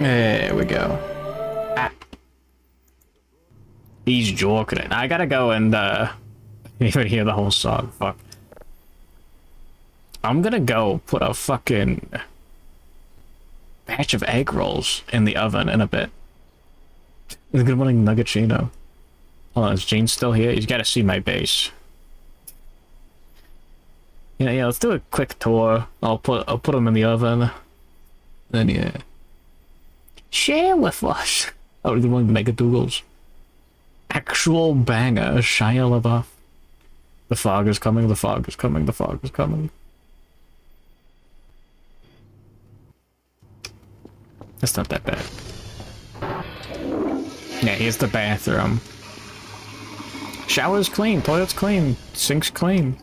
There we go. Ah. He's joking it. I gotta go and even hear the whole song. Fuck. I'm gonna go put a fucking batch of egg rolls in the oven in a bit. Good morning, Nuggetino. Hold on, is Gene still here? He's gotta see my base. Yeah, let's do a quick tour. I'll put them in the oven. Then yeah. Share with us. Oh, good morning, Megadoogles. Actual banger, Shia LaBeouf. The fog is coming, the fog is coming, the fog is coming. That's not that bad. Yeah, here's the bathroom. Shower's clean, toilet's clean, sink's clean.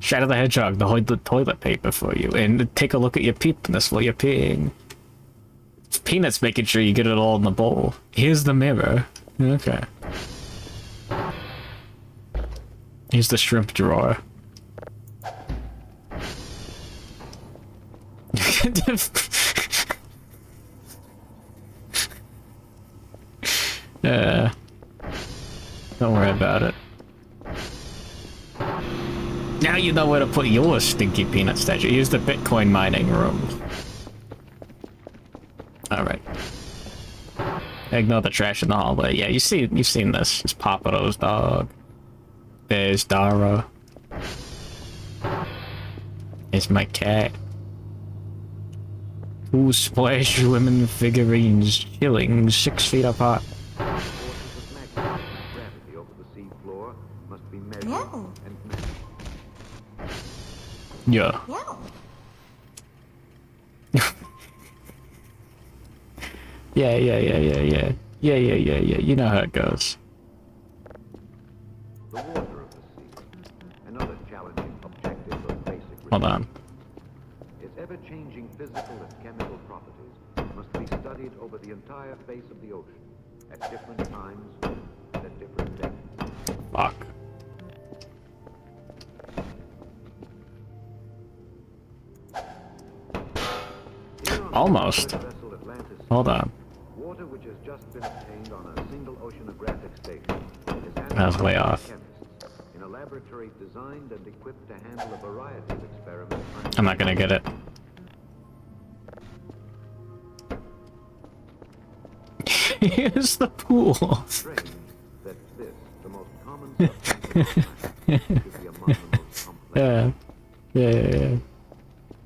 Shadow the Hedgehog, hold the toilet paper for you, and take a look at your peepness while you're peeing. It's Peanuts making sure you get it all in the bowl. Here's the mirror. Okay. Here's the shrimp drawer. Don't worry about it. Now you know where to put your stinky peanut statue. Here's the Bitcoin mining room. Alright. Ignore the trash in the hallway. Yeah, you've seen this. It's Paparo's dog. There's Dara. There's my cat. Two splash women figurines chilling 6 feet apart. Yeah. Yeah. Yeah. You know how it goes. The water of the sea. Another challenging objective of basic Hold on. Its ever-changing physical and chemical properties must be studied over the entire face of the ocean at different times and at different depths. Fuck. Almost. Hold on. Water which has just been obtained on a single oceanographic station is That was way off. in a laboratory designed and equipped to handle a variety of experiments. I'm not gonna get it. Here's the pool. Strange that this, the most common substance should be among the most complex. Yeah.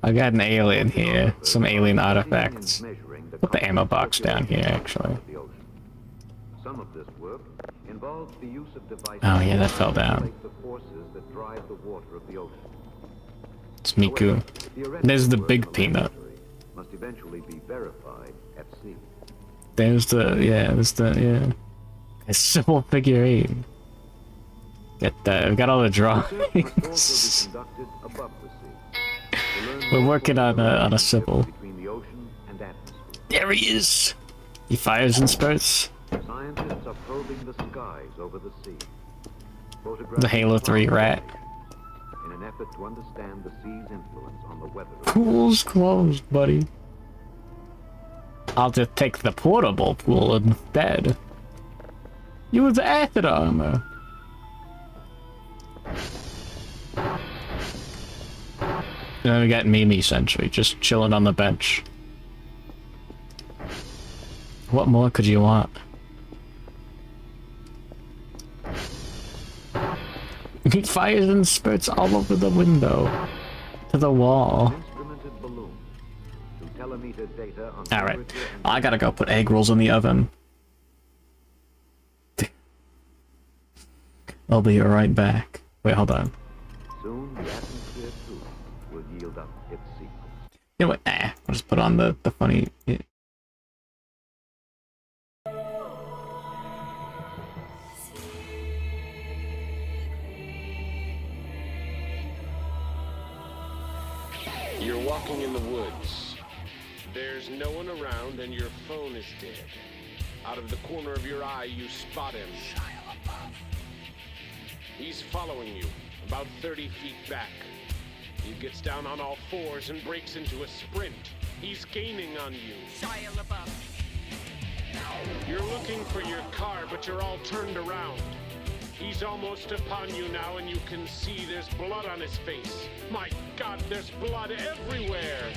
I got an alien here. Some alien artifacts. Put the ammo box down here, actually. Some of this work involves the use of devices. Oh yeah, that fell down. The forces that drive the water of the ocean. It's Miku. There's the big peanut. Must eventually be verified at sea. There's the a simple figurine. We got all the drawings. We're working on a symbol. There he is! He fires in spurts. Scientists are probing the skies over the sea. The Halo 3 rat. In an effort to understand the sea's influence on the weather. Pool's closed, buddy. I'll just take the portable pool instead. Use acid armor. Then we got Mimi Sentry just chilling on the bench. What more could you want? He fires and spurts all over the window. To the wall. Alright, I gotta go put egg rolls in the oven. I'll be right back. Wait, hold on. Soon the atmosphere too will yield up its secrets. You know what? I'll just put on the funny. You're walking in the woods. There's no one around and your phone is dead. Out of the corner of your eye, you spot him. Shia LaBeouf. He's following you, about 30 feet back. He gets down on all fours and breaks into a sprint. He's gaining on you. Shia LaBeouf. looking for your car, but you're all turned around. He's almost upon you now, and you can see there's blood on his face. My God, there's blood everywhere.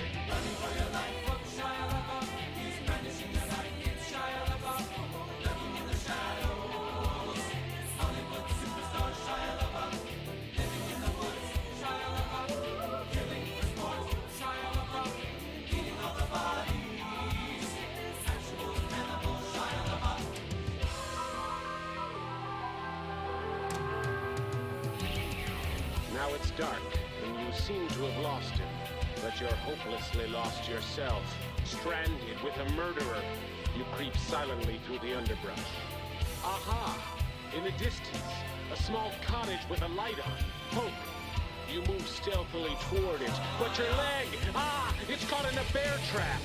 Now it's dark, and you seem to have lost him. But you're hopelessly lost yourself. Stranded with a murderer. You creep silently through the underbrush. Aha! In the distance, a small cottage with a light on. Hope. You move stealthily toward it, but your leg! Ah! It's caught in a bear trap!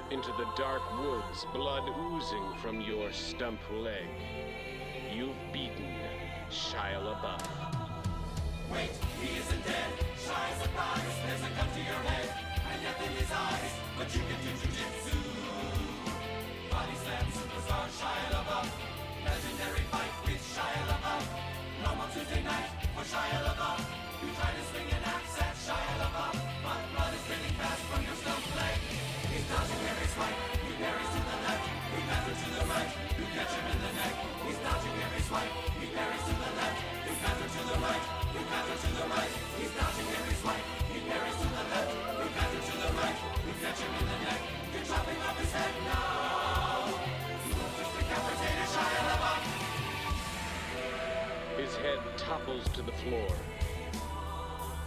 Into the dark woods, blood oozing from your stump leg. You've beaten Shia LaBeouf. Wait, he isn't dead. Shy surprise, there's a gun to your head, and death in his eyes, but you can do jujitsu. Body slam superstar Shia LaBeouf. Legendary fight with Shia LaBeouf. Normal Tuesday night for Shia LaBeouf. You try to swing an axe at Shia LaBeouf, but blood is spilling fast from your stump leg. He's dodging every swipe, he parries to the left, he bounces to the right, you catch him in the neck. He's dodging every swipe, he parries to the left, you bounce to the right, you bounce to the right. He's dodging every swipe, he parries to the left, you bounce to the right, you catch him in the neck. You're chopping off his head now. You will just decapitate Shia LaBeouf. His head topples to the floor,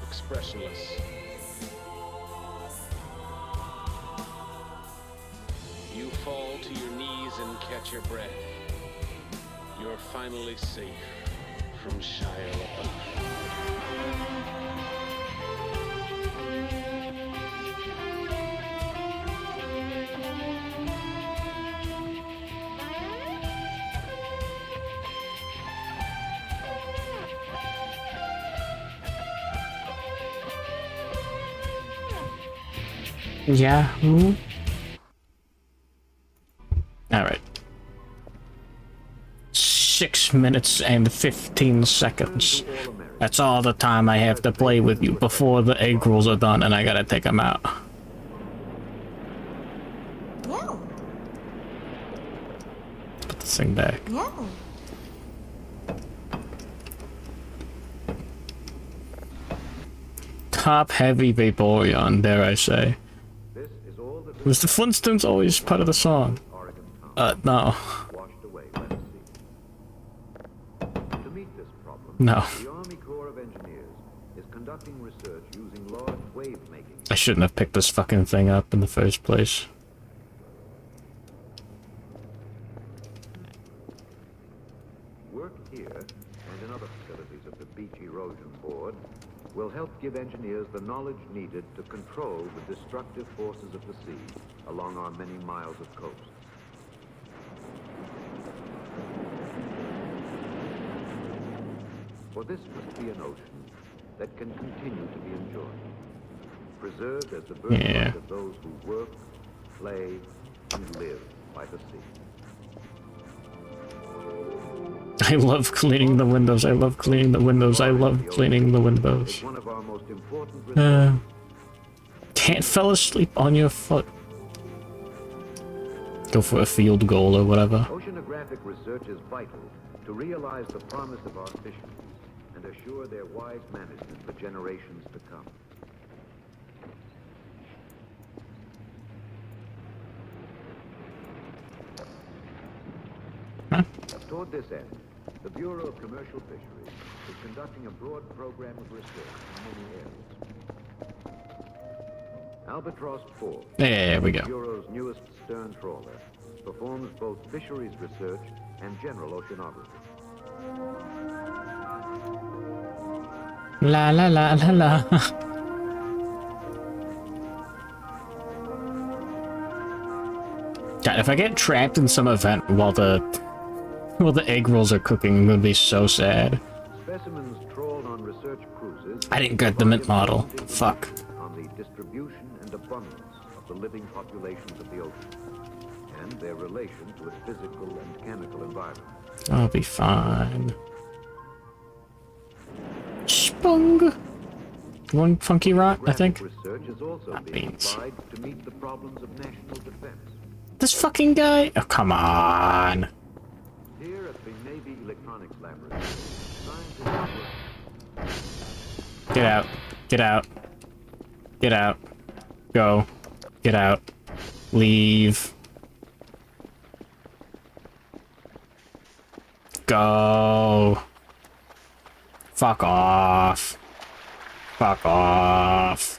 expressionless. You fall to your knees and catch your breath. You're finally safe from Shia LaBeouf. Yahoo. Alright. 6 minutes and 15 seconds. That's all the time I have to play with you before the egg rolls are done and I gotta take them out. Yeah. Put this thing back. Yeah. Top heavy Vaporeon, dare I say. This is all that Was the Flintstones always part of the song? Oregon town No. washed away by the sea. To meet this problem, No. the Army Corps of Engineers is conducting research using large wave-making. I shouldn't have picked this fucking thing up in the first place. Work here and in other facilities of the Beach Erosion Board will help give engineers the knowledge needed to control the destructive forces of the sea along our many miles of coast. For this must be an ocean that can continue to be enjoyed, preserved as the birthright of those who work, play, and live by the sea. I love cleaning the windows. I love cleaning the windows. I love cleaning the windows. One of our most important Can't fall asleep on your foot. Go for a field goal or whatever. Oceanographic research is vital to realize the promise of our fisheries and assure their wise management for generations to come. Huh? Toward this end, The Bureau of Commercial Fisheries is conducting a broad program of research in many areas. Albatross 4, There we the go. Bureau's newest stern trawler, performs both fisheries research and general oceanography. La la la la la. God, if I get trapped in some event while the egg rolls are cooking, I'm gonna be so sad. Specimens trawled on research cruises I didn't get the provide mint model. important Fuck. information on the distribution and abundance of the living populations of the ocean and their relation to its physical and chemical environment. I'll be fine. Spung. One funky rot, I think. Research is also That being means- applied to meet the problems of national defense. This fucking guy? Oh, come on. Here at the Navy Electronics Laboratory, scientists work Get out. Get out. Get out. Go. Get out. Leave. Go. Fuck off. Fuck off.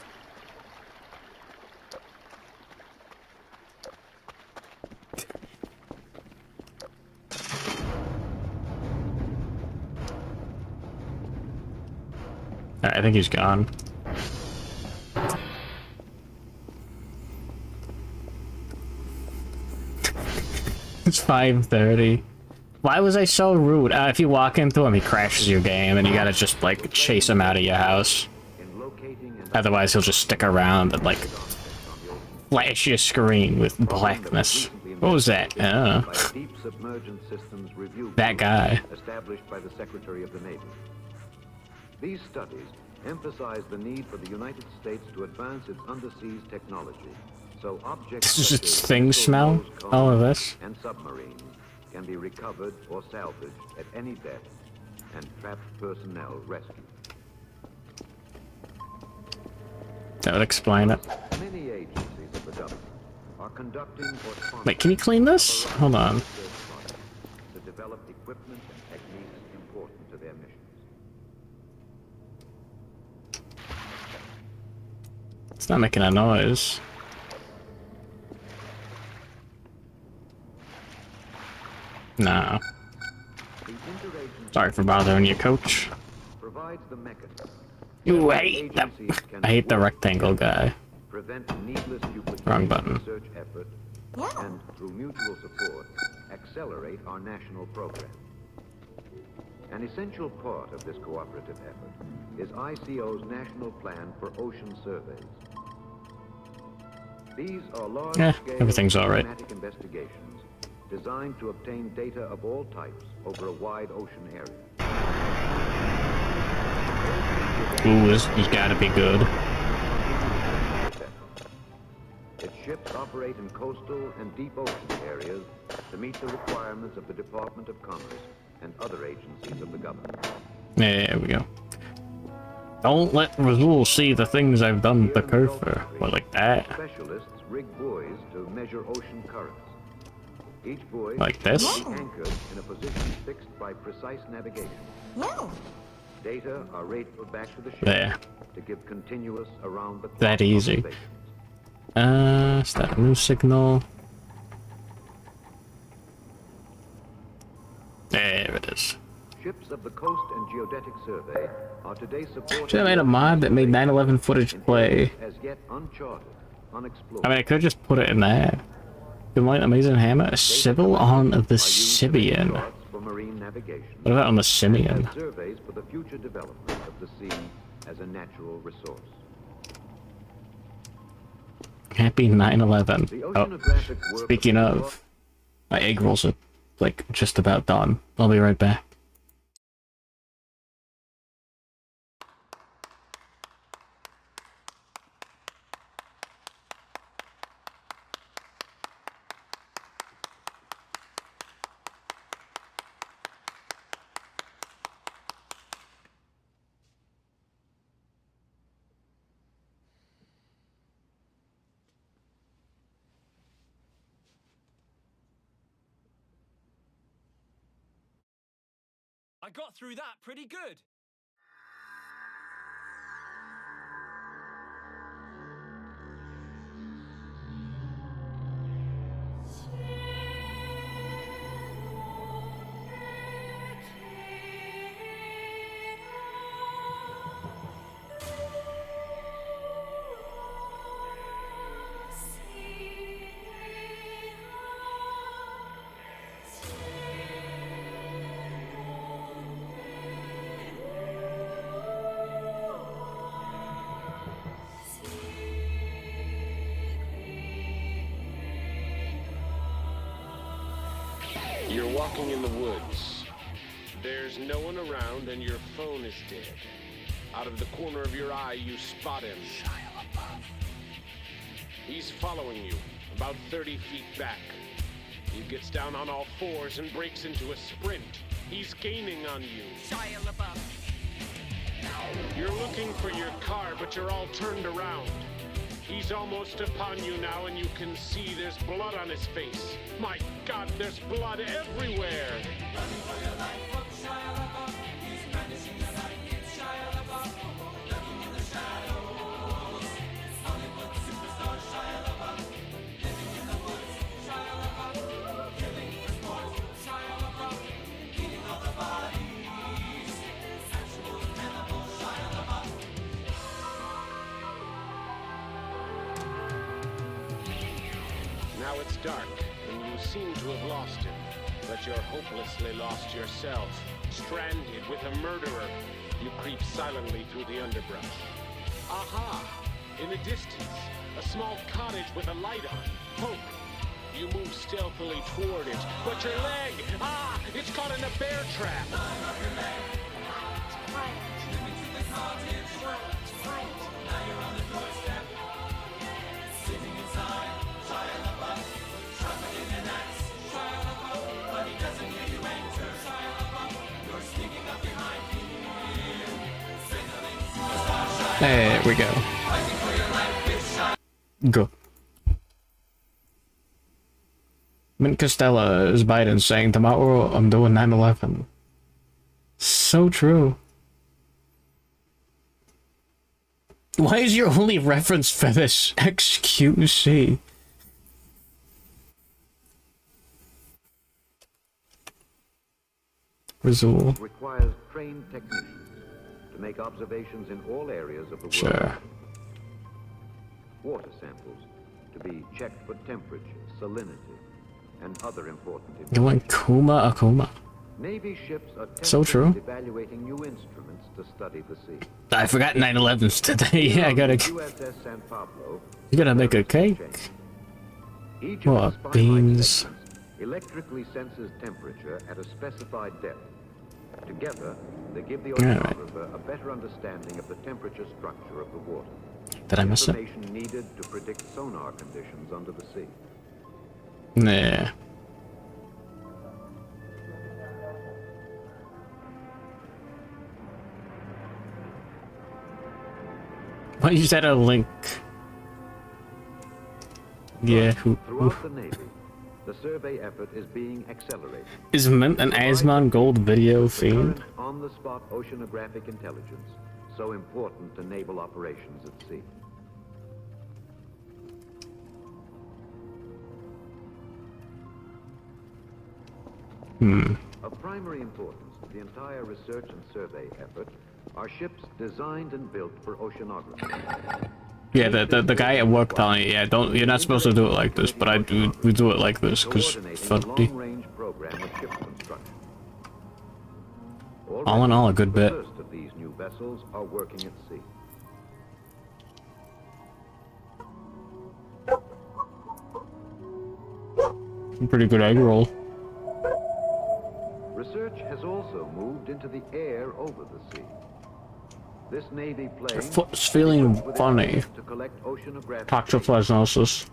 Alright, I think he's gone. It's 5:30. Why was I so rude? If you walk into him, he crashes your game, and you gotta just, like, chase him out of your house. in locating and Otherwise, he'll just stick around and, like, flash your screen with blackness. What was that? by Deep Submergent Systems Review That guy. established by the Secretary of the Navy. These studies emphasize the need for the United States to advance its underseas technology, so objects Does such its as thing missiles, smell? cones, All of this? and submarines can be recovered or salvaged at any depth, and trapped personnel rescued. That would explain it. Many agencies of the government are conducting or sponsoring Wait, can you clean this? Hold on. research projects to develop equipment and techniques important to their missions. It's not making a noise. Nah. The interagency Sorry for bothering you, coach. provides the mechanism. You hate the... I hate the rectangle guy. Prevent needless duplication Wrong of button. research effort, and through mutual support, accelerate our national program. An essential part of this cooperative effort is ICO's National Plan for Ocean Surveys. These are large-scale everything's all right. systematic investigations designed to obtain data of all types over a wide ocean area. Ooh, he's gotta be good. Its ships operate in coastal and deep ocean areas to meet the requirements of the Department of Commerce and other agencies of the government. There we go. Don't let Razul see the things I've done to Kurfer. Well, like that. Specialists rig buoys to measure ocean currents. Each buoy Like this? is anchored in a position fixed by precise navigation. Data are radioed back to the ship There. to give continuous around-the-clock That easy. observations. Is that a new signal? There it is. Ships of the Coast and Geodetic Survey are today supported. Should have made a mod that made 9/11 footage play. As yet uncharted, unexplored. I mean, I could just put it in there. Good Light, Amazing Hammer, a Sybil on the Sibian. Charts for marine navigation. What about on the Simian? And surveys for the future development of the sea as a natural resource. Happy 9/11. The Oh, oceanographic work speaking of, my egg rolls are, like, just about done. I'll be right back. I got through that pretty good. You're walking in the woods. There's no one around and your phone is dead. Out of the corner of your eye, you spot him. He's following you, about 30 feet back. He gets down on all fours and breaks into a sprint. He's gaining on you. Shia LaBeouf. You're looking for your car, but you're all turned around. He's almost upon you now, and you can see there's blood on his face. My God, there's blood everywhere! Running for your life from Shia LaBeouf. He's brandishing a knife. It's Shia LaBeouf. Lurking in the shadows. Hollywood superstar Shia LaBeouf. Living in the woods. Shia LaBeouf. Killing for sport. Shia LaBeouf. Eating all the bodies. Actual cannibal Shia LaBeouf. Now it's dark, and you seem to have lost him. But you're hopelessly lost yourself. Stranded with a murderer. You creep silently through the underbrush. Aha! In the distance, a small cottage with a light on. Hope. You move stealthily toward it, but your leg! Ah! It's caught in a bear trap! Sitting inside. Shia LaBeouf. Sharpening an axe. Shia LaBeouf. But he doesn't hear you enter. Shia LaBeouf. You're sneaking up behind him. Signaling superstar Shia. There we go. Fighting for your life with Shia. Go. Mint Costello is Biden saying, tomorrow I'm doing 9/11. So true. Why is your only reference for this XQC? Rizul. Requires trained technicians to make observations in all areas of the world. Sure. Water samples to be checked for temperature, salinity, and other important You information. went Kuma Akuma. Navy ships are So true. temporarily evaluating new instruments to study the sea. I forgot 9/11's today. Yeah, I gotta. USS San Pablo. You gotta make a cake. Each What, of the spine-like beans? segments electrically senses temperature at a specified depth. Together, they give the Alright. oceanographer a better understanding of the temperature structure of the water. Did I miss it? Information needed to predict sonar conditions under the sea. Nah. Why you said a link? Yeah, who Throughout the Navy, the survey effort is being accelerated. is Mint an Asmon Gold video themed? Current on-the-spot oceanographic intelligence, so important to naval operations at sea. Of primary importance to the entire research and survey effort are ships designed and built for oceanography. Yeah, the guy that worked on it. Yeah, don't. You're not supposed to do it like this, but we do it like this because Coordinating a funny. long-range program of ship construction. All in all, a good the bit. first of these new vessels are working at sea. Pretty good egg roll. Research has also moved into the air over the sea. This Navy plane Your foot's feeling equipped with funny. equipment to collect oceanographic data. Toxoplasmosis.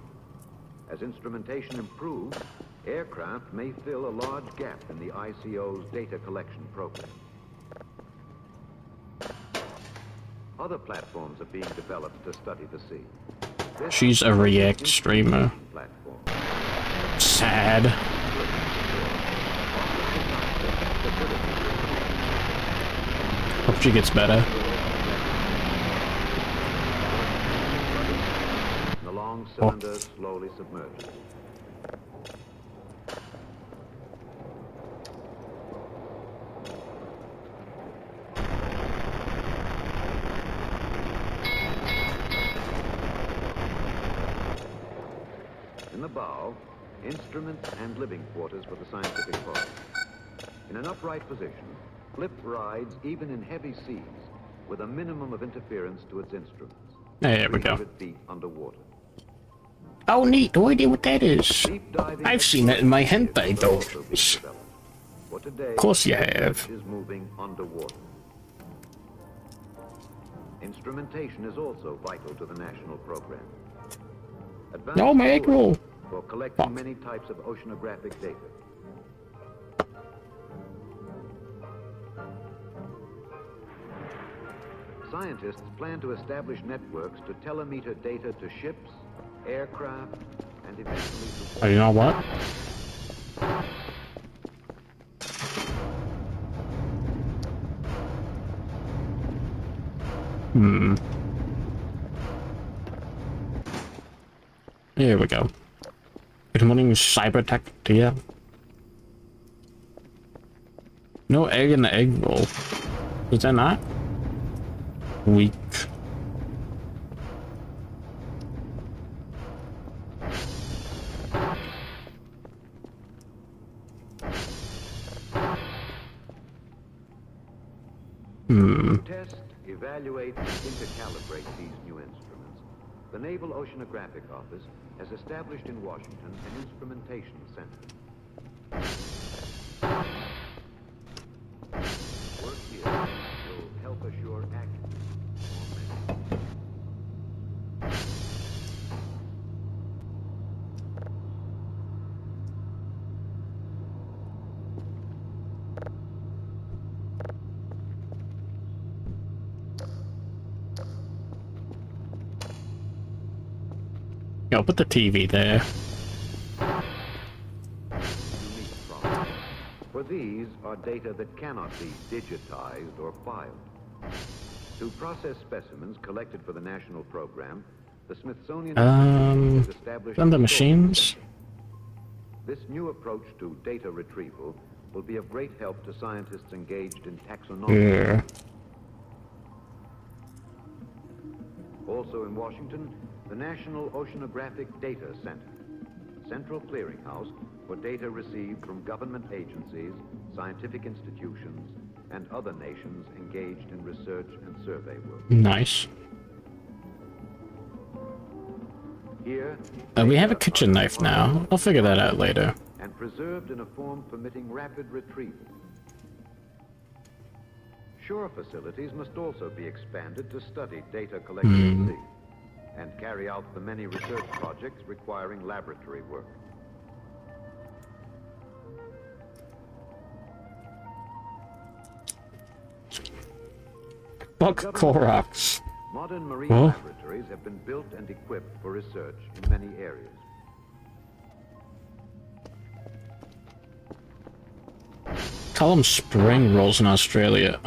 As instrumentation improves, aircraft may fill a large gap in the ICO's data collection program. Other platforms are being developed to study the sea. This She's a React streamer. platform. Sad. Hope she gets better. The long cylinder slowly submerges. In the bow, instruments and living quarters for the scientific party. In an upright position, Flip rides even in heavy seas with a minimum of interference to its instruments. There we go. 300 feet underwater. Oh, neat. No idea what that is. Deep diving I've seen that in my hentai will also be dolls. developed. For today, Of course you have. is moving underwater. Instrumentation is also vital to the national program. Advanced No, my egg tools roll. for collecting Fuck. many types of oceanographic data. Scientists plan to establish networks to telemeter data to ships, aircraft, and eventually Oh, you know what? Here we go. Good morning, Cybertech dear. No egg in the egg roll. Is that not? Weak. To test, evaluate, and intercalibrate these new instruments, the Naval Oceanographic Office has established in Washington an instrumentation center. Work here will help assure accuracy. Yo, put the TV there. Unique problems. For these are data that cannot be digitized or filed. To process specimens collected for the national program, the Smithsonian Institute has established Then the a machines. storage center. This new approach to data retrieval will be of great help to scientists engaged in taxonomy. Yeah. Also in Washington, the National Oceanographic Data Center, a central clearinghouse for data received from government agencies, scientific institutions, and other nations engaged in research and survey work. Nice. Here, We have a data kitchen are knife now. I'll figure that out later. and preserved in a form permitting rapid retrieval. Shore facilities must also be expanded to study data collected at sea and carry out the many research projects requiring laboratory work. Fuck Clorox. Modern marine Huh? laboratories have been built and equipped for research in many areas. Call them spring rolls in Australia.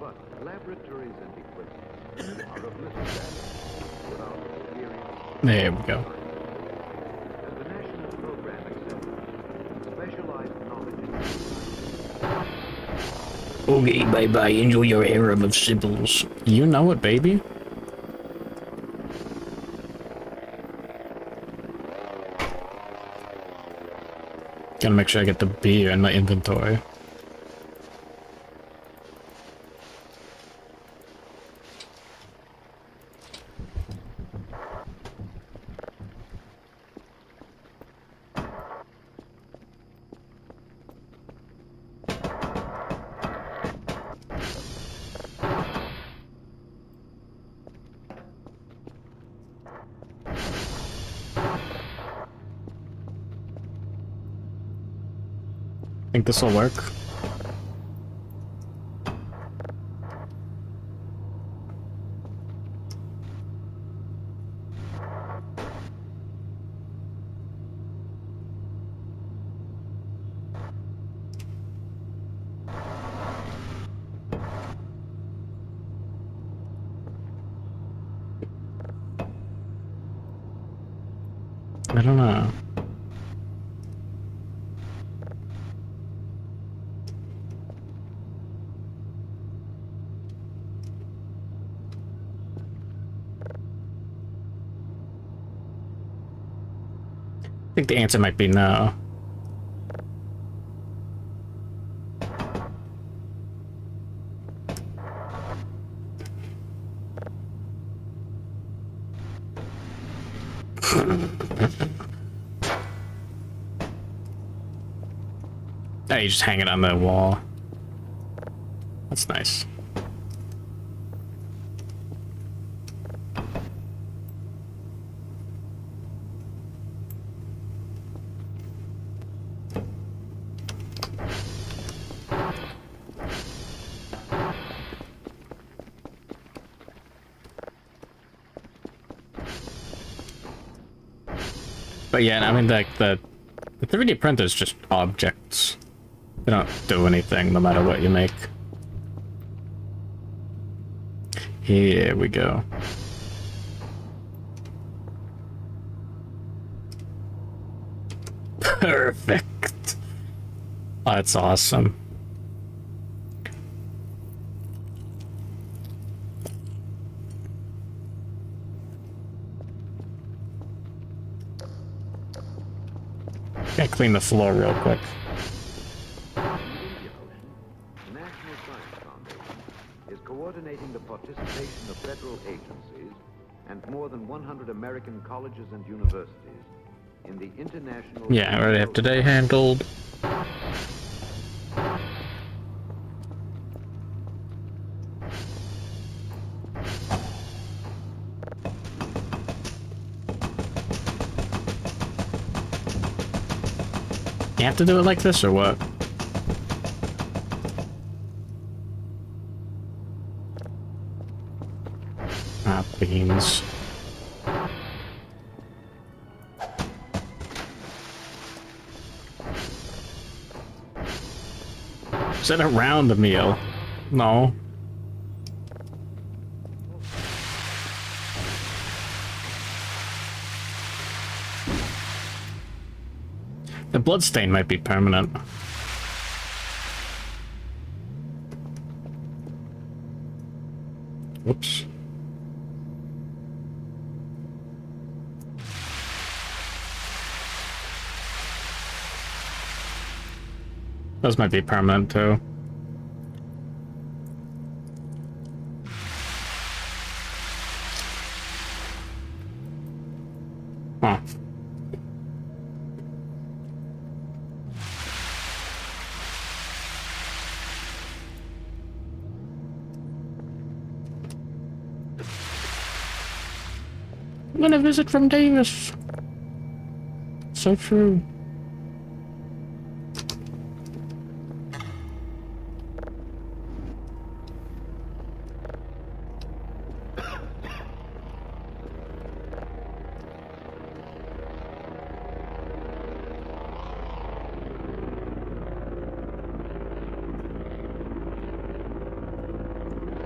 But laboratories and equipment are of little value without experience. There we go. As the national program accepts, specialized knowledge Okay, bye-bye. Enjoy your harem of sibyls. You know it, baby. Gotta make sure I get the beer in my inventory. Think this will work? I don't know. I think the answer might be no. Oh, you just hang it on the wall. That's nice. But yeah, I mean, like the 3D printer is just objects. They don't do anything no matter what you make. Here we go. Perfect. Oh, that's awesome. Gotta clean the floor real quick. The National Science Foundation is coordinating the participation of federal agencies and more than 100 American colleges and universities in the international... Yeah, I already have today handled. You have to do it like this or what? Ah, beans. Set around the meal. No. The bloodstain might be permanent. Whoops. Those might be permanent too. Huh. I'm gonna visit from Davis. So true.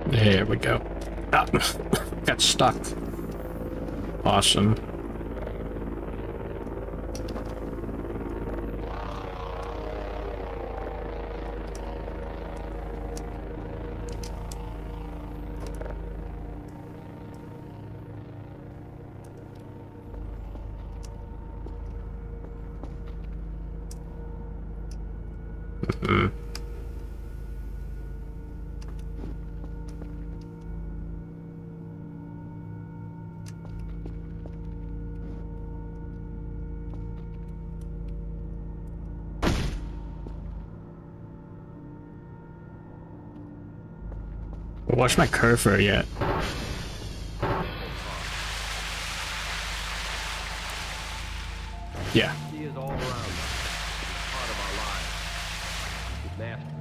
There we go. Ah, got stuck. Awesome. Watch my cursor yet. Yeah. He is all around us. He's part of our lives. disaster.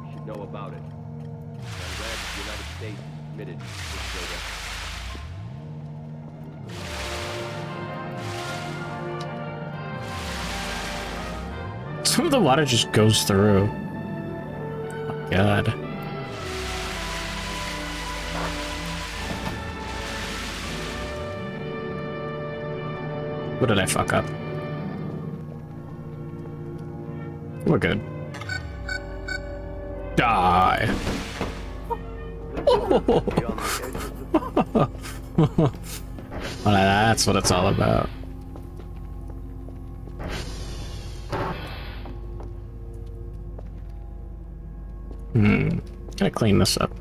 We should know about it. I'm glad the United States admitted this data. Some of the water just goes through. Oh, God. What did I fuck up? We're good. Die. Well, that's what it's all about. Gotta clean this up.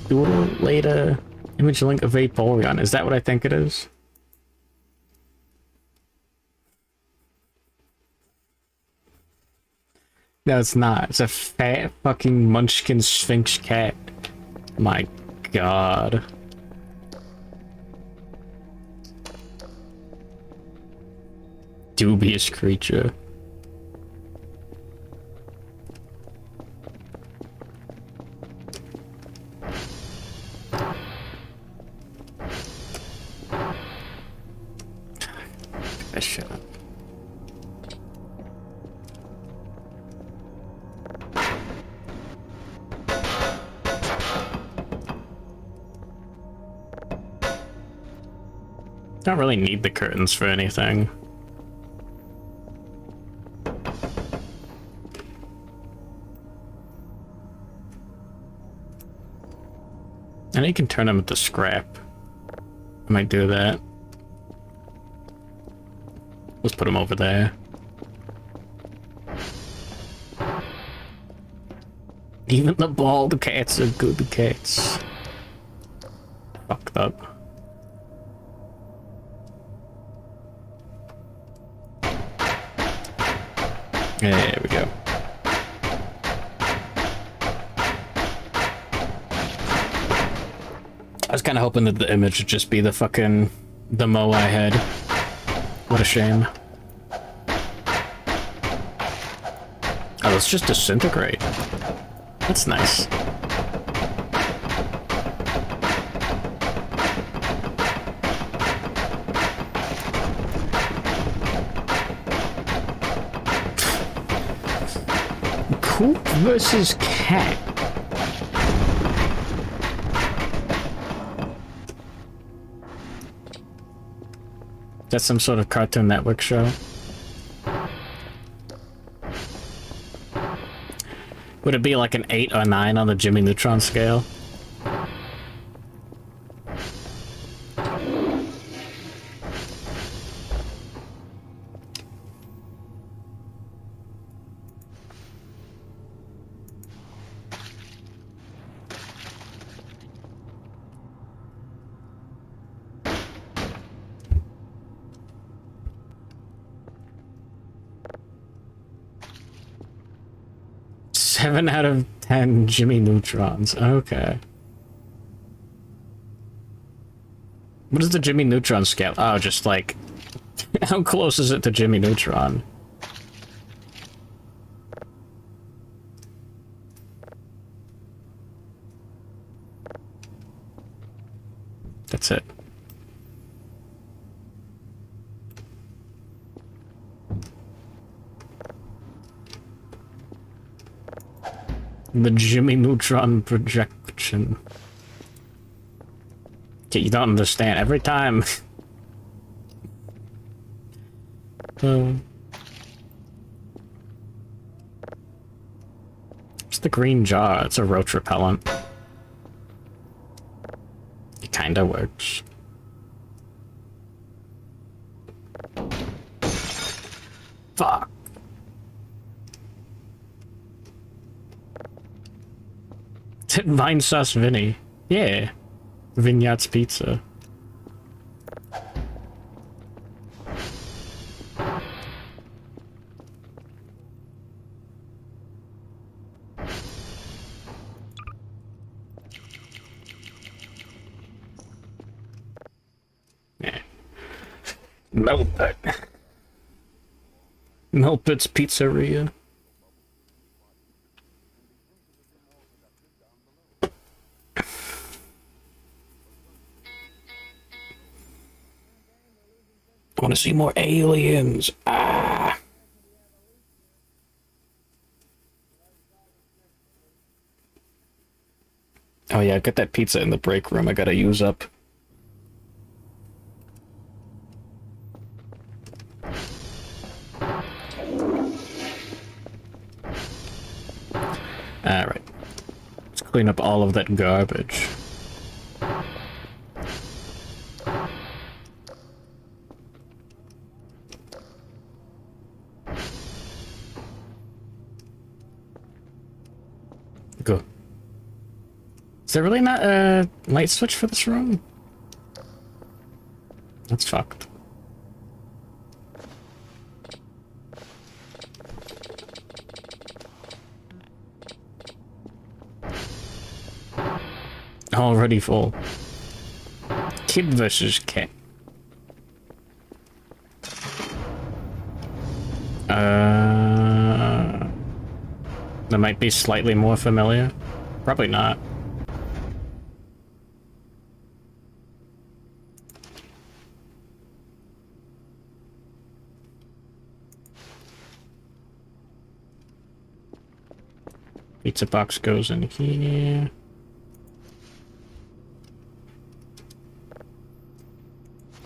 Dual later image link of Vaporeon. Is that what I think it is? No, it's not. It's a fat fucking munchkin sphinx cat. My God. Dubious creature. Shut up. Don't really need the curtains for anything. I know you can turn them into scrap. I might do that. Let's put them over there. Even the bald cats are good cats. Fucked up. There we go. I was kind of hoping that the image would just be the fucking demo I had. What a shame. Oh, let's just disintegrate. That's nice. Coop versus cat. That's some sort of Cartoon Network show. Would it be like an 8 or 9 on the Jimmy Neutron scale? Seven out of 10 Jimmy Neutrons. Okay. What is the Jimmy Neutron scale? Oh, just like... how close is it to Jimmy Neutron? That's it. The Jimmy Neutron projection. Okay, you don't understand. Every time... It's the green jar. It's a roach repellent. It kinda works. Fuck. Vine Sauce Vinny. Yeah. Vignotte's Pizza. Melpet. Melpet's Pizzeria. I want to see more aliens. Ah. Oh yeah, get that pizza in the break room. I gotta use up. Alright. Let's clean up all of that garbage. Go. Is there really not a light switch for this room? That's fucked. Already full. Kid versus cat. That might be slightly more familiar. Probably not. Pizza box goes in here.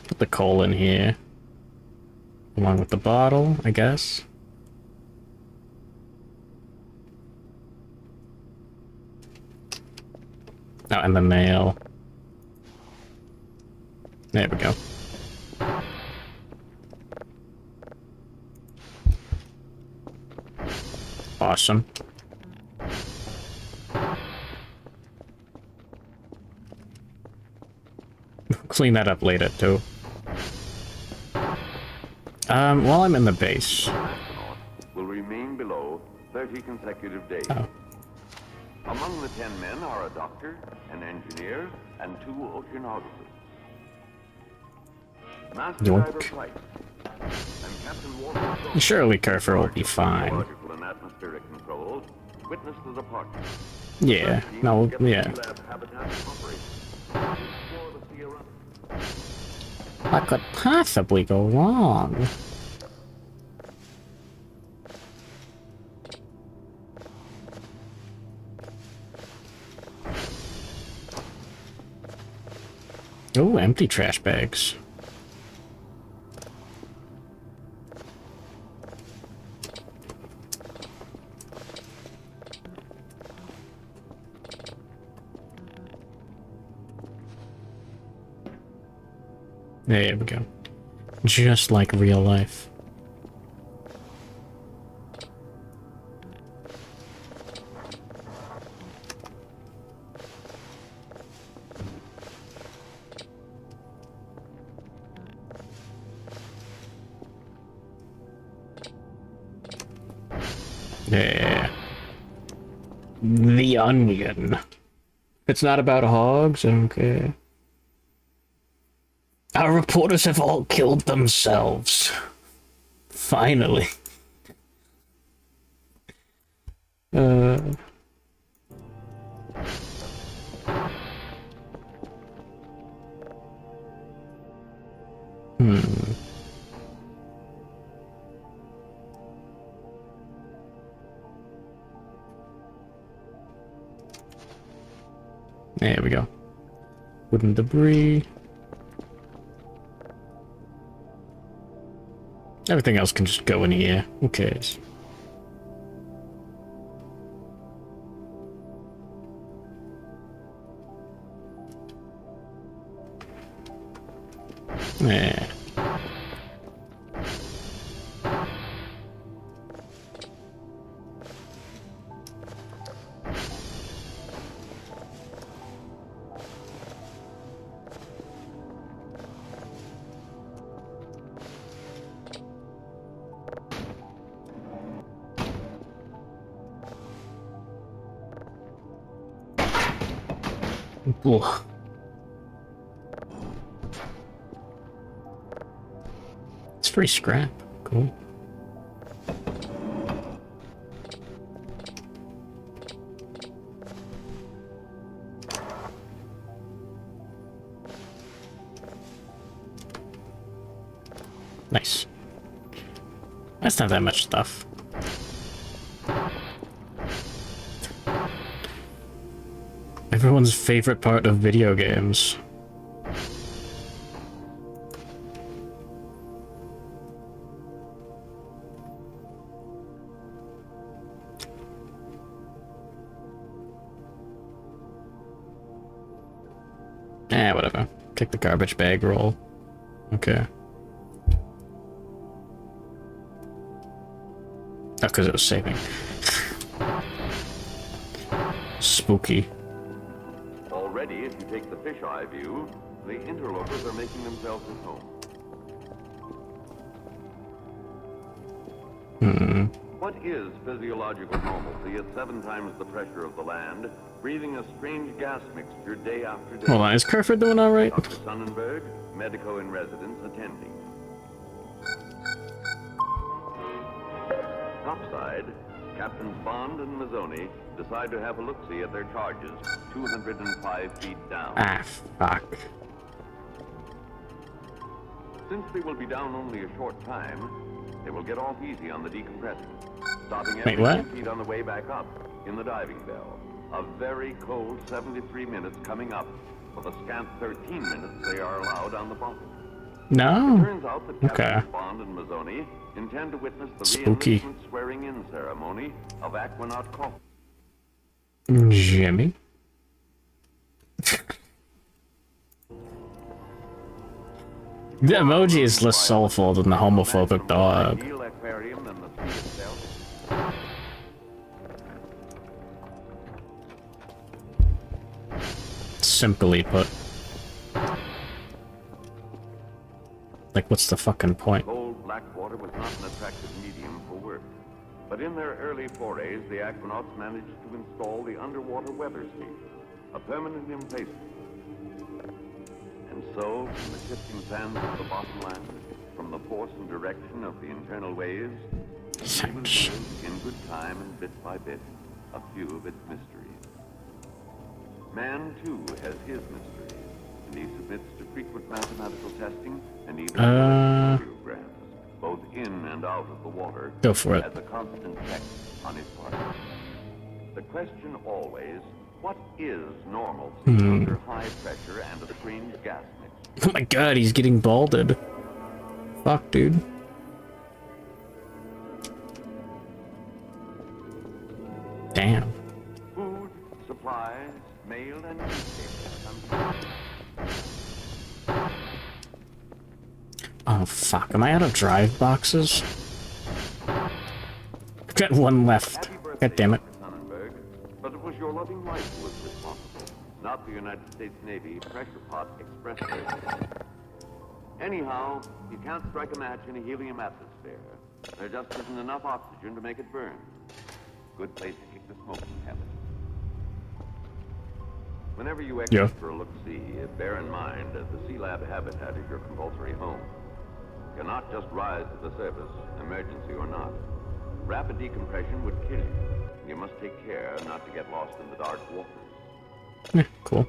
Put the coal in here. Along with the bottle, I guess. Oh, and the nail. There we go. Awesome. Clean that up later, too. While I'm in the base. Will remain below 30 consecutive days. Oh. Among the 10 men are a doctor, an engineer, and 2 oceanographers. Master Yoink. Diver Price and Captain Walter Stone, Surely Kerfer will be fine. Geological and atmospheric controls, witness the departure. Yeah, no, yeah. Lab habitat operations. Explore the sea around. What could possibly go wrong? Oh, empty trash bags. There we go. Just like real life. Yeah. The Onion. It's not about hogs, I don't care. Our reporters have all killed themselves. Finally. There we go. Wooden debris. Everything else can just go in here. Who cares? Yeah. Ugh. free scrap. Cool. Nice. That's not that much stuff. Everyone's favorite part of video games. Eh, whatever. Take the garbage bag roll. Okay. Oh, because it was saving. Spooky. Already, if you take the fisheye view, the interlopers are making themselves at home. What is physiological normalcy at 7 times the pressure of the land, breathing a strange gas mixture day after day? Hold on, is Kerford doing alright? Dr. Sonnenberg, medico-in-residence, attending. Topside, Captains Bond and Mazzoni decide to have a look-see at their charges, 205 feet down. Ah, fuck. Since they will be down only a short time, they will get off easy on the decompressing, stopping Wait, every what? 10 feet on the way back up in the diving bell. A very cold 73 minutes coming up, for the scant 13 minutes they are allowed on the bottom. No. Turns out that Okay. Captains Bond and Mazzoni intend to witness the Spooky. reenlistment swearing-in ceremony of Aquanaut Coffin. Jimmy. The emoji is less soulful than the homophobic dog. Ideal aquarium than the sea itself. Simply put. Like, what's the fucking point? Cold black water was not an attractive medium for work. But in their early forays, the Aquanauts managed to install the underwater weather station, a permanent emplacement. And so, from the shifting sands of the bottom land, from the force and direction of the internal waves, Thanks. in good time and bit by bit, a few of its mysteries. Man, too, has his mysteries, and he submits to frequent mathematical testing and even radiographs, both in and out of the water, Go for it. as a constant check on his partner. The question always, what is normalcy under high pressure and a strange gas mix? Oh my god, he's getting balded. Fuck, dude. Damn. Food, supplies, mail, and newspapers come Oh fuck, am I out of drive boxes? I've got one left. Happy birthday, God damn it. Dr. Sonnenberg. But it was your loving wife who was responsible, not the United States Navy pressure pot express service. Anyhow, you can't strike a match in a helium atmosphere. There just isn't enough oxygen to make it burn. Good place to kick the smoking habit. Whenever you exit Yeah. for a look-see, bear in mind that the Sea Lab habitat is your compulsory home. You cannot just rise to the surface, emergency or not. Rapid decompression would kill you. You must take care not to get lost in the dark waters. Yeah, cool.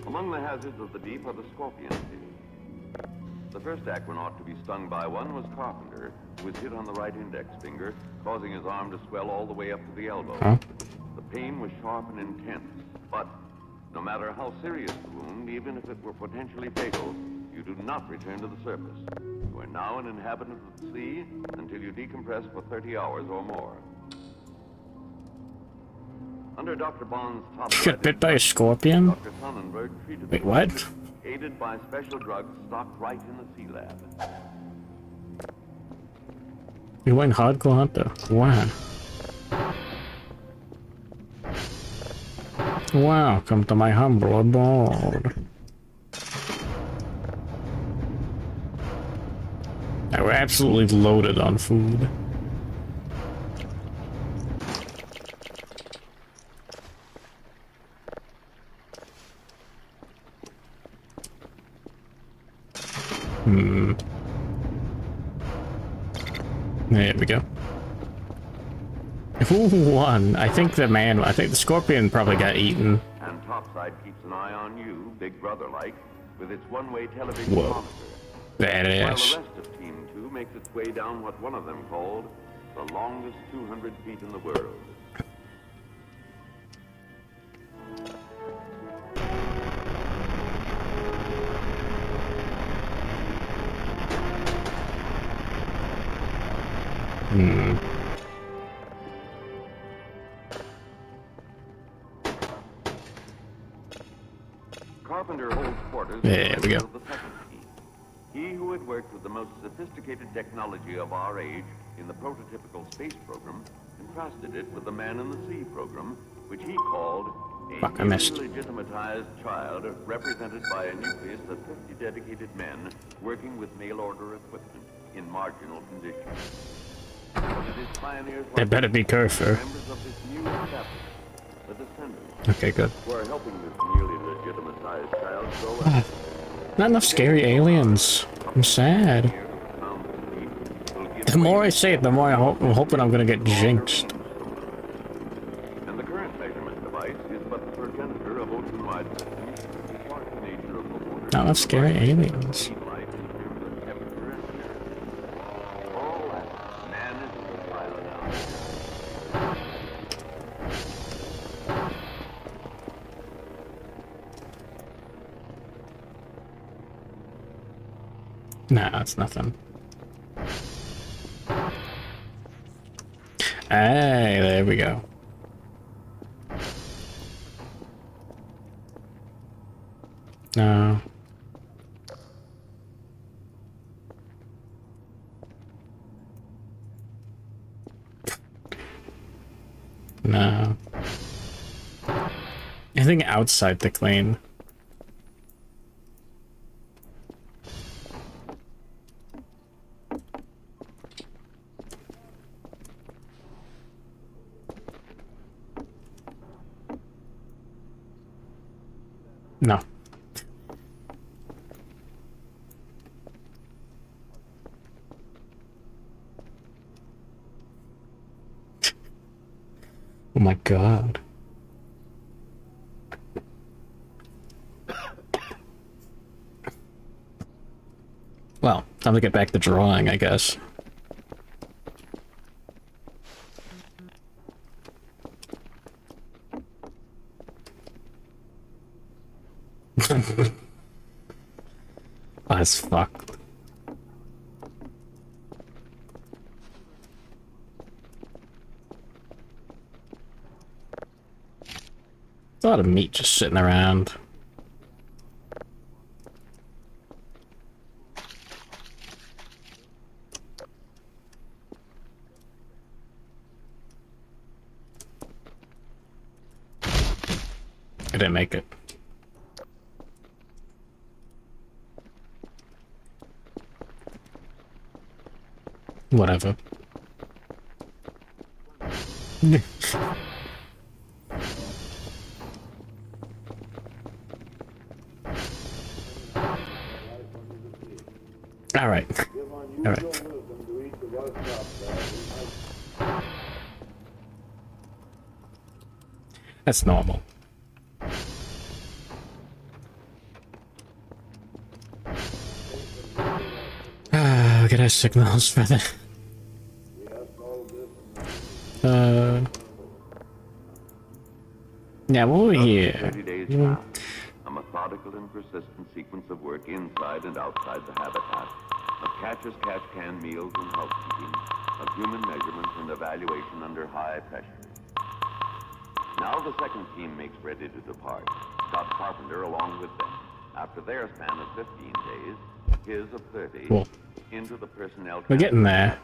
Among the hazards of the deep are the scorpion fish. The first aquanaut to be stung by one was Carpenter, who was hit on the right index finger, causing his arm to swell all the way up to the elbow. Huh? The pain was sharp and intense, but no matter how serious the wound, even if it were potentially fatal, you do not return to the surface. You are now an inhabitant of the sea until you decompress for 30 hours or more. Under Dr. Bond's top Got bit by a scorpion? Dr. Sonnenberg treated Wait, the what? wound, aided by special drugs stocked right in the Sea Lab. You went hardcore hunter. Wow. Welcome to my humble abode. Now we're absolutely loaded on food. There we go. Who won? I think the Scorpion probably got eaten. And Topside keeps an eye on you, Big Brother-like, with its one-way television Whoa. monitor. While the Badass. rest of Team 2 makes its way down what one of them called the longest 200 feet in the world. Carpenter holds quarters. There we go. of the second team. He who had worked with the most sophisticated technology of our age in the prototypical space program contrasted it with the Man in the Sea program, which he called a Fuck, I missed. newly legitimatized child represented by a nucleus of 50 dedicated men working with mail-order equipment in marginal conditions. But it is pioneers They like better be careful. members of this new establishment, the Descendants, Okay, good. who are helping this newly legitimatized child grow up. Not enough scary aliens. I'm sad. The more I say it, the more I'm hoping I'm gonna get jinxed. And the current measurement device is but the progenitor of ocean-wide systems, despite the nature of the water. Not enough scary aliens. Life in terms of temperature and purity. All that, man is the pilot now. Nah, it's nothing. Hey, there we go. No. No. Anything outside the clean. No. Oh my god. Well, time to get back to drawing, I guess. That's fucked. A lot of meat just sitting around. I didn't make it. Whatever. All right. All right. That's normal. Look at our signals for the. Yeah, what were we here? 30 days pass. A methodical and persistent sequence of work inside and outside the habitat, of catch-as-catch-can meals and housekeeping, of human measurement and evaluation under high pressure. Now the second team makes ready to depart. Scott Carpenter along with them. After their span of 15 days, his of 30, Cool. into the personnel. We're getting there.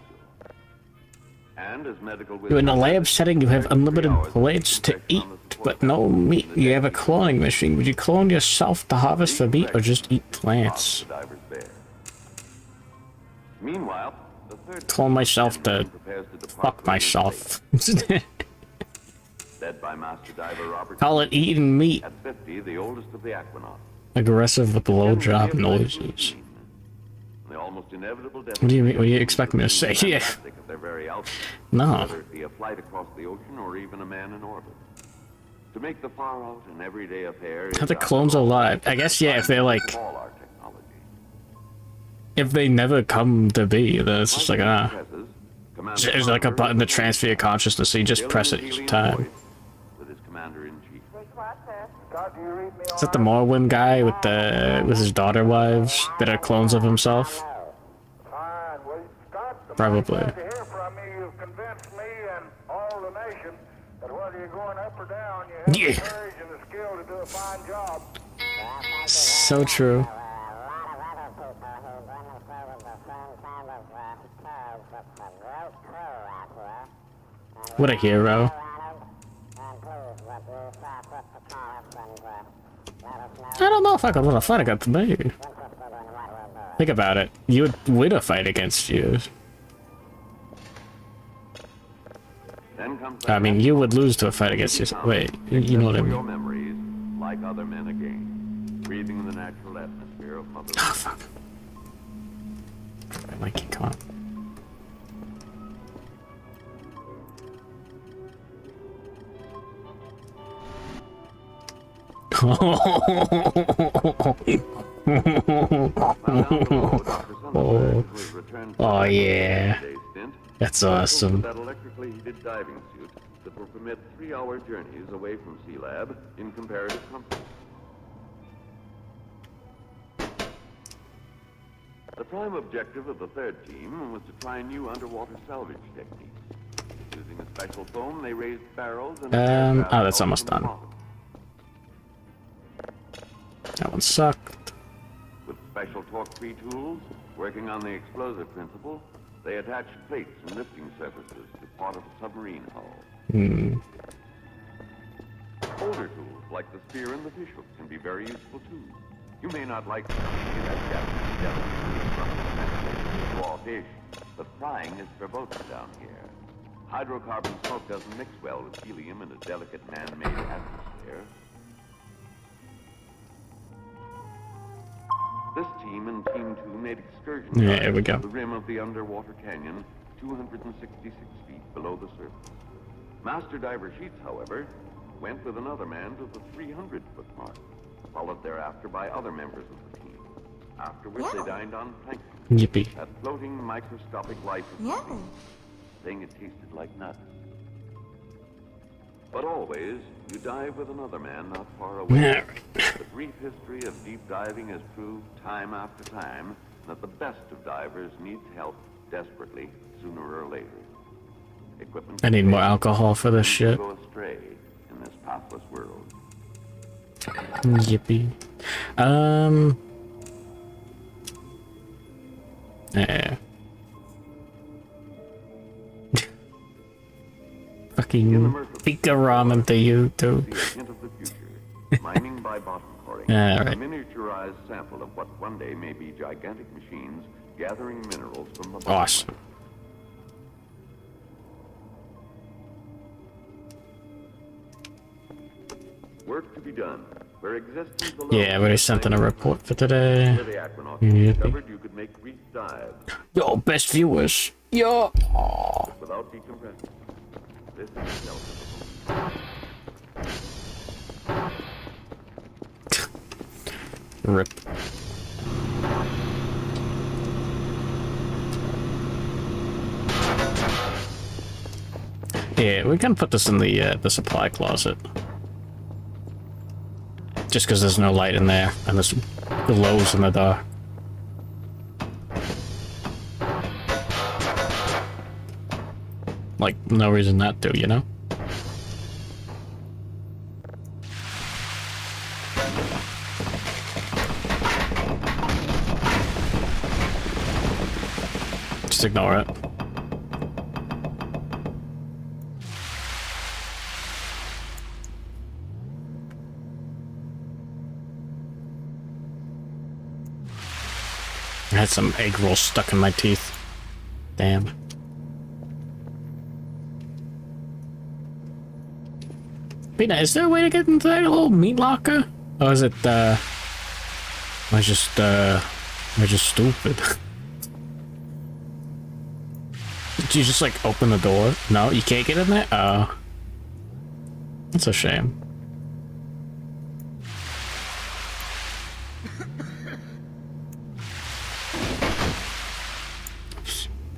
And as medical In a lab setting, you have unlimited plates to eat, but no meat. You have a cloning machine. Would you clone yourself to harvest for meat, or just eat plants? Meanwhile, the third Clone myself to prepares to depart fuck for myself. led by Master Diver Robert. Call it eating meat. At 50, the oldest of the Aquanauts. Aggressive with blowjob noises. The almost inevitable death. What do you mean? What do you expect me to say? Yeah. Fantastic at their very outset, No. whether it be a flight across the ocean or even a man in orbit. To make the far out an everyday affair. Are the clones alive? I guess, yeah, if they're like, All our technology. if they never come to be, then it's just like, ah. Presses, Commander There's like a Carter button to is transfer your consciousness, so you just filling press the it each helium time. void with his commander-in-chief. Is that the Morrowind guy with his daughter wives that are clones of himself? Probably. To hear from you, you've convinced me and all the nation that whether you're going up or down, you have the courage and the skill to do a fine job. So true. What a hero. I don't know if I could win a fight against me. Think about it. You would win a fight against you. Then comes I mean, you would lose to a fight against yourself. Wait, you know what I For your mean? memories, like other men again, breathing the natural atmosphere of Mother Oh, Earth. fuck. Mikey, come on. Oh, yeah. That's awesome. That electrically heated diving suit that will permit 3-hour journeys away from Sea Lab in comparative comfort. The prime objective of the third team was to try new underwater salvage techniques. Using a special foam, they raised barrels and Oh, that's almost done. That one sucked. With special torque-free tools, working on the explosive principle, they attached plates and lifting surfaces to part of a submarine hull. Older tools, like the spear and the fishhook, can be very useful too. You may not like to see that Japanese delicacy raw fish, but frying is verboten down here. Hydrocarbon smoke doesn't mix well with helium in a delicate man-made atmosphere. This team and Team 2 made excursion Yeah, here we dives go. to the rim of the underwater canyon, 266 feet below the surface. Master Diver Sheets, however, went with another man to the 300-foot mark, followed thereafter by other members of the team. Afterwards, they dined on plankton, Yippee. that floating microscopic life of the sea, saying it tasted like nuts. But always, you dive with another man not far away. The brief history of deep diving has proved time after time that the best of divers needs help desperately sooner or later. Equipment I need more alcohol for this shit. go astray in this pathless world. Yippee. Yeah. Fucking Pika ramen to you too. See a hint of the future. Mining by bottom coring. Alright. A miniaturized sample of what one day may be gigantic machines gathering minerals from the bottom. Awesome. Work to be done. Where existence alone Yeah, we sent in a report for today. the Aquanaut Yippee. discovered you could make reef dives Yo, best viewers. Yo. without decompression. This is self. Rip. Yeah, we can put this in the supply closet. Just because there's no light in there and there's glows in the dark. Like, no reason not to, you know? Just ignore it. I had some egg roll stuck in my teeth. Damn. Pina, is there a way to get into that little meat locker? Or is it, am I just stupid? Did you just like open the door? No, you can't get in there? Oh. That's a shame.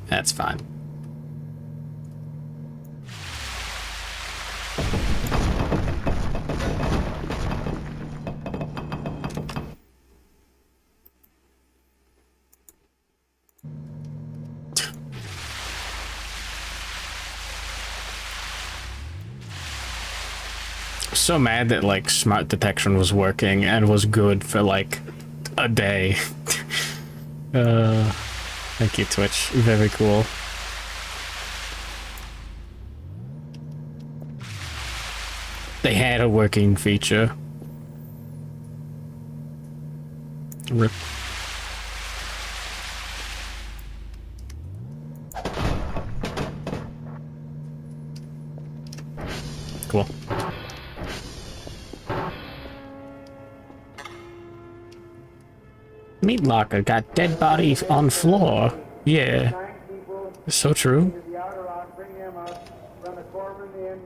That's fine. So mad that like smart detection was working and was good for like a day. Thank you, Twitch. Very cool. They had a working feature. Rip. Cool. Meat locker got dead body on floor. Yeah. So true. The outer lock, bring them up, run the foreman in,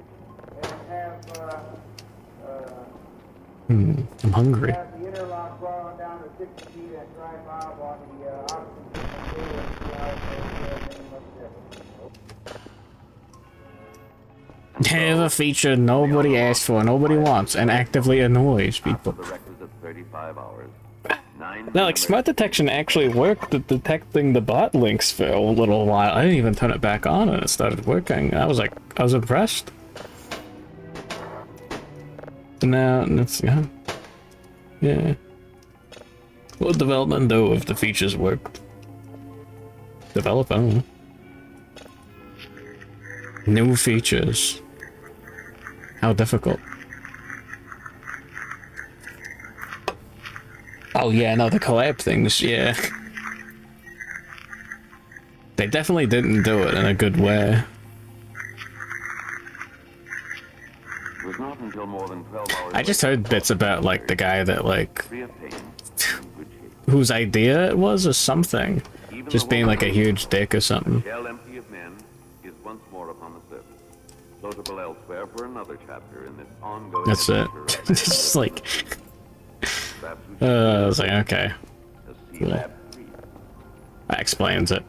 and I'm hungry. have the inner lock brought down to 60 feet and try Bob on the oxygen. Have a feature nobody asked for, nobody wants, and actively annoys people. The requisite 35 hours. 9 Now, like, smart detection actually worked at detecting the bot links for a little while. I didn't even turn it back on and it started working. I was impressed. Now, it's, yeah. Yeah. What would development do if the features worked? Develop, I don't know. New features. How difficult? Oh yeah, no, the collab things, yeah. They definitely didn't do it in a good way. It was not until more than 12 hours I just heard bits about, like, the guy that, like, free of pain, in good shape. whose idea it was or something. Just being, like, a huge dick or something. Shell empty of men is once more upon the surface. Floatable elsewhere for another chapter in this ongoing That's it. adventure of It's just like, perhaps we should I was like, okay. the Sea Lab 3. That explains it.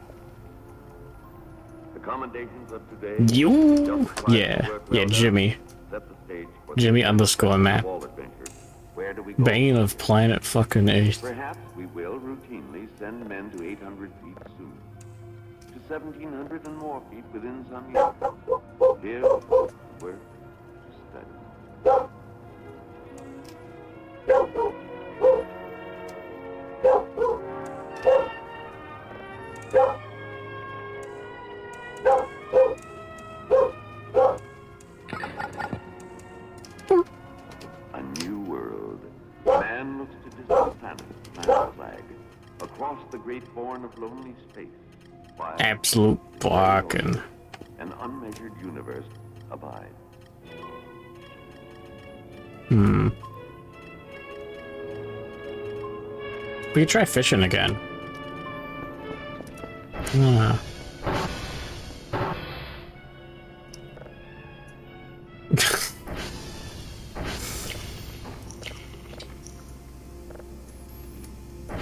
The commendations of today. You? Yeah, Jimmy. Set the stage for Jimmy the underscore map. wall adventure. Where do we go? Bane of planet fucking 8. Perhaps we will routinely send men to 800 feet soon. To 1,700 and more feet within some years. Live, work, study. A new world. Man looks to distant planets, planet flag. Across the great bourne of lonely space. While Absolute barking. an unmeasured universe abides. We could try fishing again. Ah.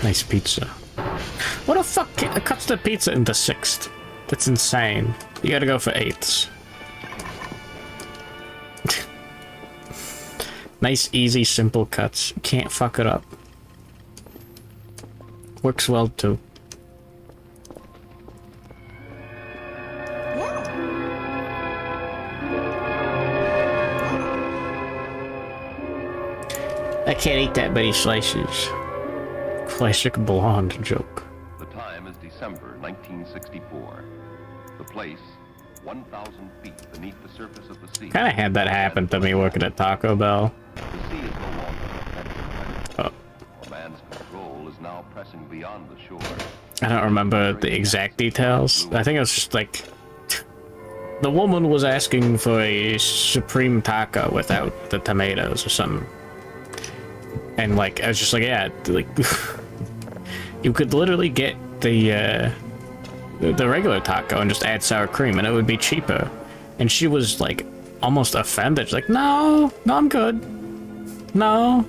Nice pizza. What the fuck cuts the pizza into 6th? That's insane. You gotta go for 8ths. Nice, easy, simple cuts. Can't fuck it up. Works well too. I can't eat that many slices. Classic blonde joke. The time is December 1964. The place, 1,000 feet beneath the surface of the sea. Kinda had that happen to me working at Taco Bell. The sea is no longer a predator. Oh. A man's control is now pressing beyond the shore. I don't remember the exact details. I think it was just like... The woman was asking for a supreme taco without the tomatoes or something. And like, I was just like, yeah, like... you could literally get the the regular taco and just add sour cream, and it would be cheaper. And she was like almost offended. She's like, no, I'm good. No.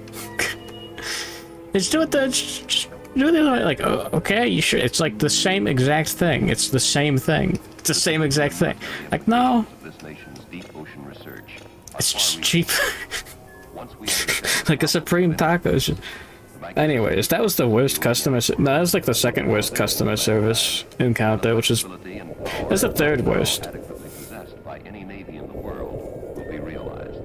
Just do it just do it the other way. Like, oh, okay, you sure? It's like the same exact thing. It's the same thing. It's the same exact thing. Like, no. This nation's deep ocean research. It's just cheap. Once we understand Like a Supreme taco. Anyways, that was the worst customer. No, that was like the second worst customer service encounter, which is that's the third worst. adequately possessed by any navy in the world will be realized.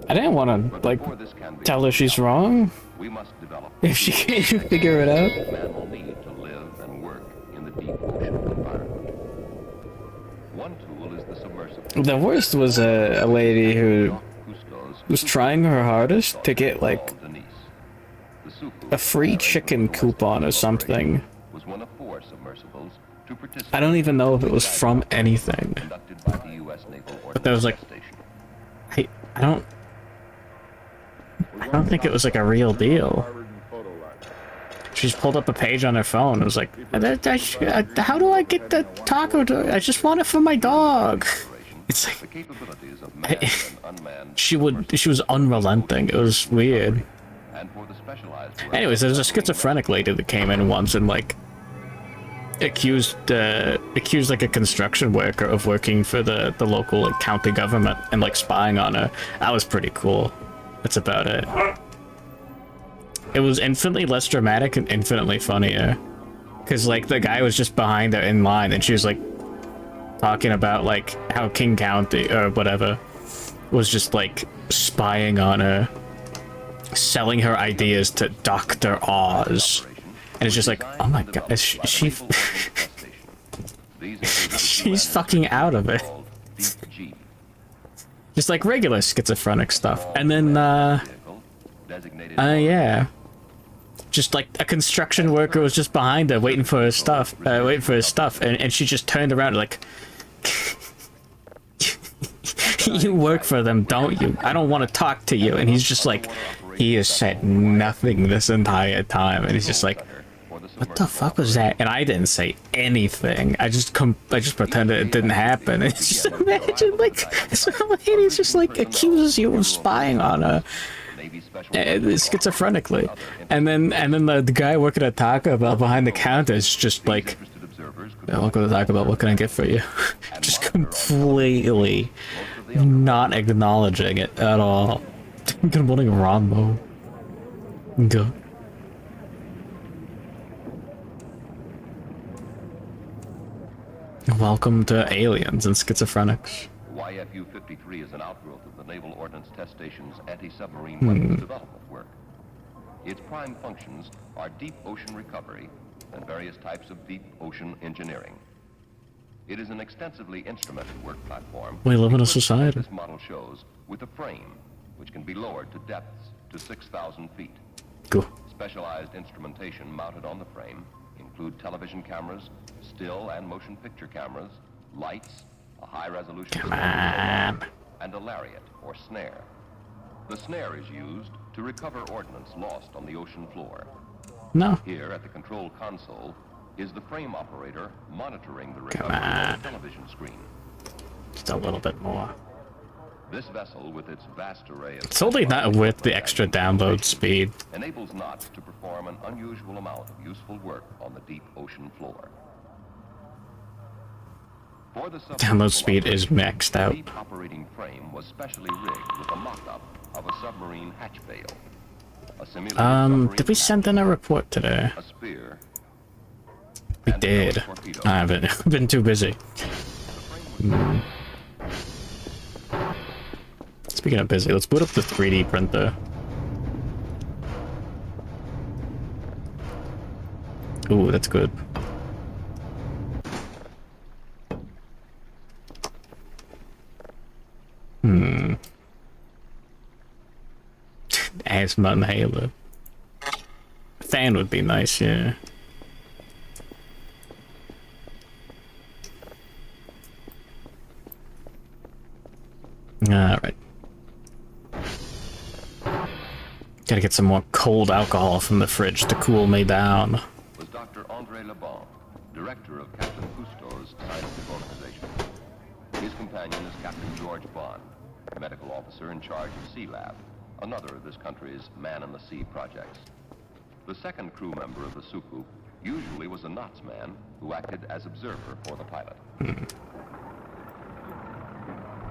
I didn't want to But like before this can be tell her she's wrong we must develop if she can't figure it out. man will need to live and work in the deep ocean environment. One tool is the submersible. The worst was a lady who Cousteau's was trying her hardest to get like Denise. The Sufu a free chicken coupon or something. was one of 4 submersibles to participate I don't even know if it was from anything. conducted by the U.S. Naval Ordnance there was, like, Station. I don't think it was like a real deal. She just pulled up a page on her phone. It was like, how do I get the taco? I just want it for my dog. It's The like capabilities of manned and unmanned she was unrelenting. It was weird. and for the specialized work Anyways, there was a schizophrenic lady that came in once and like accused like a construction worker of working for the local like, county government and like spying on her. That was pretty cool. That's about it. It was infinitely less dramatic and infinitely funnier. Cause like the guy was just behind her in line and she was like talking about like how King County or whatever was just like spying on her, selling her ideas to Dr. Oz. And it's just like, oh my god, is she she's fucking out of it. Just like regular schizophrenic stuff. And then, yeah. Just like a construction worker was just behind her waiting for his stuff, and she just turned around like, you work for them, don't you? I don't want to talk to you. And he's just like, he has said nothing this entire time, and he's just like, what the fuck was that? And I didn't say anything. I just pretended it didn't happen. It's just imagine like some lady just like accuses you of spying on her, schizophrenically, and then the guy working at Taco Bell behind the counter is just like, welcome to Taco Bell. What can I get for you? Just completely not acknowledging it at all. Good morning, Rambo. Go. Welcome to aliens and schizophrenics. YFU-53 is an outgrowth of the Naval Ordnance Test Station's anti-submarine weapons development work. Its prime functions are deep ocean recovery and various types of deep ocean engineering. It is an extensively instrumented work platform. We live in a equipped, as society. This model shows with a frame which can be lowered to depths to 6,000 feet. Cool. Specialized instrumentation mounted on the frame include television cameras, still and motion picture cameras, lights, a high-resolution Come on. and a lariat or snare. The snare is used to recover ordnance lost on the ocean floor. No. Here at the control console is the frame operator monitoring the recovery Come on on. the television screen. Just a little bit more. This vessel, with its vast array of It's only not with the extra download speed. enables Knots to perform an unusual amount of useful work on the deep ocean floor. For the Download speed is maxed out. The operating frame was specially rigged with a mock-up of a submarine hatch bail. A simulated submarine Did we send in a report today? hatch, a spear, We and a did. torpedo. I haven't been too busy. Speaking of busy, let's boot up the 3D printer. Ooh, that's good. Asthma inhaler. Fan would be nice, yeah. Alright. Gotta get some more cold alcohol from the fridge to cool me down. Was Dr. André Lebon, director of Captain Cousteau's officer in charge of Sea Lab, another of this country's man-in-the-sea projects. The second crew member of the Suku usually was a Knots man who acted as observer for the pilot.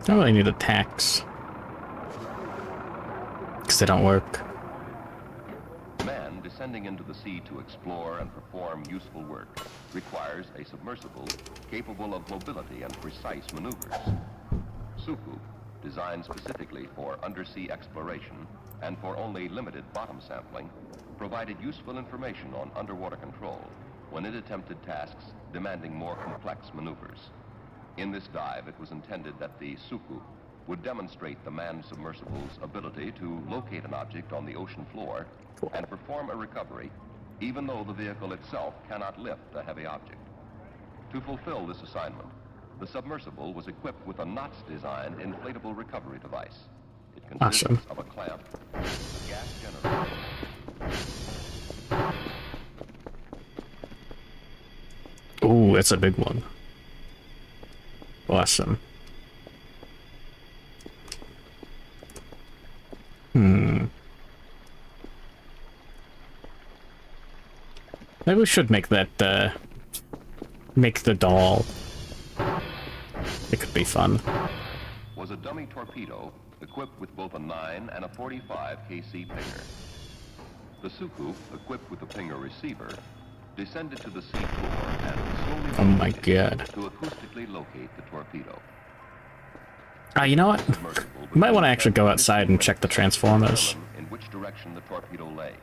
Don't really need attacks. Because they don't work. Man descending into the sea to explore and perform useful work requires a submersible capable of mobility and precise maneuvers. Suku, designed specifically for undersea exploration and for only limited bottom sampling, provided useful information on underwater control when it attempted tasks demanding more complex maneuvers. In this dive, it was intended that the Suku would demonstrate the manned submersible's ability to locate an object on the ocean floor and perform a recovery, even though the vehicle itself cannot lift a heavy object. To fulfill this assignment, the submersible was equipped with a Knots-designed inflatable recovery device. It consists Awesome. of a clamp, a gas generator. Ooh, that's a big one. Awesome. Maybe we should make that, make the doll. It could be fun. Was a dummy torpedo equipped with both a 9 and a 45 KC pinger. The Suku, equipped with the pinger receiver, descended to the sea floor and slowly Oh my rotated god. to acoustically locate the torpedo. You know what? Submersible You might want to began actually go outside and to check the transformers. determine in which direction the torpedo lay.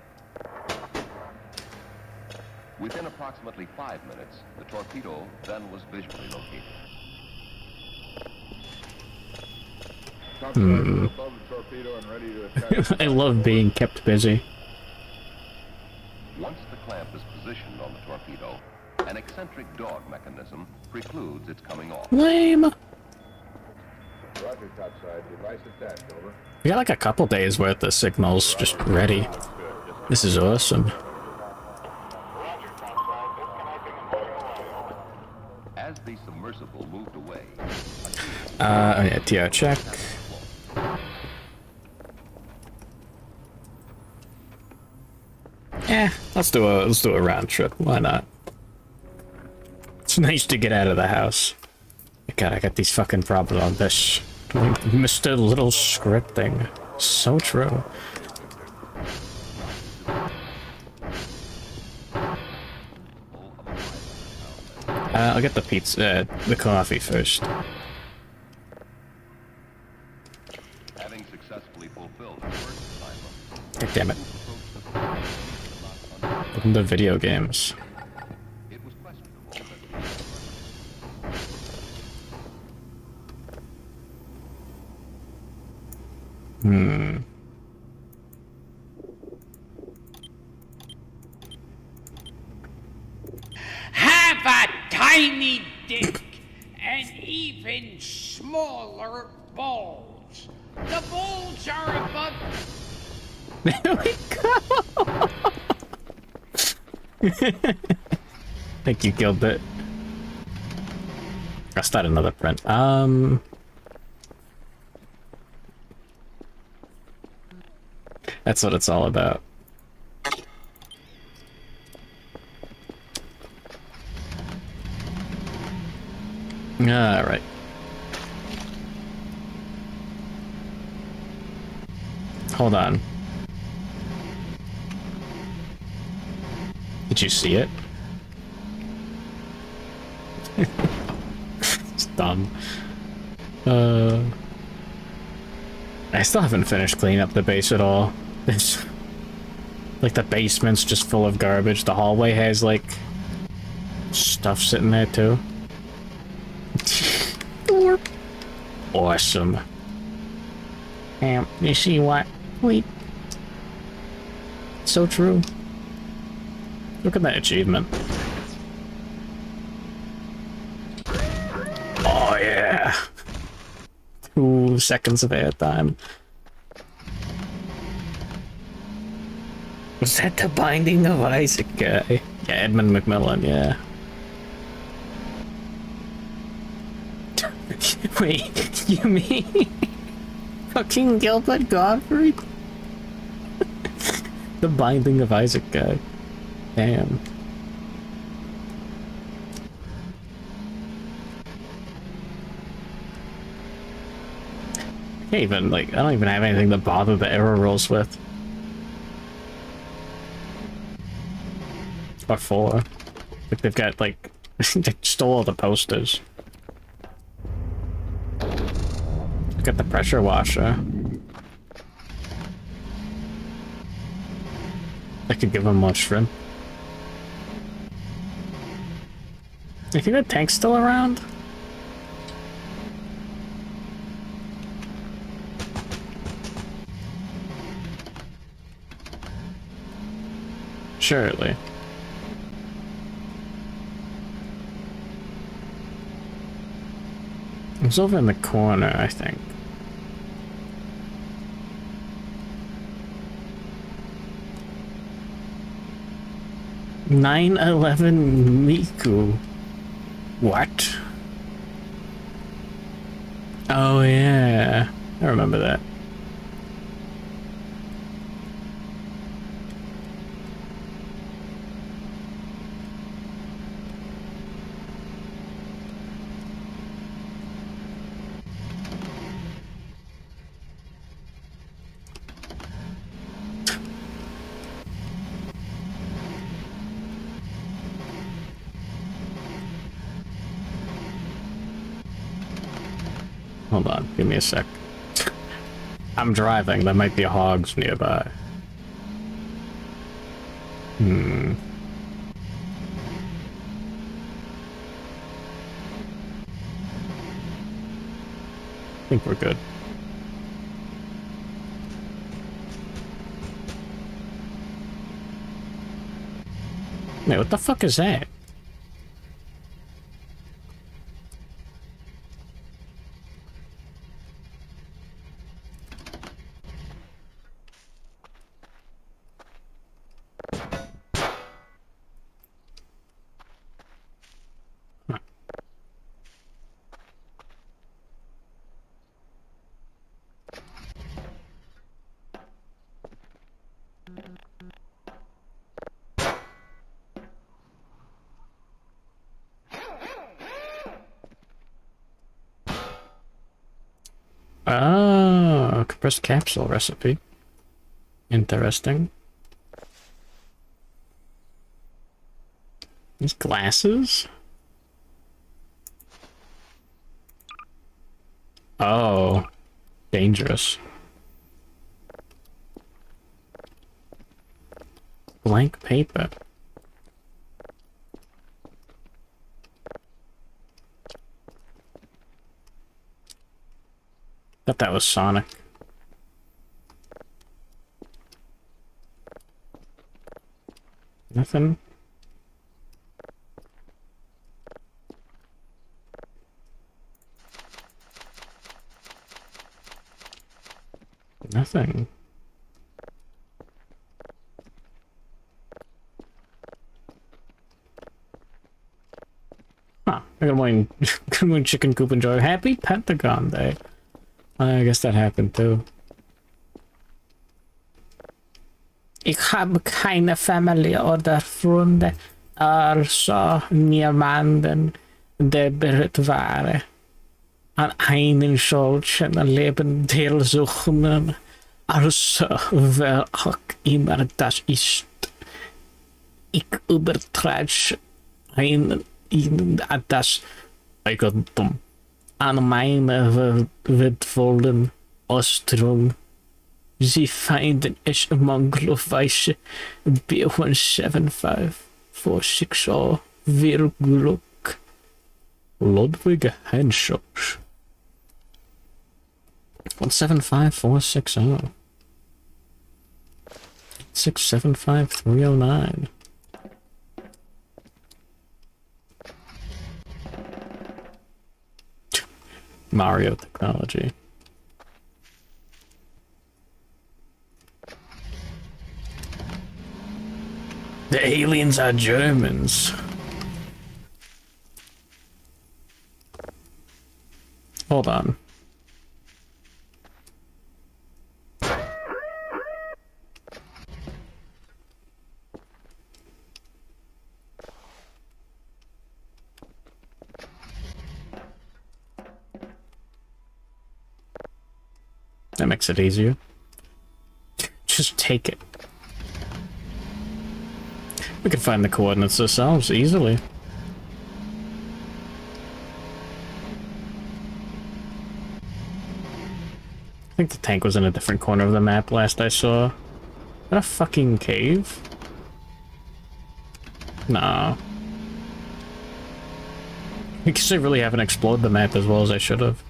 Within approximately 5 minutes, the torpedo then was visually located. Above the torpedo and ready to attack. I love being kept busy. Once the clamp is positioned on the torpedo, an eccentric dog mechanism precludes its coming off. Lame. Roger, topside. Device attached. Over. We got like a couple days worth of signals just ready. This is awesome. As the submersible moved away, Yeah, TR check. Let's do a round trip. Why not? It's nice to get out of the house. God, I got these fucking problems on this. Mr. Little scripting. So true. I'll get the pizza, the coffee first. having successfully fulfilled its first assignment, God damn it. approached Welcome to video games. it was questionable that Have a tiny dick and even smaller balls. The balls are above. There we go! Thank you, Gilbert. I'll start another print. That's what it's all about. Alright. Hold on. Did you see it? It's dumb. I still haven't finished cleaning up the base at all. It's like the basement's just full of garbage. The hallway has like stuff sitting there too. Awesome. You see what? Wait. So true. Look at that achievement. Oh yeah. 2 seconds of airtime. Was that the Binding of Isaac guy? Yeah, Edmund McMillan, yeah. Wait, you mean Fucking Gilbert Gottfried. The Binding of Isaac guy. Damn. I can't even, like, I don't even have anything to bother the error rolls with. Or for. Like, they've got, like, they stole all the posters. Got the pressure washer. I could give him more shrimp. You think that tank's still around? Surely. It's over in the corner, I think. "911 Miku." What? Oh yeah, I remember that. Hold on, give me a sec. I'm driving, there might be hogs nearby. I think we're good. Wait, what the fuck is that? Oh, compressed capsule recipe. Interesting. These glasses? Oh, dangerous. Blank paper. Thought that was Sonic. Nothing. Nothing. Huh. Good morning, good morning, Chicken Coop and Joy. Happy Pentagon Day. I guess that happened too. Ik heb keine Family oder Freunde, also niemanden, der bereit wäre, an einen solchen Leben teilzunehmen, also wer auch immer das ist. Ich übertrage ihnen das Eigentum an meine wertvollen Ausdruck. Sie finden es möglicherweise B175460 Virguluk. Ludwig Henschoch. 175460. 675309. Mario technology. The aliens are Germans. Hold on. That makes it easier. Just take it. We can find the coordinates ourselves easily. I think the tank was in a different corner of the map last I saw. Is that a fucking cave? Nah. I guess I really haven't explored the map as well as I should have.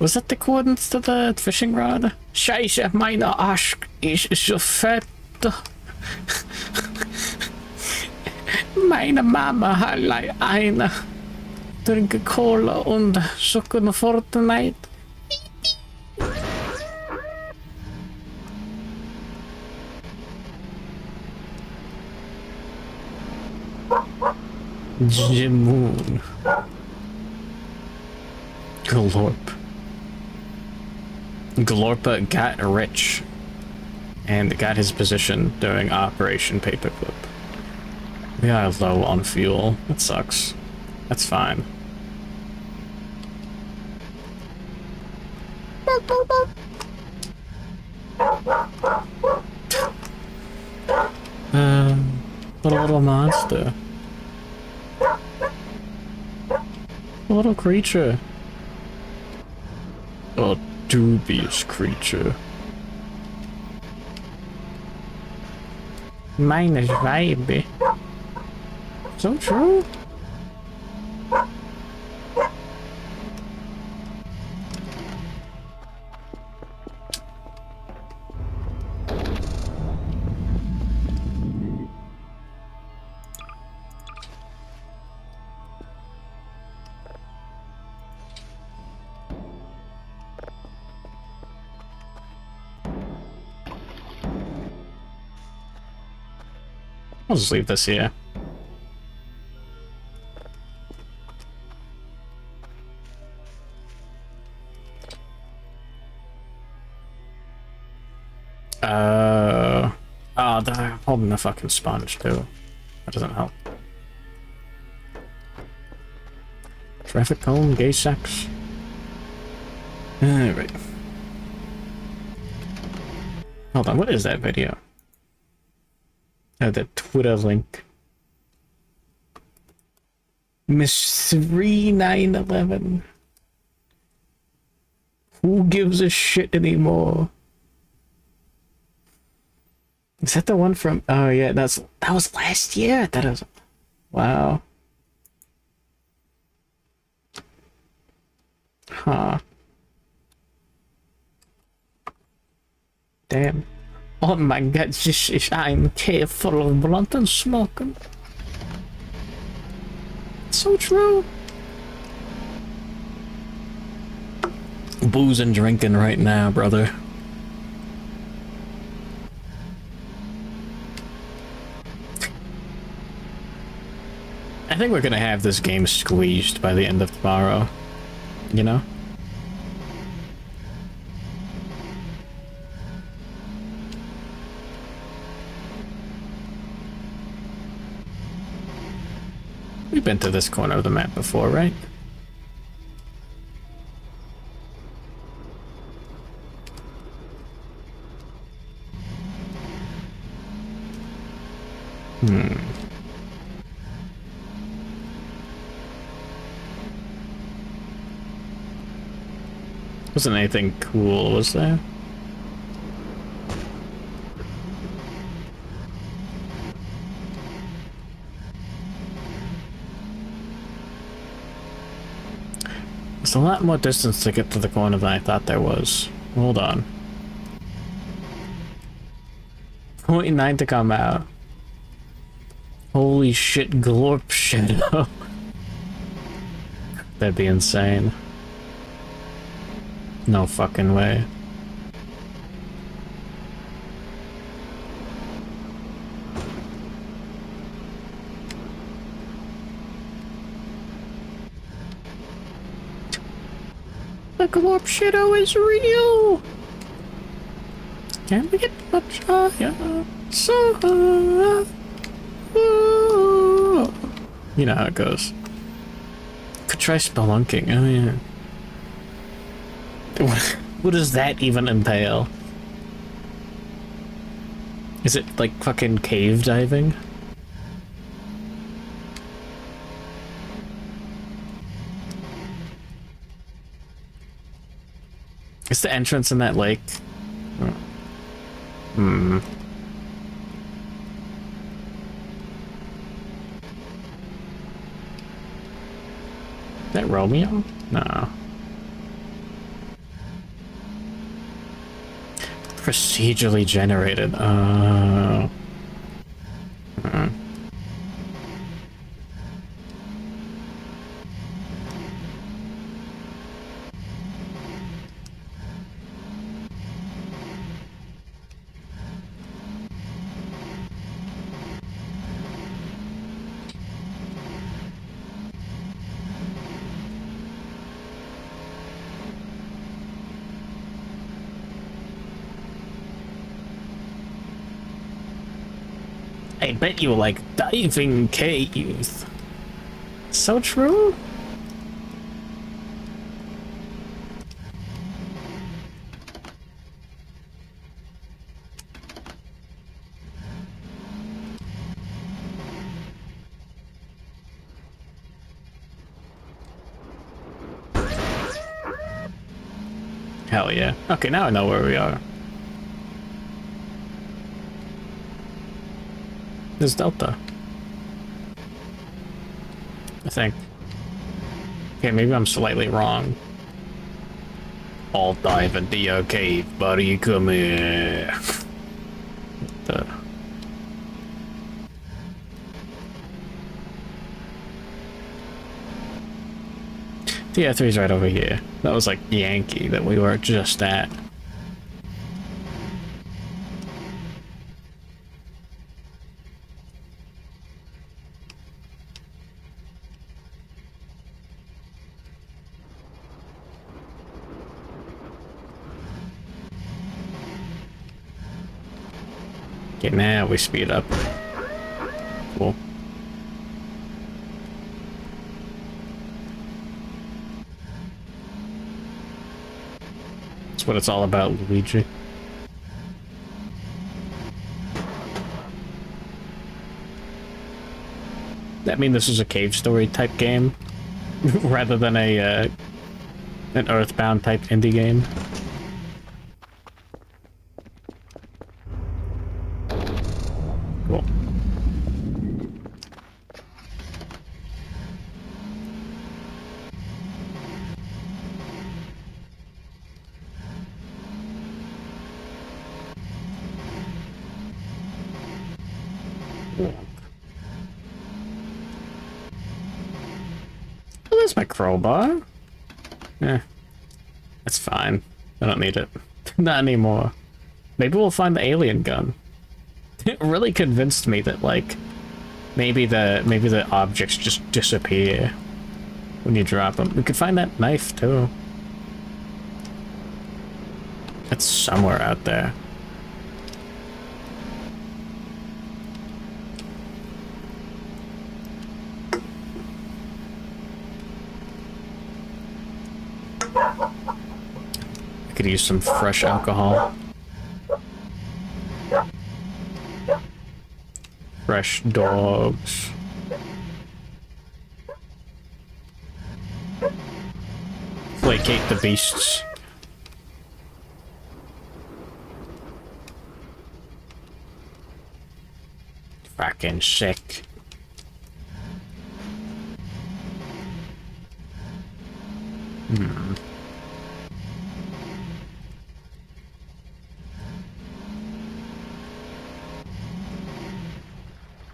Was that the coordinates to the fishing rod? Scheiße, meine Arsch ist so fett. Meine Mama hat eine. Trinke Cola und zocken Fortnite. Jimoon. Glorp. Glorpa got rich and got his position during Operation Paperclip. We are low on fuel. That sucks. That's fine. What a little monster. A little creature. A dubious creature. Meine Schweibe. So true. I'll just leave this here. Oh, they're holding the fucking sponge too. That doesn't help. Traffic cone, gay sex. Alright. Hold on, what is that video? Oh, the Twitter link. Miss 3911. Who gives a shit anymore? Is that the one from? Oh yeah, that was last year. That was. Wow. Huh. Damn. Oh my god, this is I'm careful of blunt and smoking. So true. Booze and drinking right now, brother. I think we're gonna have this game squeezed by the end of tomorrow. You know? We've been to this corner of the map before, right? Wasn't anything cool, was there? There's a lot more distance to get to the corner than I thought there was. Hold on. 0.9 to come out. Holy shit, Glorp Shadow. That'd be insane. No fucking way. The Glorp Shadow is real! Can we get much higher? So high. Ooh. You know how it goes. Could try spelunking. Oh yeah. What does that even entail? Is it like fucking cave diving? Is the entrance in that lake? Hmm. Is that Romeo? No. Procedurally generated. Oh. I bet you like diving caves. So true? Hell yeah. Okay, now I know where we are. There's Delta. I think. Okay, maybe I'm slightly wrong. I'll dive into your cave, buddy. Come here. The... TF3's right over here. That was like Yankee that we were just at. Okay, now we speed up. Cool. That's what it's all about, Luigi. That mean this is a cave story type game, rather than a an Earthbound type indie game. Cool. Oh, there's my crowbar. Eh, that's fine. I don't need it. Not anymore. Maybe we'll find the alien gun. It really convinced me that, like, maybe the objects just disappear when you drop them. We could find that knife too. It's somewhere out there. I could use some fresh alcohol. Fresh dogs. Placate the beasts. Fucking sick.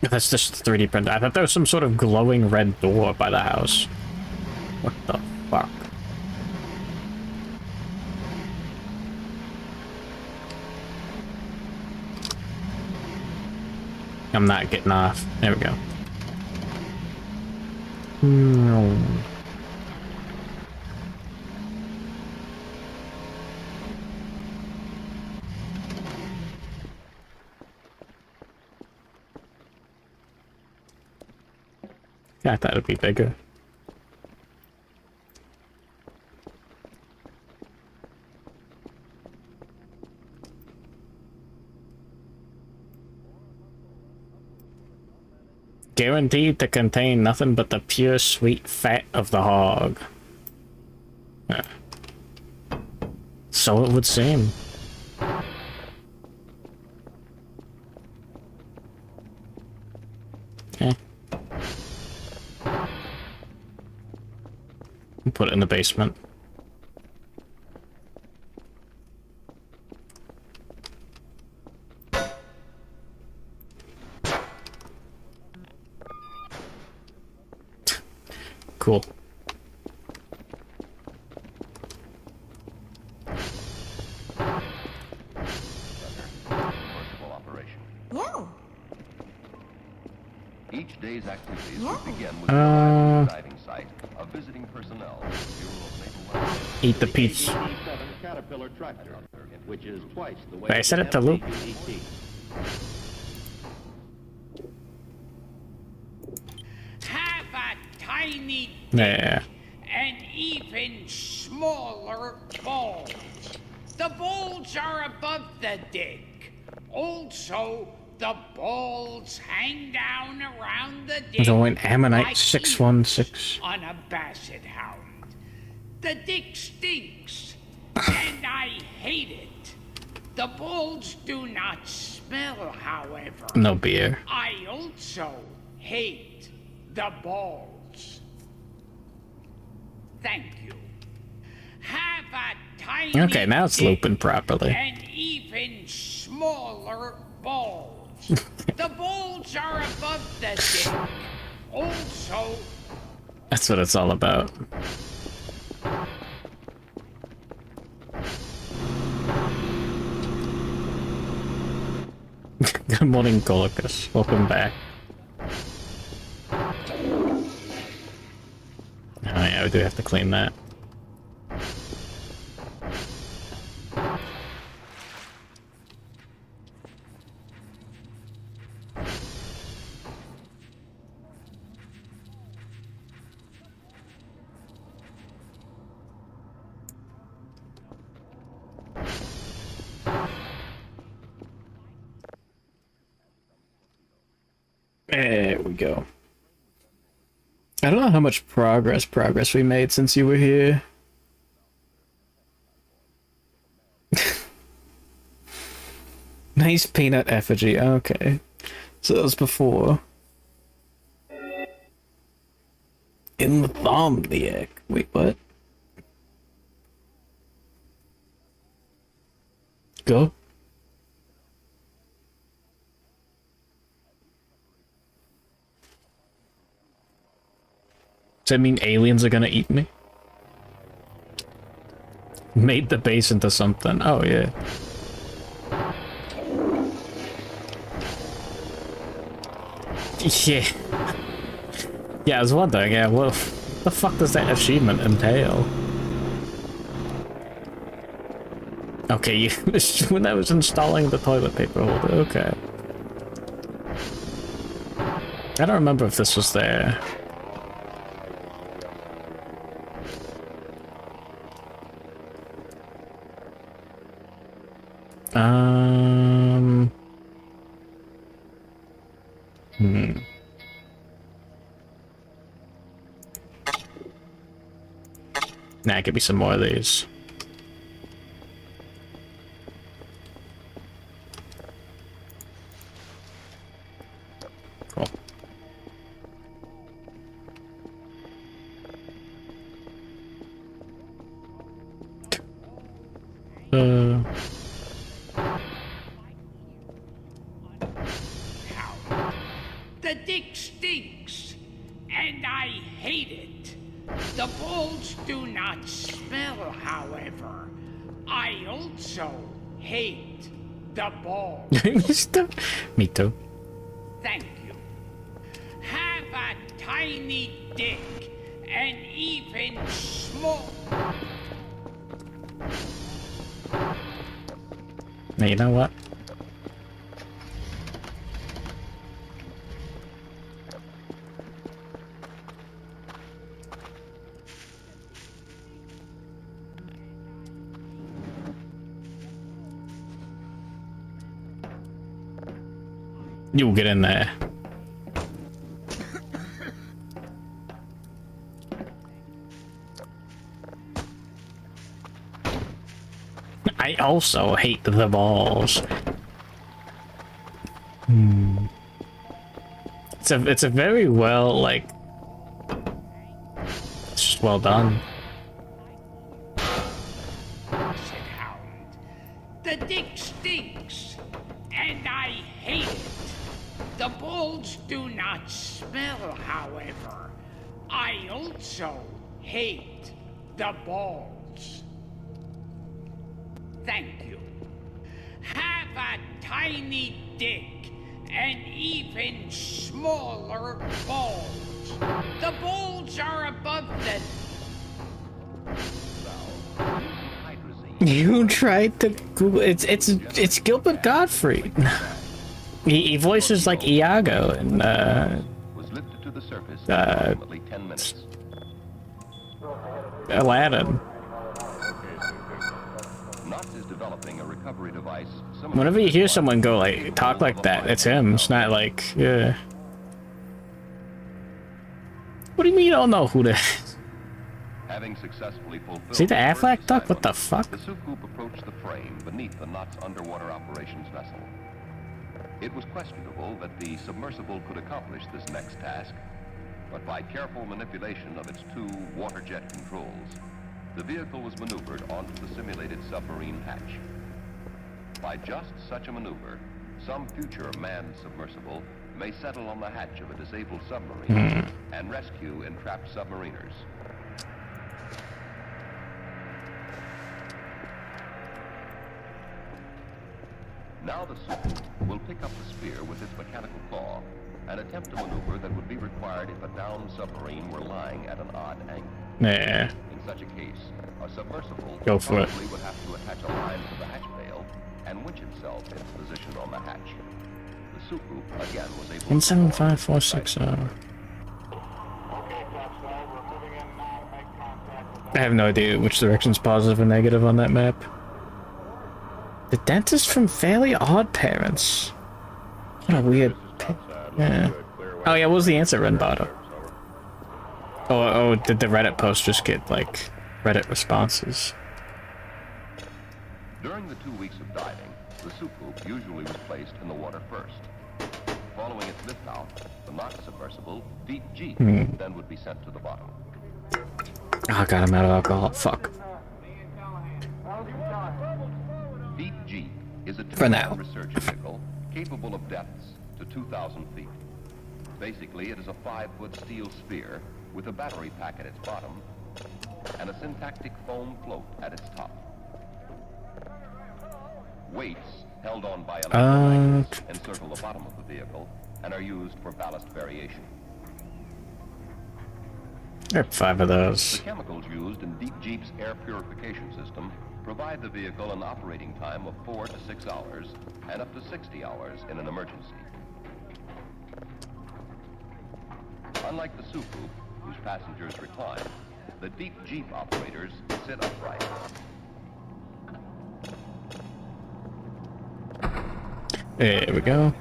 That's just the 3D printer. I thought there was some sort of glowing red door by the house. What the fuck? I'm not getting off. There we go. I thought it'd be bigger. Guaranteed to contain nothing but the pure sweet fat of the hog. Yeah. So it would seem. Okay. Put it in the basement. Cool. Yeah. Each day's activities would begin with the arrival at the diving site of visiting personnel. Eat the pizza. Caterpillar tractor, which is twice the weight. Wait, I set it to loop. Have a tiny Yeah. and even smaller balls. The balls are above the dick. Also, the balls hang down around the dick. Join Ammonite like 616. on a basset hound. The dick stinks, and I hate it. The balls do not smell, however. No beer. I also hate the balls. Thank you. Have a tiny Okay, now it's dick looping properly. and even smaller balls. The balls are above the dick. Also, That's what it's all about. Good morning, Golicus. Welcome back. Oh yeah, we do have to clean that. There we go. I don't know how much progress we made since you were here. Nice peanut effigy, okay. So that was before. Insomniac. Wait, what? Go. Does that mean aliens are gonna eat me? Made the base into something. Oh, yeah. Yeah. Yeah, I was wondering, yeah, what the fuck does that achievement entail? Okay, when I was installing the toilet paper holder, okay. I don't remember if this was there. Nah, give me some more of these. Cool. the dick stinks, and I hate it. The balls do not smell, however. I also hate the balls. Me too. Thank you. Have a tiny dick and even small. Now, you know what? You get in there. I also hate the balls. It's a very well, like, it's just well done. Said Hound. The dick stinks, and I hate it. The balls do not smell, however. I also hate the balls. Thank you. Have a tiny dick and even smaller balls. The balls are above the... You tried to Google it's Gilbert Gottfried. He voices like Iago and Was lifted to the surface in approximately 10 minutes. Aladdin. Knox is developing a recovery device. Whenever you hear someone go like talk like that, it's him. It's not like yeah. What do you mean you don't know who that is? Having successfully fulfilled See the the first Affleck duck? What the assignment, fuck? The Sukuk approached the frame beneath the Knox underwater operations vessel. It was questionable that the submersible could accomplish this next task, but by careful manipulation of its two water jet controls, the vehicle was maneuvered onto the simulated submarine hatch. By just such a maneuver, some future manned submersible may settle on the hatch of a disabled submarine and rescue entrapped submariners. Now the Sukuk will pick up the spear with its mechanical claw and attempt a maneuver that would be required if a downed submarine were lying at an odd angle. Yeah. In such a case, a submersible Go for it. probably would have to attach a line to the hatch bail and winch itself into position on the hatch. The Sukuk again was able 175460. I have no idea which direction's positive or negative on that map. The dentist from Fairly Odd Parents. What a weird. Yeah. Oh yeah, what was the answer, Renbottom? Oh, did the Reddit post just get like Reddit responses? During the 2 weeks of diving, the Sukuk usually was placed in the water first. Following its lift out, the Knox submersible, Deep Jeep, then would be sent to the bottom. Oh god, I'm out of alcohol. Fuck. Deep Jeep is a For now. two-man research vehicle capable of depths to 2,000 feet. Basically, it is a 5-foot steel sphere with a battery pack at its bottom and a syntactic foam float at its top. Weights held on by electromagnets encircle the bottom of the vehicle and are used for ballast variation. There are 5 of The those. chemicals used in Deep Jeep's air purification system provide the vehicle an operating time of 4 to 6 hours and up to 60 hours in an emergency. Unlike the Sukuk, whose passengers recline, the Deep Jeep operators sit upright. There we go.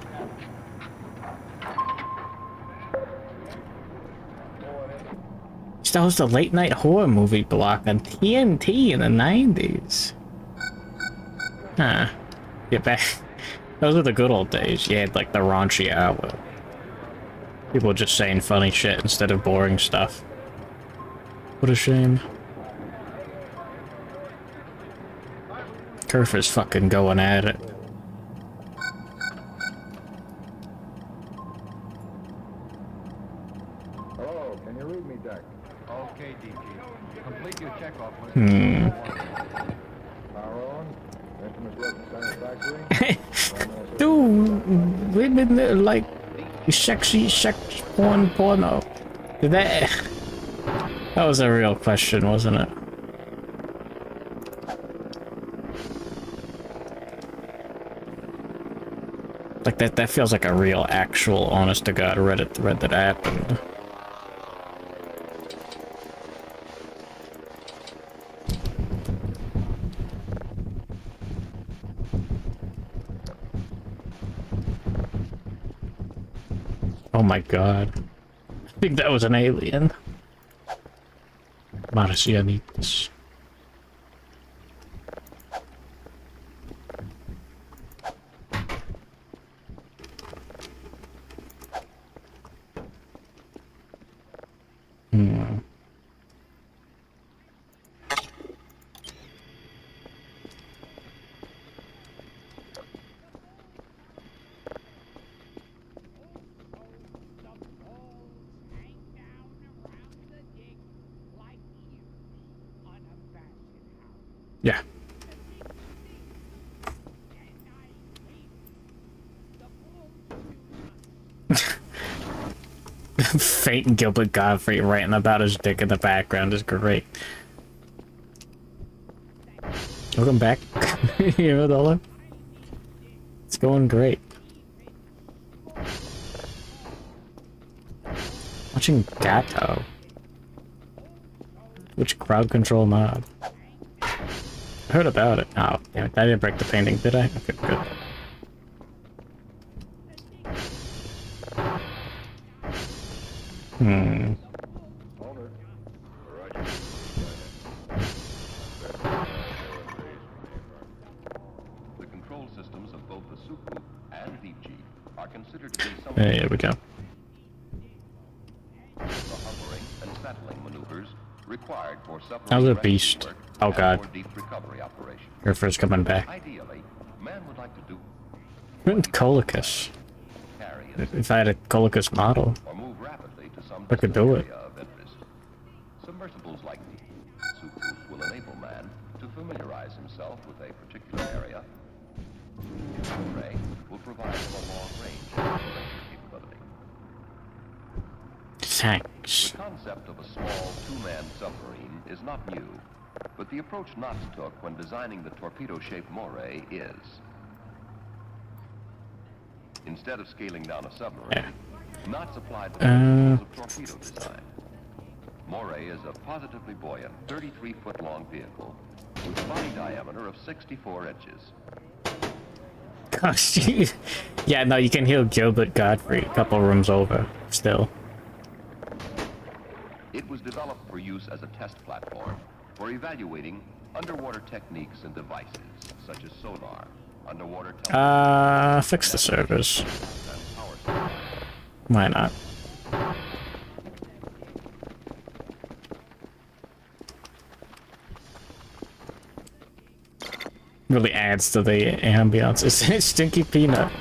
Used to host a late night horror movie block on TNT in the 90s. Huh. Get back. Those were the good old days. You had like the raunchy hour. People just saying funny shit instead of boring stuff. What a shame. Turf is fucking going at it. Hello, can you read me, Deck? Okay, DG. Complete your checkoff list. Power on. Instruments working satisfactory. Dude, women like sexy sex porno. Did that? That was a real question, wasn't it? Like that feels like a real, actual, honest to God Reddit thread that happened. Oh my god. I think that was an alien. Marcianitos. Hmm. Yeah. Faint Gilbert Godfrey writing about his dick in the background is great. Welcome back, Iradola. It's going great. Watching Gato. Which crowd control mod? I heard about it. Oh, damn it. I didn't break the painting, did I? Okay, good. Hmm. The control systems of both the Sukhoi and Deep Jeep are considered to be some There we go. the hovering and settling maneuvers required for submarine How's a rescue beast? work Oh and god. for deep recovery operations. Your first coming back. Ideally, man would like to do Colicus. carry If I had a Colicus model, or move rapidly to some I could do it. area of interest. Submersibles like the Sukhoi will enable man to familiarize himself with a particular area. Ray will provide him a long-range exploration capability. thanks. The concept of a small two-man submarine is not new, but the approach Knox took when designing the torpedo-shaped Moray is. Instead of scaling down a submarine, Knox applied the principles of torpedo design. Moray is a positively buoyant 33-foot-long vehicle with a body diameter of 64 inches. Gosh, yeah, no, you can hear Gilbert Godfrey a couple rooms over, still. It was developed for use as a test platform for evaluating underwater techniques and devices such as sonar, underwater Fix the servers. and power supply. Why not? Really adds to the ambiance. It's Stinky Peanut.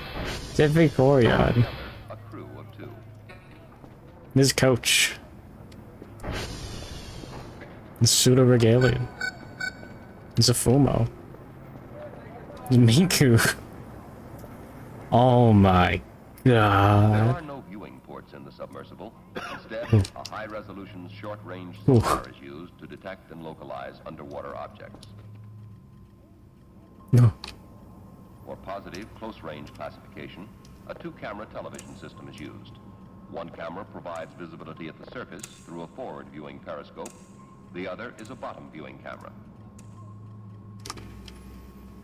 Jeffrey Corian. A crew of 2. His coach. The Pseudo Regalian. It's a Fumo. It's Miku. Oh my There god. are no viewing ports in the submersible. Instead, a high-resolution short-range sonar is used to detect and localize underwater objects. No. For positive close-range classification, a 2-camera television system is used. One camera provides visibility at the surface through a forward viewing periscope. The other is a bottom viewing camera.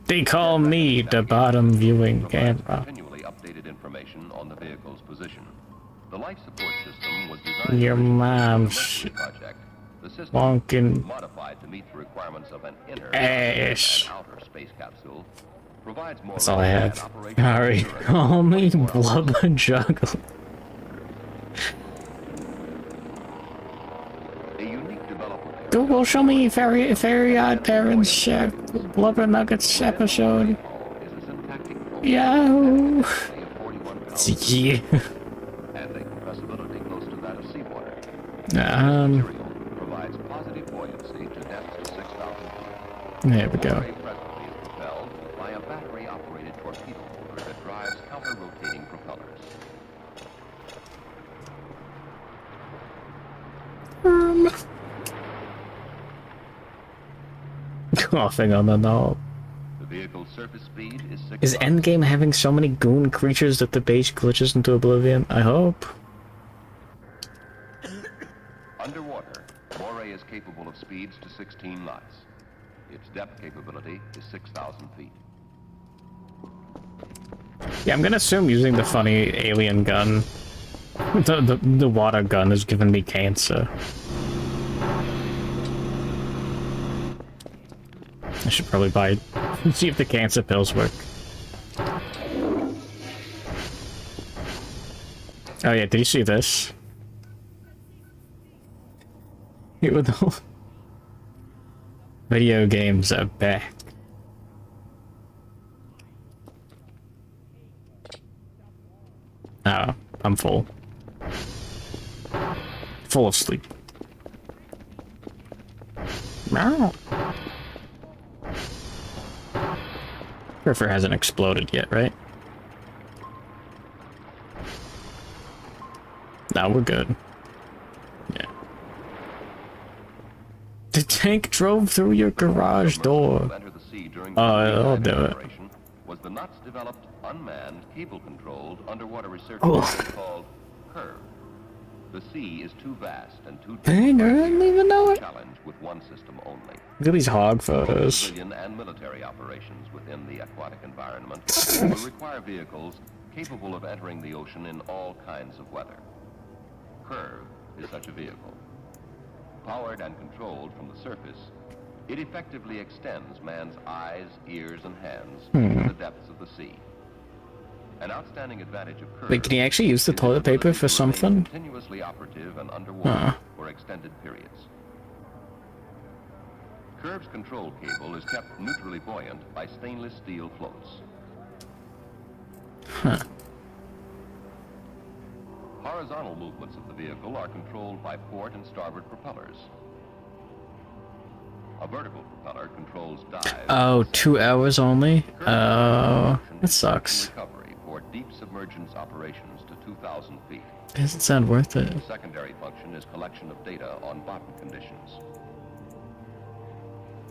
They call me the bottom viewing Provides camera. continually updated information on the vehicle's position. The life support system was designed Your originally for the mom's Mercury project. The system Wonkin' modified to meet the requirements of an inner ass. and outer space capsule provides more That's all I rapid have. operational Alright, endurance call me 24 hours. Blubber Juggle. A unique development area Google, show me Fairy Odd Parents Blubber Nuggets episode. is a syntactic profile Yo. of 41 pounds Yeah. and a compressibility close to that of seawater. Um, Material provides positive buoyancy to depths to 6,000 feet. there we go. Moray presently is propelled by a battery-operated torpedo motor that drives counter-rotating propellers. Coughing on the knob. The vehicle's surface speed is 6 Is knots. Endgame having so many goon creatures that the base glitches into oblivion? I hope. Underwater, Moray is capable of speeds to 16 knots. Its depth capability is 6,000 feet. Yeah, I'm gonna assume using the funny alien gun The water gun is giving me cancer. I should probably buy see if the cancer pills work. Oh yeah, did you see this? Even though video games are back. Oh, I'm full. Full of sleep. Meow. River hasn't exploded yet, right? No, we're good. Yeah. The tank drove through your garage door. I'll do it. Was the Nuts developed unmanned, cable-controlled underwater research called Curve. The sea is too vast and too dang, I didn't even know it. Challenge with one system only. Look at these hog photos. Civilian and military operations within the aquatic environment will require vehicles capable of entering the ocean in all kinds of weather. Curve is such a vehicle. Powered and controlled from the surface, it effectively extends man's eyes, ears, and hands to the depths of the sea. An outstanding advantage of Curve. Wait, can you actually use the toilet paper for something? Continuously operative and underwater for extended periods. Curve's control cable is kept neutrally buoyant by stainless steel floats. Huh. Horizontal movements of the vehicle are controlled by port and starboard propellers. A vertical propeller controls dive. Oh, 2 hours only? Oh, that sucks. Recovery for deep submergence operations to 2,000 feet. Doesn't sound worth it. Secondary function is collection of data on bottom conditions.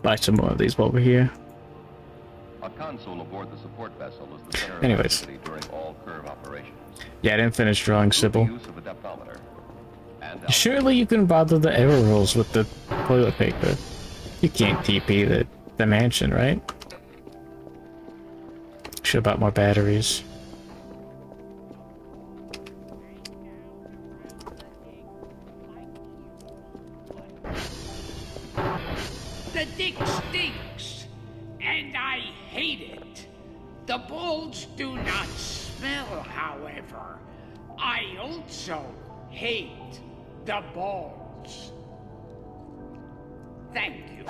Buy some more of these while we're here. A console aboard the support vessel is the center of Anyways. activity during all Curve operations. Yeah, I didn't finish drawing Sybil. Use of a depthometer and Surely you can bother the error rules with the toilet paper. You can't TP the mansion, right? Should've bought more batteries. The dick stinks, and I hate it. The balls do not smell, however. I also hate the balls. Thank you.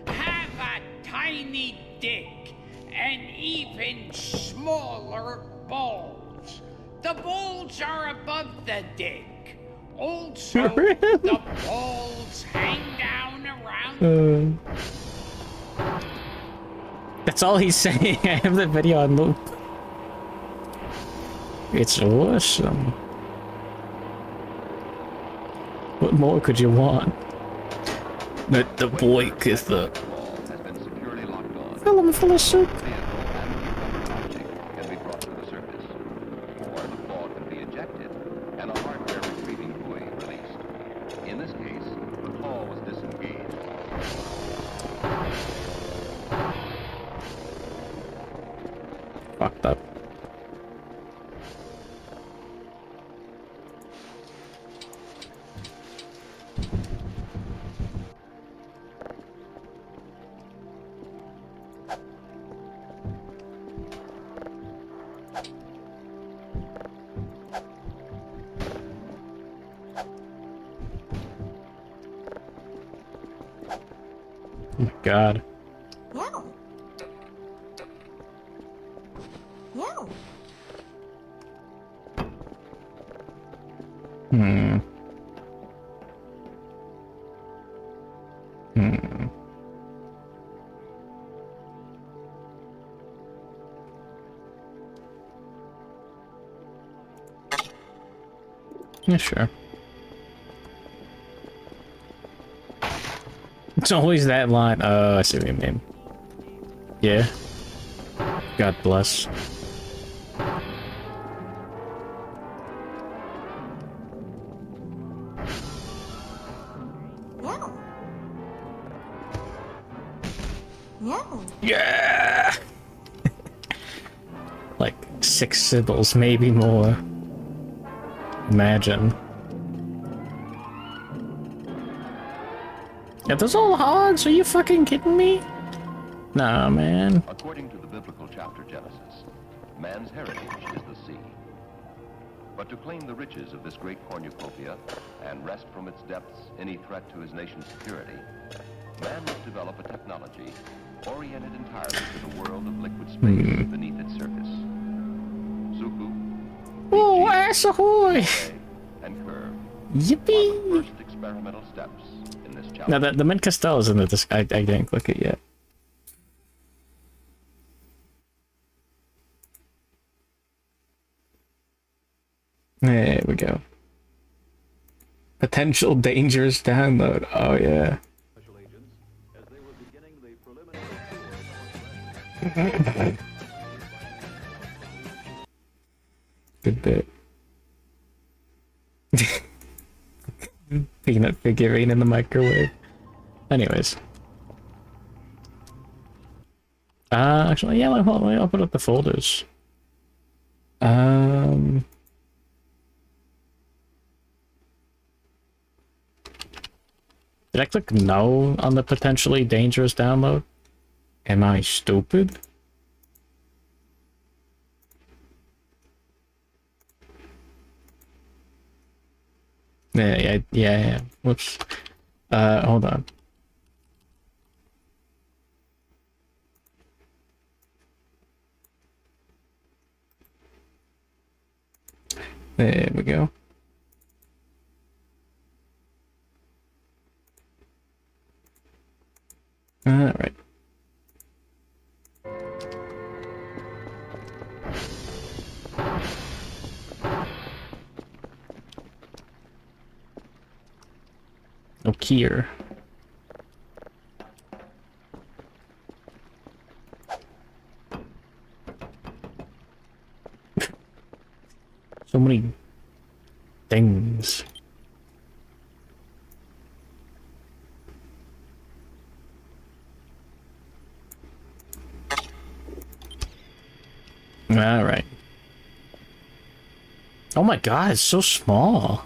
Have a tiny dick and even smaller balls. The balls are above the dick. Also, the balls hang down around. That's all he's saying. I have the video on loop. It's awesome. What more could you want? Let the boy kiss the has been securely locked on. fill him full of soup. Can be brought to the surface, or the claw can be ejected, and a hardware retrieving buoy released. In this case, the claw was disengaged. Fucked up. God. Meow. Meow. Hmm. Yeah, sure. It's always that line. Oh, I see what you mean. Yeah. God bless. Meow. Meow. Yeah! Like 6 Sibyls, maybe more. Imagine. Yeah, those all hogs? Are you fucking kidding me? Nah, man. According to the biblical chapter Genesis, man's heritage is the sea. But to claim the riches of this great cornucopia and wrest from its depths any threat to his nation's security, man must develop a technology oriented entirely to the world of liquid space beneath its surface. Zuku, Oh, ass ahoy! and Curve Yippee! are the first experimental steps in this challenge. Now, the Mint Castell is in the disc. I didn't click it yet. There we go. Potential dangerous download. Oh, yeah. Good bit. Peanut figurine in the microwave. Anyways. Actually, yeah, hold on, I'll put up the folders. Did I click no on the potentially dangerous download? Am I stupid? Yeah. Whoops. Hold on. There we go. All right. Oh, Kier. So many things. All right. Oh my God, it's so small.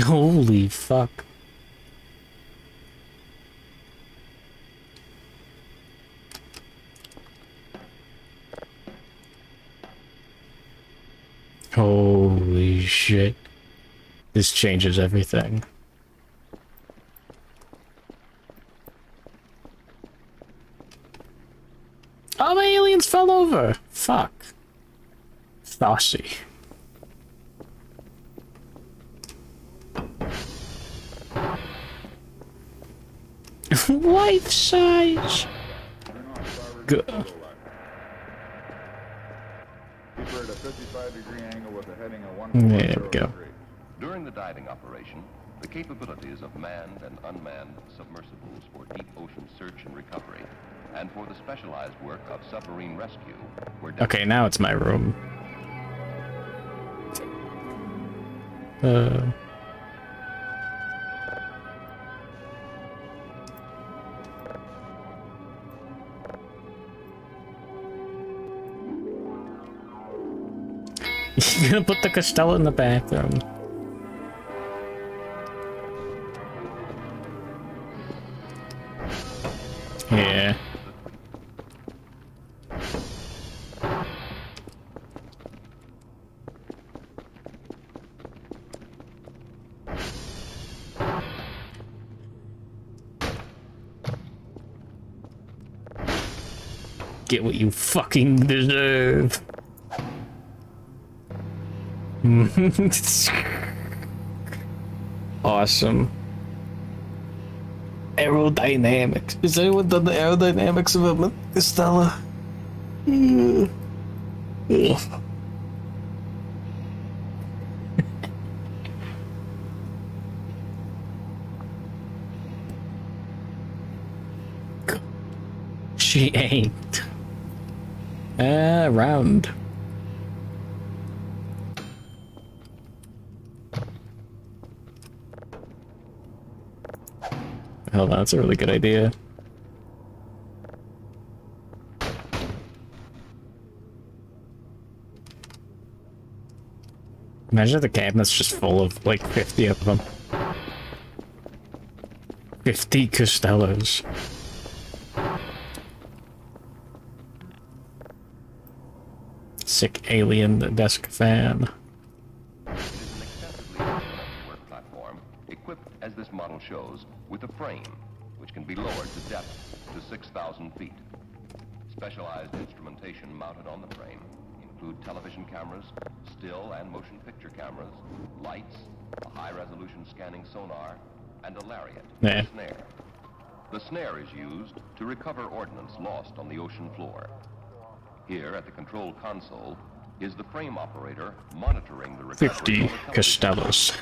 Holy fuck. Holy shit. This changes everything. Oh, my aliens fell over. Fuck. Saucy. Life size. Good. Keep her at a 55-degree angle with a heading of 140 There we go. degrees. During the diving operation, the capabilities of manned and unmanned submersibles for deep ocean search and recovery, and for the specialized work of submarine rescue, were Okay, now it's my room. You're gonna put the Costello in the bathroom. Yeah. Get what you fucking deserve. Awesome. Aerodynamics. Has anyone done the aerodynamics of a Costello? She ain't. Round. Hold on, that's a really good idea. Imagine the cabinet's just full of like 50 of them. 50 Costellos. Sick alien desk fan. It is an extensively implemented work platform, equipped, as this model shows, with a frame, which can be lowered to depth to 6,000 feet. Specialized instrumentation mounted on the frame include television cameras, still and motion picture cameras, lights, a high-resolution scanning sonar, and a lariat, Yeah. snare. The snare is used to recover ordnance lost on the ocean floor. Here at the control console is the frame operator monitoring the recovery 50 on the television. Costellos.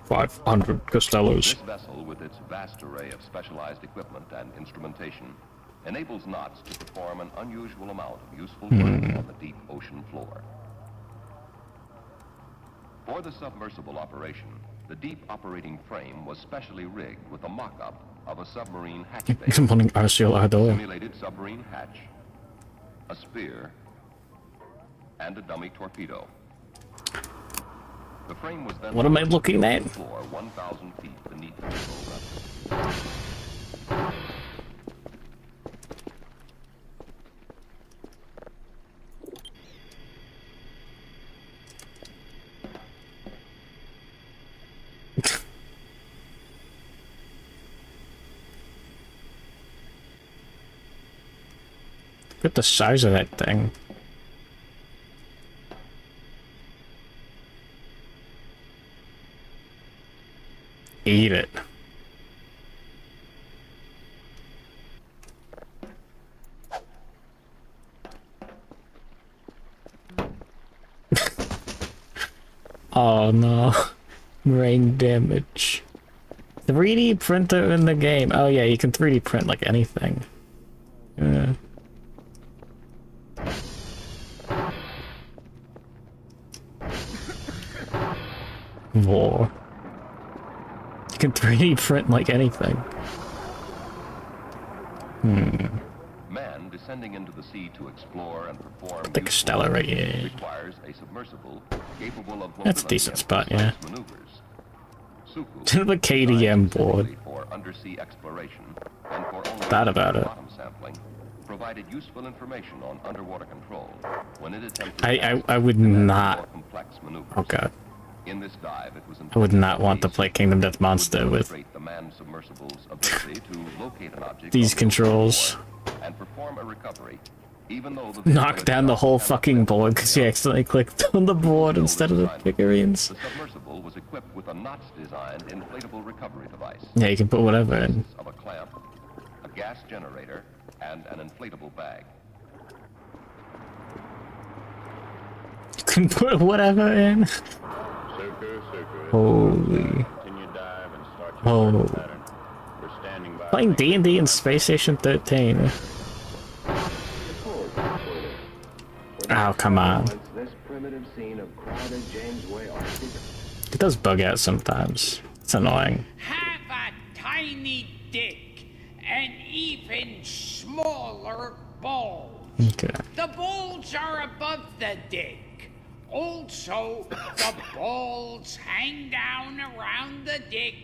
500 Costellos. This vessel, with its vast array of specialized equipment and instrumentation, enables knots to perform an unusual amount of useful work on the deep ocean floor. For the submersible operation, the deep operating frame was specially rigged with a mock-up of a submarine hatch bay, Good morning, Arciel Ardor. simulated submarine hatch, a spear, and a dummy torpedo. The frame was then What am I looking at? floor 1,000 feet beneath the control vessel. Look at the size of that thing. Eat it. Oh no. Brain damage. 3D printer in the game. Oh yeah, you can 3D print like anything. Yeah. War. You can 3D print like anything. Man descending into the sea to explore and perform The Costello right here. requires a submersible capable of That's a mobility decent and spot, yeah. precise maneuvers. Suku, To the KDM board. for undersea exploration and for only Bad about it. bottom sampling, provided useful information on underwater control when it attempted I would not. more complex maneuvers. Oh god. In this dive, it was I would not want to play Kingdom Death Monster with demonstrate the manned submersible's ability to locate an object these on the controls. floor and perform a recovery, even though the Knock down the whole fucking board because you accidentally clicked on the board instead of the figurines. The submersible was equipped with a Knots-designed inflatable recovery device. Yeah, you can put whatever in. Of a clamp, a gas generator, and an inflatable bag. You can put whatever in. Holy. Oh. Playing D&D in Space Station 13. Oh, come on. This primitive scene of crowded James Way Arctic. It does bug out sometimes. It's annoying. Have a tiny dick and even smaller balls. Okay. The balls are above the dick. Also, the balls hang down around the dick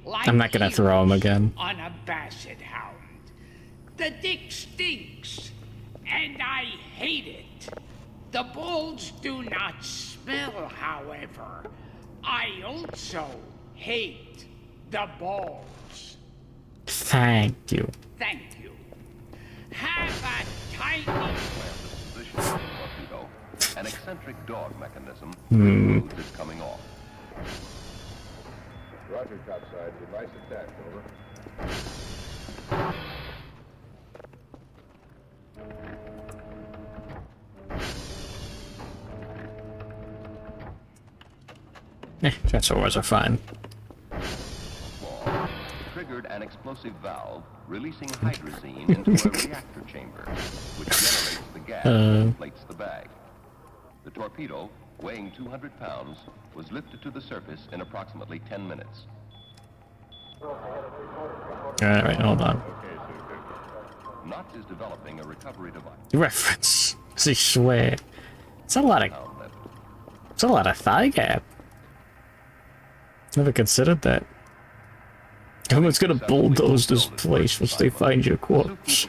like I'm not gonna throw 'em ears again. on a basset hound. The dick stinks, and I hate it. The balls do not smell, however. I also hate the balls. Thank you. Thank you. Have a tiny... Position of the torpedo, an eccentric dog mechanism moves it coming off. Roger, topside. Device attached. Over. Transformers are fine. Triggered an explosive valve, releasing hydrazine into a reactor chamber, which generates the gas and inflates the bag. The torpedo, weighing 200 pounds, was lifted to the surface in approximately 10 minutes. Alright, hold on. Knots is developing a recovery device. Reference. I swear. It's a lot of It's a lot of thigh gap. Never considered that. Someone's gonna bulldoze this place once they find your corpse.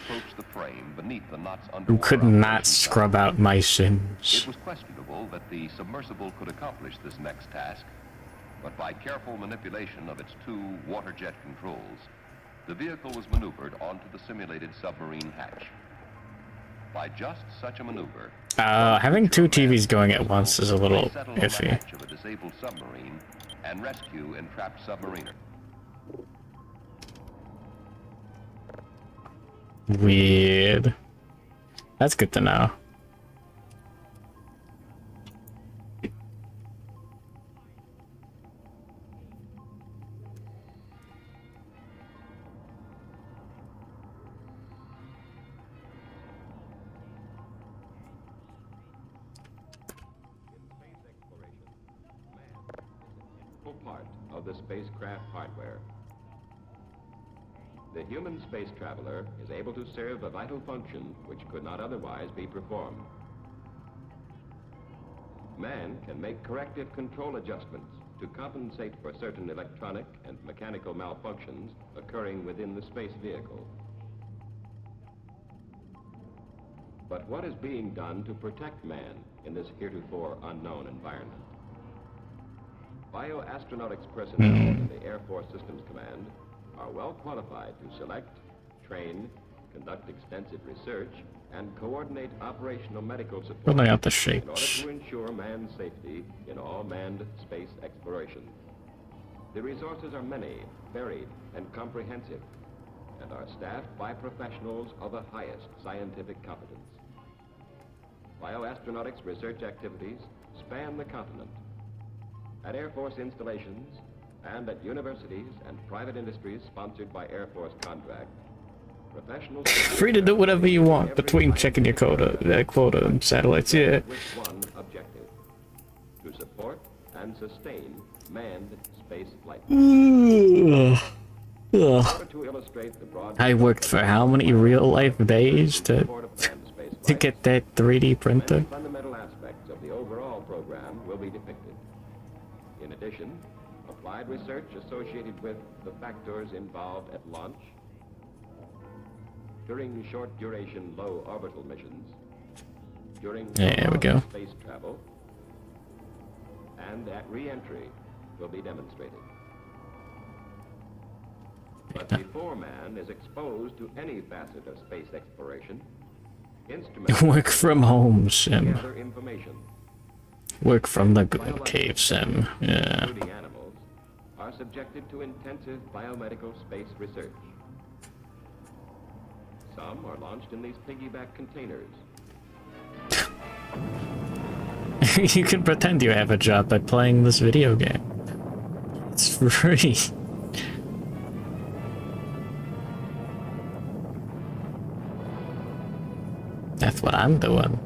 You could not scrub out my sins. It was questionable that the submersible could accomplish this next task, but by careful manipulation of its two water jet controls, the vehicle was maneuvered onto the simulated submarine hatch. By just such a maneuver, Having two TVs going at once is a little iffy. hatch of a disabled submarine and rescue entrapped submariner. Weird. That's good to know. Part of the spacecraft hardware. The human space traveler is able to serve a vital function which could not otherwise be performed. Man can make corrective control adjustments to compensate for certain electronic and mechanical malfunctions occurring within the space vehicle. But what is being done to protect man in this heretofore unknown environment? Bioastronautics personnel in the Air Force Systems Command are well qualified to select, train, conduct extensive research, and coordinate operational medical support Filling out the in order shapes. to ensure man's safety in all manned space exploration. The resources are many, varied, and comprehensive, and are staffed by professionals of the highest scientific competence. Bioastronautics research activities span the continent. At Air Force installations and at universities and private industries sponsored by Air Force contract, professionals Free to do whatever you want between checking your quota and satellites, yeah. with one objective: to support and sustain manned space flight. In order to illustrate the broad I worked for how many real-life days to get that 3D printer? many fundamental aspects of the overall program will be depicted. In addition, applied research associated with the factors involved at launch, during short-duration low orbital missions, during There we go. space travel, and at re-entry will be demonstrated. But before man is exposed to any facet of space exploration, instruments Work from home sim. gather information, Work from the good cave sim, yeah. including animals, are subjected to intensive biomedical space research. Some are launched in these piggyback containers. You can pretend you have a job by playing this video game. It's free. That's what I'm doing.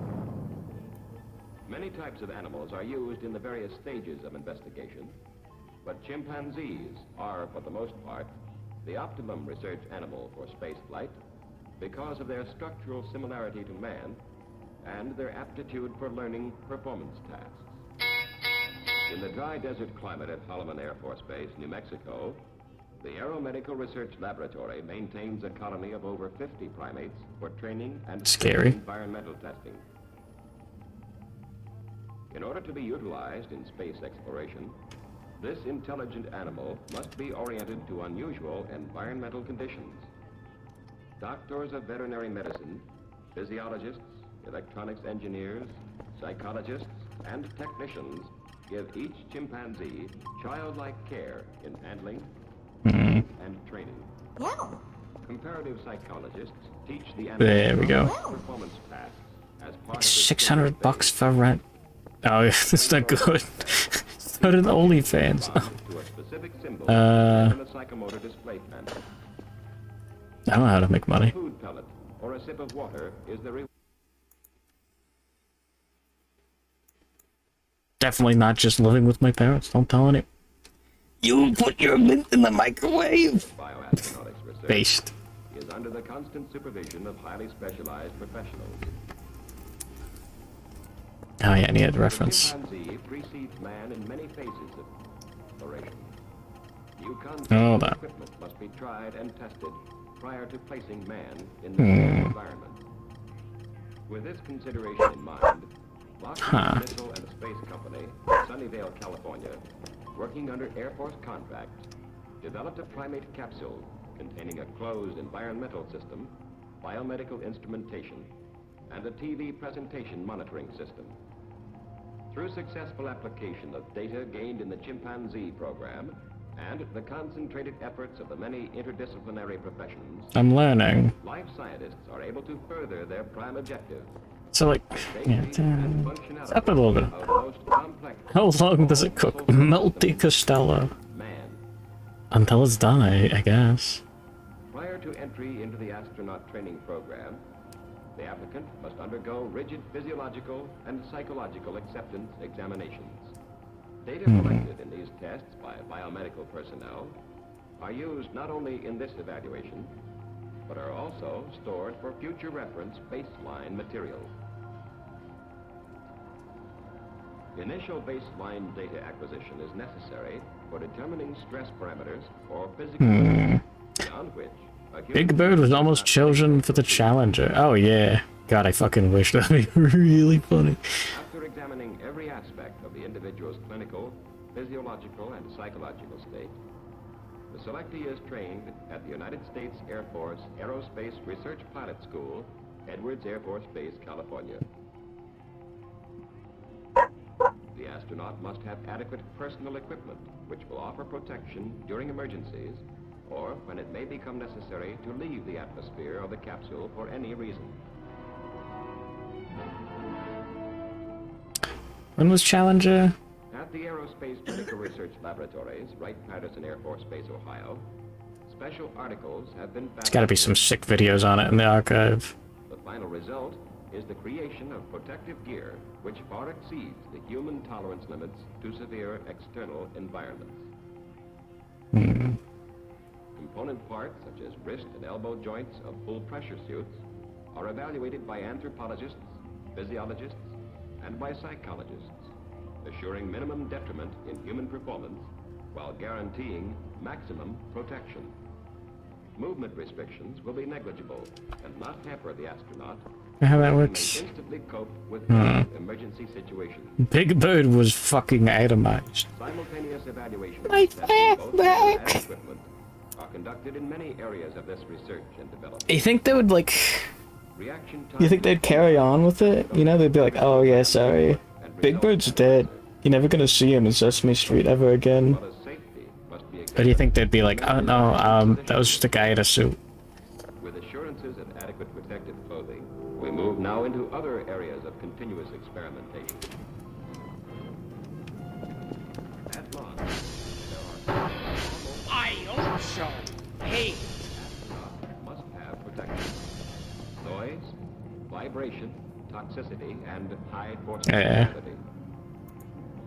Many types of animals are used in the various stages of investigation, but chimpanzees are, for the most part, the optimum research animal for spaceflight because of their structural similarity to man and their aptitude for learning performance tasks. In the dry desert climate at Holloman Air Force Base, New Mexico, the Aeromedical Research Laboratory maintains a colony of over 50 primates for training and Scary. environmental testing. In order to be utilized in space exploration, this intelligent animal must be oriented to unusual environmental conditions. Doctors of veterinary medicine, physiologists, electronics engineers, psychologists, and technicians give each chimpanzee childlike care in handling and training. Wow. Comparative psychologists teach the There we go. performance tasks as part of the 600 bucks for rent. Oh, yeah, that's not good. It's not an OnlyFans. to a specific symbol Uh, in a psychomotor display panel. I don't know how to make money. Food pellet or a sip of water is the reward. Definitely not just living with my parents. Don't tell any. You put your mint in the microwave. Bioastronautics research Based. is under the constant supervision of highly specialized professionals. Oh yeah, I need a reference. Chimpanzee precedes man in many phases of exploration. New concepts Oh, and that. equipment must be tried and tested prior to placing man in the environment. With this consideration in mind, Lockheed Missile and Space Company, Sunnyvale, California, working under Air Force contract, developed a primate capsule containing a closed environmental system, biomedical instrumentation, and a TV presentation monitoring system. Through successful application of data gained in the chimpanzee program and the concentrated efforts of the many interdisciplinary professions, I'm learning. life scientists are able to further their prime objective. So like, yeah, it's up a little bit. How long does it cook? Multi Costello. Until it's done, I guess. Prior to entry into the astronaut training program, the applicant must undergo rigid physiological and psychological acceptance examinations. Data collected in these tests by biomedical personnel are used not only in this evaluation, but are also stored for future reference baseline material. Initial baseline data acquisition is necessary for determining stress parameters or physical limits, beyond which a human Big Bird was almost chosen for the Challenger. Oh yeah. God, I fucking wish that'd be really funny. After examining every aspect of the individual's clinical, physiological, and psychological state, the selectee is trained at the United States Air Force Aerospace Research Pilot School, Edwards Air Force Base, California. The astronaut must have adequate personal equipment, which will offer protection during emergencies, or when it may become necessary to leave the atmosphere of the capsule for any reason. When was Challenger? At the Aerospace Medical Research Laboratories, Wright-Patterson Air Force Base, Ohio, special articles have been found. There's gotta be some sick videos on it in the archive. The final result is the creation of protective gear which far exceeds the human tolerance limits to severe external environments. Component parts such as wrist and elbow joints of full pressure suits are evaluated by anthropologists, physiologists, and by psychologists, assuring minimum detriment in human performance while guaranteeing maximum protection. Movement restrictions will be negligible and not hamper the astronaut. How that He works? may instantly cope with any emergency situation. Big Bird was fucking itemized. Simultaneous evaluations My testing both back. gear and equipment are conducted in many areas of this research and development. You think they would like? Reaction time You think they'd carry on with it? You know, they'd be like, "Oh yeah, sorry, Big Bird's dead. You're never gonna see him in Sesame Street ever again." as safety must be Or do you think they'd be like, "Oh no, that was just a guy in a suit"? With assurances and adequate protective clothing, we move now into other areas of continuous experimentation. At launch, there are I also hate astronauts must have protection. Noise, vibration, toxicity, and high force Yeah. gravity.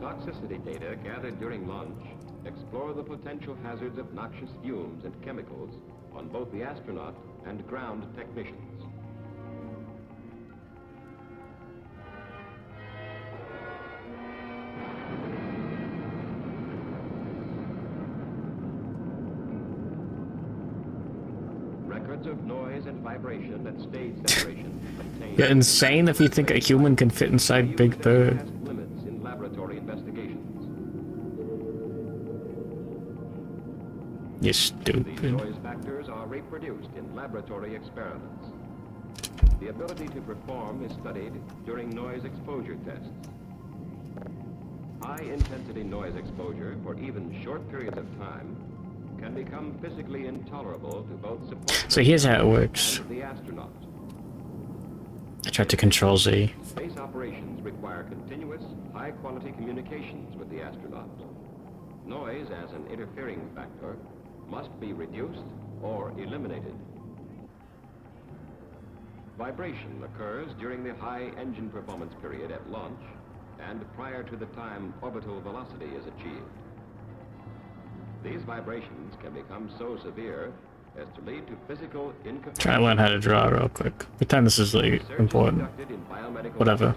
Toxicity data gathered during launch explore the potential hazards of noxious fumes and chemicals on both the astronaut and ground technicians. Records of noise and vibration at stage separation contain. You're insane if you think a human can fit inside Big Bird. Test limits in laboratory investigations. You These stupid. noise factors are reproduced in laboratory experiments. The ability to perform is studied during noise exposure tests. High-intensity noise exposure for even short periods of time can become physically intolerable to both support So here's how it works. and the astronaut. I tried to control Z. Space operations require continuous, high-quality communications with the astronaut. Noise as an interfering factor must be reduced or eliminated. Vibration occurs during the high engine performance period at launch and prior to the time orbital velocity is achieved. These vibrations can become so severe as to lead to physical incapacity. Try to learn how to draw real quick. Pretend this is like important. Whatever.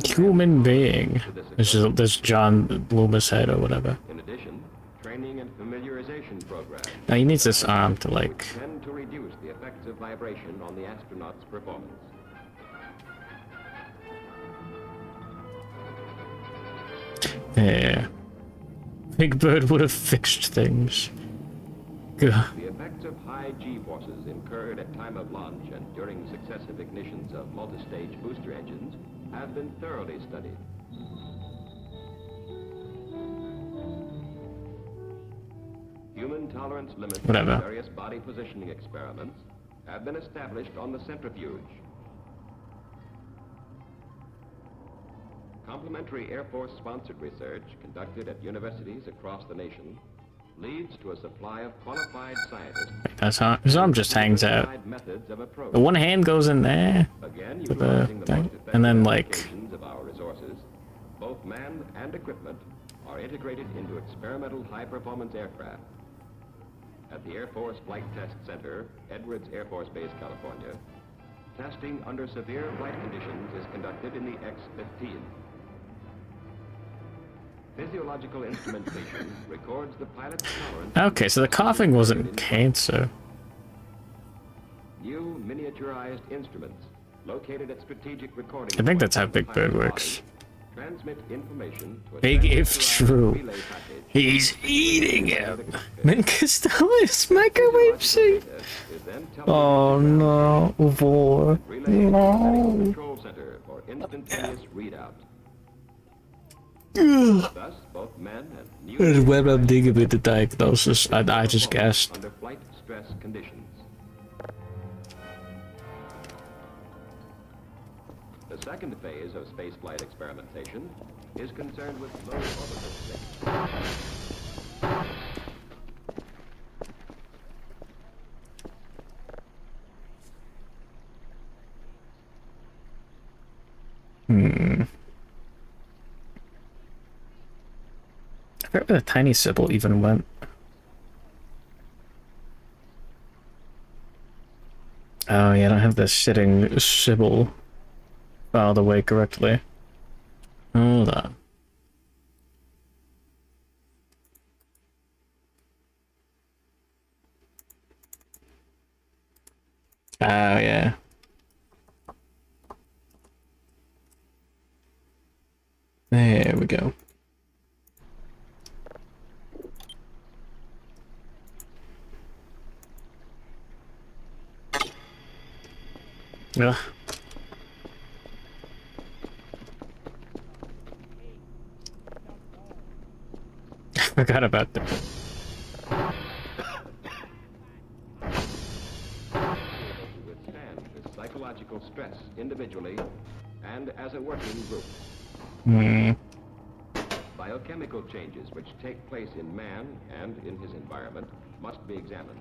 Human being. This John Loomis head or whatever. In addition, training and familiarization programs Now he needs this arm to like. tend to reduce the effects of vibration on the astronaut's performance. Yeah. Big Bird would have fixed things. Gah. The effects of high G-forces incurred at time of launch and during successive ignitions of multi-stage booster engines have been thoroughly studied. Human tolerance limits Whatever. in various body positioning experiments have been established on the centrifuge. Complementary Air Force-sponsored research conducted at universities across the nation leads to a supply of qualified scientists. His arm just hangs out. Methods of approach. The one hand goes in there. Again, For the utilizing the thing. most effective And then like. applications of our resources, both man and equipment are integrated into experimental high-performance aircraft. At the Air Force Flight Test Center, Edwards Air Force Base, California, testing under severe flight conditions is conducted in the X-15. Physiological instrumentation records the pilot's tolerance. Okay, so the coughing wasn't cancer. New miniaturized instruments located at strategic recording. I think that's how points of Big the Bird pilot's works. body, transmit information to a Big if transferrized true. relay package. He's eating him. Minkus is microwave suit. Is then Oh no, Vor. relayed to the No. control center for instantaneous readout. Thus, both men and new When I'm digging with the diagnosis, I just guessed. under flight stress conditions. The second phase of spaceflight experimentation is concerned with low orbital space. I forget where the tiny Sybil even went. Oh yeah, I don't have the sitting Sybil filed away correctly. Hold on. Oh yeah. There we go. Ugh. I forgot about that. To withstand this psychological stress individually and as a working group. Biochemical changes which take place in man and in his environment must be examined.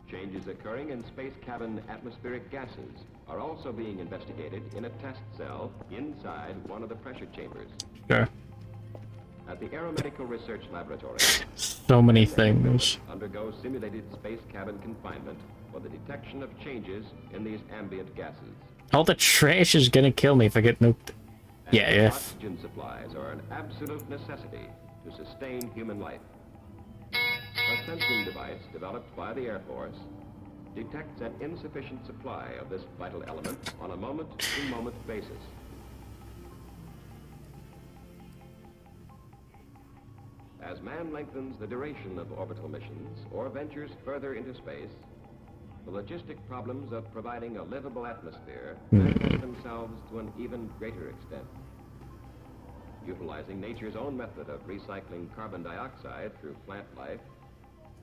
Changes occurring in space cabin atmospheric gases are also being investigated in a test cell inside one of the pressure chambers. Sure. At the Aeromedical Research Laboratory, So many things. undergo simulated space cabin confinement for the detection of changes in these ambient gases. All the trash is gonna kill me if I get nuked. Yeah, yeah. Oxygen supplies are an absolute necessity to sustain human life. A sensing device developed by the Air Force detects an insufficient supply of this vital element on a moment-to-moment basis. As man lengthens the duration of orbital missions or ventures further into space, the logistic problems of providing a livable atmosphere manifest themselves to an even greater extent. Utilizing nature's own method of recycling carbon dioxide through plant life,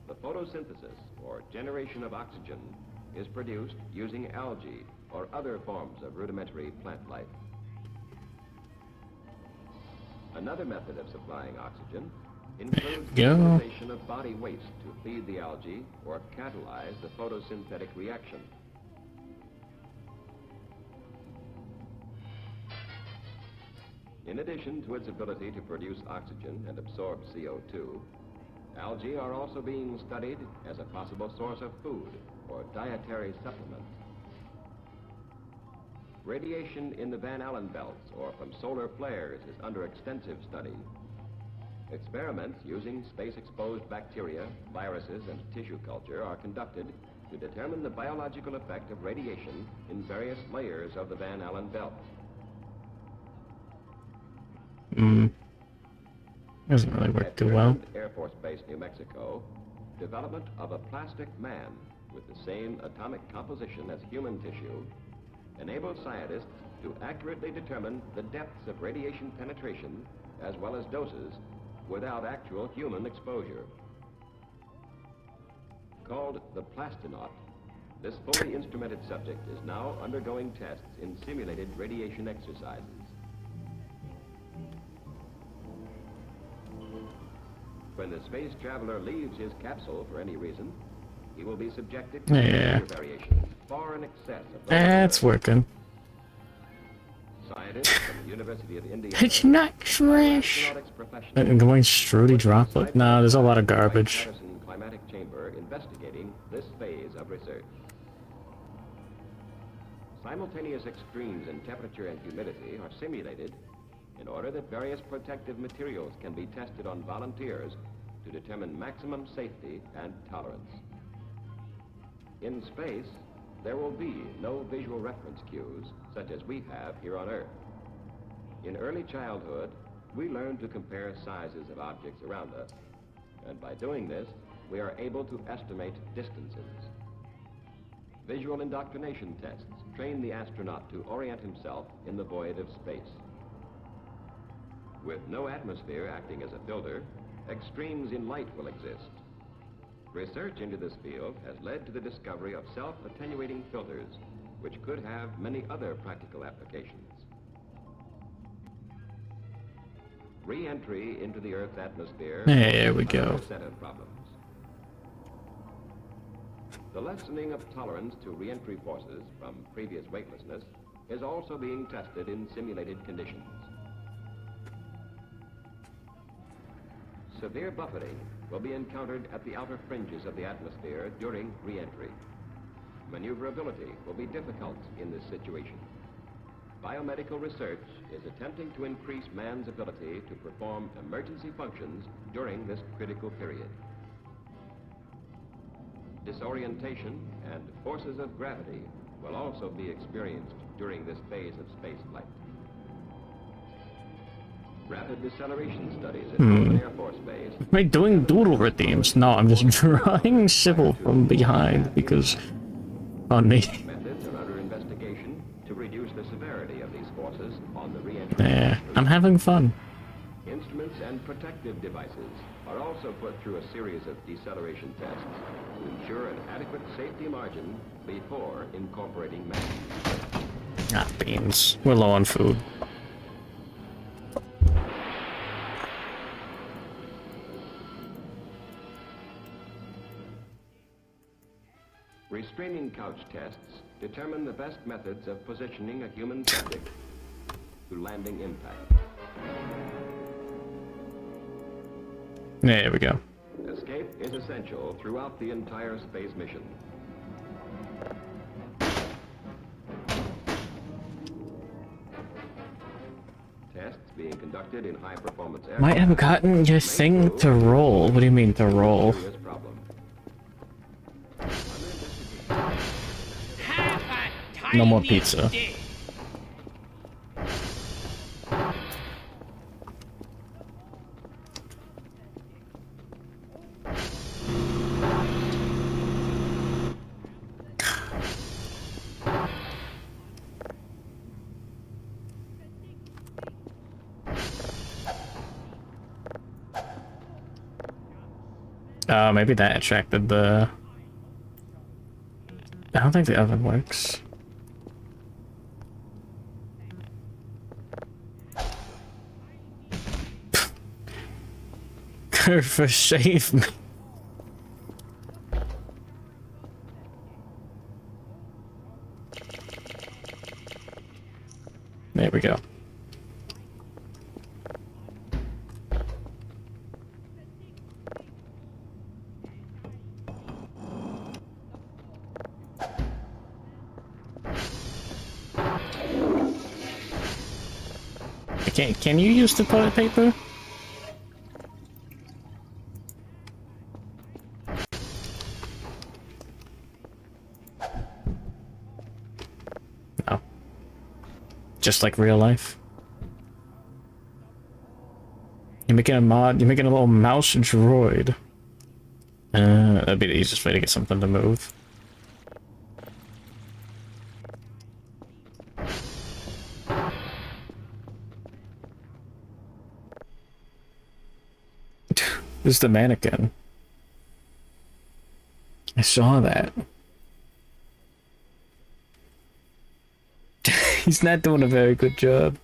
the photosynthesis, or generation of oxygen, is produced using algae or other forms of rudimentary plant life. Another method of supplying oxygen includes the Yeah. utilization of body waste to feed the algae or catalyze the photosynthetic reaction. In addition to its ability to produce oxygen and absorb CO2, Algae are also being studied as a possible source of food or dietary supplement. Radiation in the Van Allen belts or from solar flares is under extensive study. Experiments using space-exposed bacteria, viruses, and tissue culture are conducted to determine the biological effect of radiation in various layers of the Van Allen belt. Doesn't really work At too well. Kirtland Air Force Base, New Mexico, development of a plastic man with the same atomic composition as human tissue enables scientists to accurately determine the depths of radiation penetration as well as doses without actual human exposure. Called the Plastinaut, this fully instrumented subject is now undergoing tests in simulated radiation exercises. When the space traveler leaves his capsule for any reason, he will be subjected to temperature variations far in excess of those That's working. Scientists from the University of Indiana. It's not trash. Going Strudy droplet? No, there's a lot of garbage. Patterson Climatic Chamber investigating this phase of research. Simultaneous extremes in temperature and humidity are simulated in order that various protective materials can be tested on volunteers to determine maximum safety and tolerance. In space, there will be no visual reference cues such as we have here on Earth. In early childhood, we learn to compare sizes of objects around us, and by doing this, we are able to estimate distances. Visual indoctrination tests train the astronaut to orient himself in the void of space. With no atmosphere acting as a filter, extremes in light will exist. Research into this field has led to the discovery of self-attenuating filters, which could have many other practical applications. Re-entry into the Earth's atmosphere. There we go. A set of problems. The lessening of tolerance to re-entry forces from previous weightlessness is also being tested in simulated conditions. Severe buffeting will be encountered at the outer fringes of the atmosphere during re-entry. Maneuverability will be difficult in this situation. Biomedical research is attempting to increase man's ability to perform emergency functions during this critical period. Disorientation and forces of gravity will also be experienced during this phase of spaceflight. Rapid deceleration studies at Kirtland Air Force Base. Am I doing doodle redeems? No, I'm just drawing Sybil from behind because funny. Methods are under investigation to reduce the severity of these forces on the re-entry. Yeah, I'm having fun. Instruments and protective devices are also put through a series of deceleration tests to ensure an adequate safety margin before incorporating man. Ah, beans. We're low on food. Restraining couch tests determine the best methods of positioning a human subject to landing impact. There we go. Escape is essential throughout the entire space mission. Tests being conducted in high-performance aircraft. Might have gotten your thing to roll. What do you mean to roll? Serious problem. No more pizza. Maybe that attracted the... I don't think the oven works. Curve save me. There we go. There we go. Can you use the toilet paper? No. Just like real life. You're making a mod. You're making a little mouse droid. That'd be the easiest way to get something to move. This is the mannequin. I saw that. He's not doing a very good job.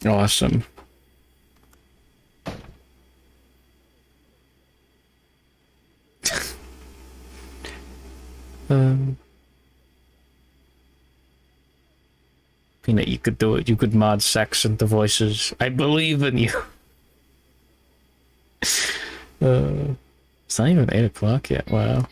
Awesome. Peanut, you could do it. You could mod sex into voices. I believe in you. It's not even 8 o'clock yet. Wow.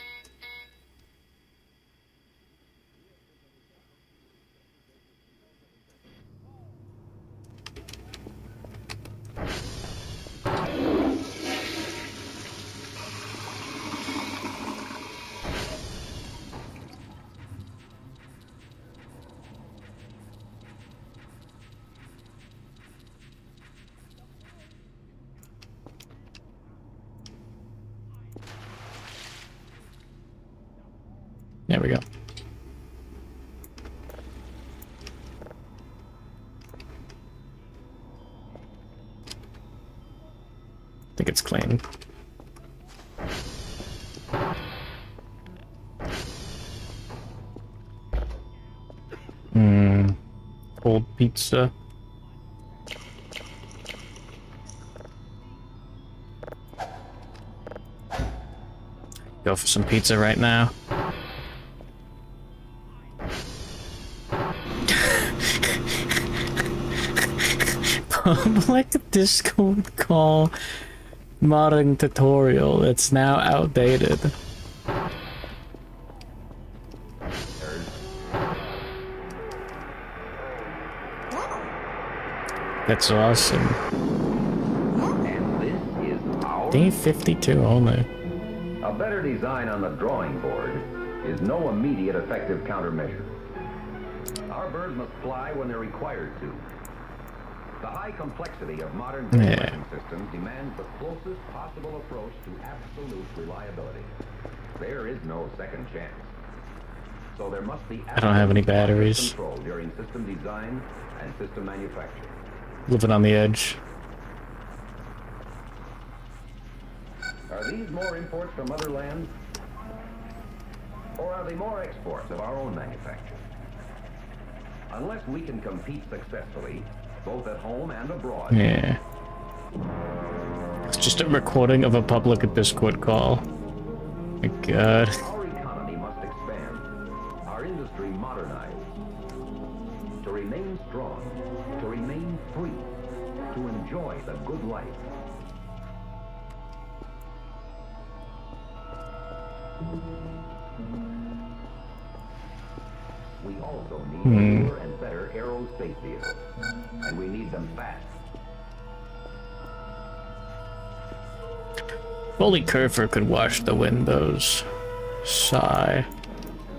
There we go. I think it's clean. Cold pizza. Go for some pizza right now. Public Discord call modding tutorial. It's now outdated. That's awesome. And this is our Day 52 only. A better design on the drawing board is no immediate effective countermeasure. Our birds must fly when they're required to. The high complexity of modern weapon systems demands the closest possible approach to absolute reliability. There is no second chance. So there must be I don't have any batteries. control during system design and system manufacture. Living on the edge. Are these more imports from other lands? Or are they more exports of our own manufacture? Unless we can compete successfully, both at home and abroad. Yeah. It's just a recording of a public Discord call. My god. Our economy must expand, our industry modernize. To remain strong, to remain free, to enjoy the good life. We also need newer and better aerospace vehicles, and we need them fast. Holy Curfer could wash the windows. Sigh.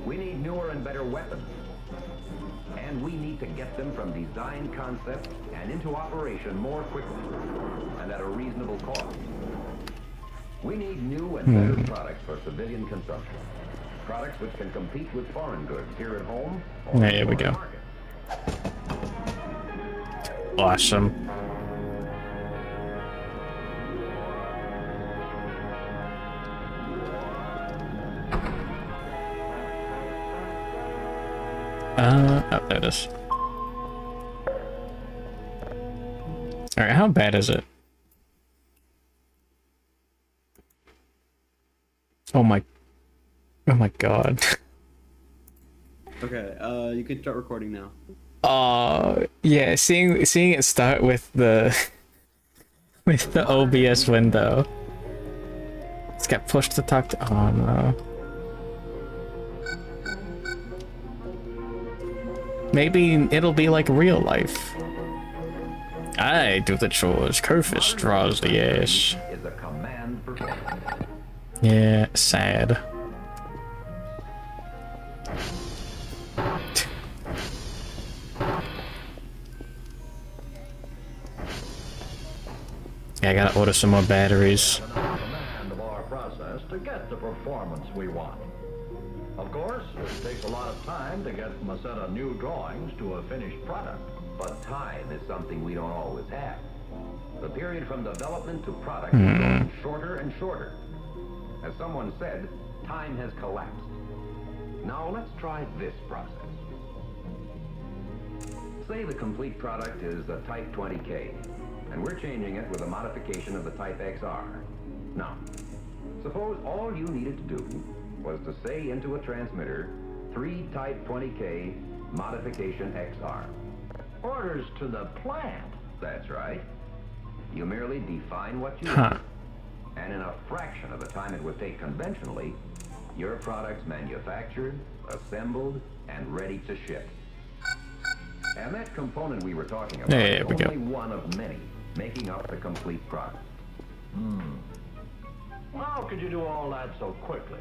We need newer and better weapons, and we need to get them from design concept and into operation more quickly, and at a reasonable cost. We need new and better products for civilian consumption. Products which can compete with foreign goods here at home. Or There we go. market. Awesome. Oh, there it is. Alright, how bad is it? Oh my god. Okay, you can start recording now. Yeah, seeing it start with the OBS window. It's got pushed to talk to. Oh no. Maybe it'll be like real life. I do the chores. Kerfus draws the ass. Is a command performance. Yeah, sad. Yeah, I gotta order some more batteries. Command of our process to get the performance we want. Of course, it takes a lot of time to get from a set of new drawings to a finished product. But time is something we don't always have. The period from development to product is growing shorter and shorter. As someone said, time has collapsed. Now let's try this process. Say the complete product is a Type 20K, and we're changing it with a modification of the Type XR. Now, suppose all you needed to do was to say into a transmitter, 3 Type 20K modification XR. Orders to the plant. That's right. You merely define what you want, and in a fraction of the time it would take conventionally, your product's manufactured, assembled, and ready to ship. And that component we were talking about is only one of many, making up the complete product. How could you do all that so quickly?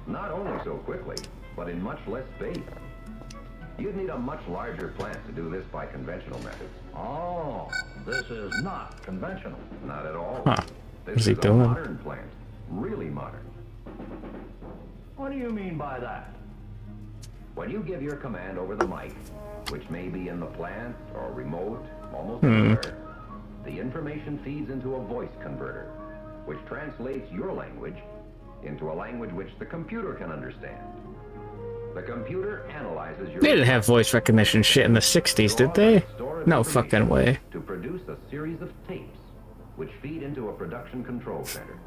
Not only so quickly, but in much less space. You'd need a much larger plant to do this by conventional methods. Oh, this is not conventional. Not at all. What's This he is a doing? modern plant. Really modern. What do you mean by that? When you give your command over the mic, which may be in the plant or remote, almost anywhere, the information feeds into a voice converter, which translates your language into a language which the computer can understand. The computer analyzes your... They didn't have voice recognition shit in the 60s, did they? No fucking way. To produce a series of tapes, which feed into a production control center.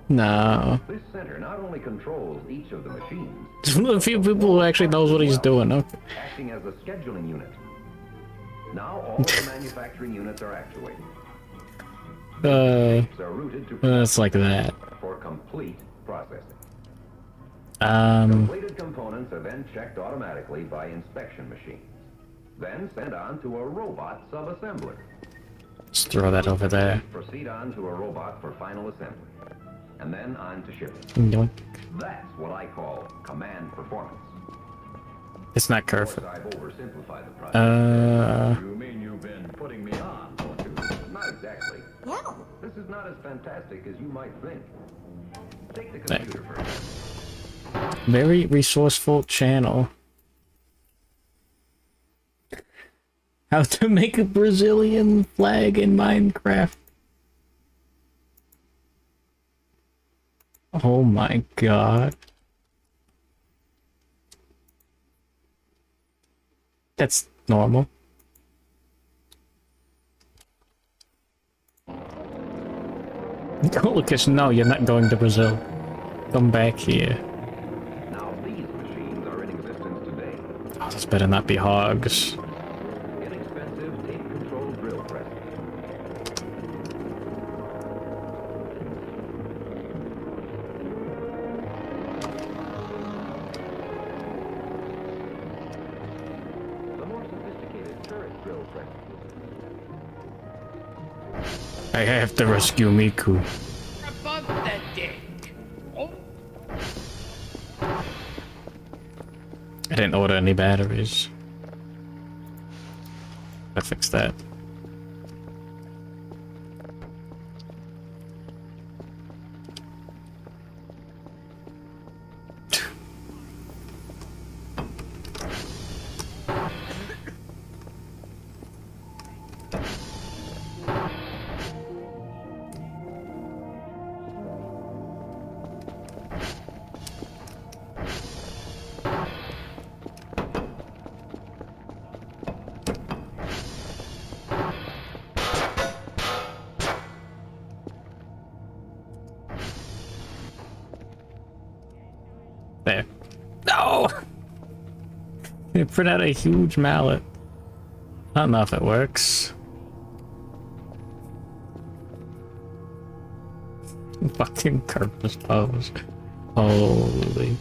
No. This center not only controls each of the machines, Just one of the few people who actually knows what he's doing. Okay. acting as a scheduling unit. Now all the manufacturing units are actuated. Tapes are routed to It's like that. for complete processing. Um, Completed components are then checked automatically by inspection machines, then sent on to a robot subassembler. let's throw that over there. Proceed on to a robot for final assembly, and then on to shipping. Doink. That's what I call command performance. It's not Of course, Kerfus. I've oversimplified the process. You mean you've been putting me on, don't you? Not exactly. No. This is not as fantastic as you might think. Take the computer for example. Very resourceful channel. How to make a Brazilian flag in Minecraft. Oh my god. That's normal. Lucas, no, you're not going to Brazil. Come back here. Now these machines are in existence today. Oh, this better not be hogs. Inexpensive tape-controlled drill presses. The more sophisticated turret drill presses. I have to rescue Miku. Above the deck. Oh, I didn't order any batteries. I fixed that. There. No! They print out a huge mallet. I don't know if it works. Fucking Kerfus pose. Holy.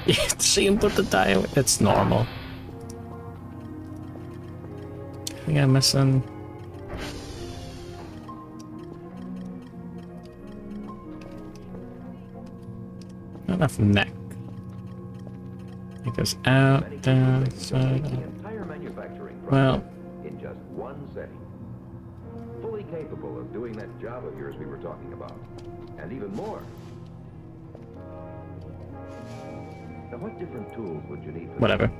Yeah, see him put the die away. It's normal. I think I'm missing. Not enough neck. It goes out, down, side, up. Entire manufacturing Well, process in just one setting. Fully capable of doing that job of yours we were talking about. And even more. Now what different tools would you need for whatever.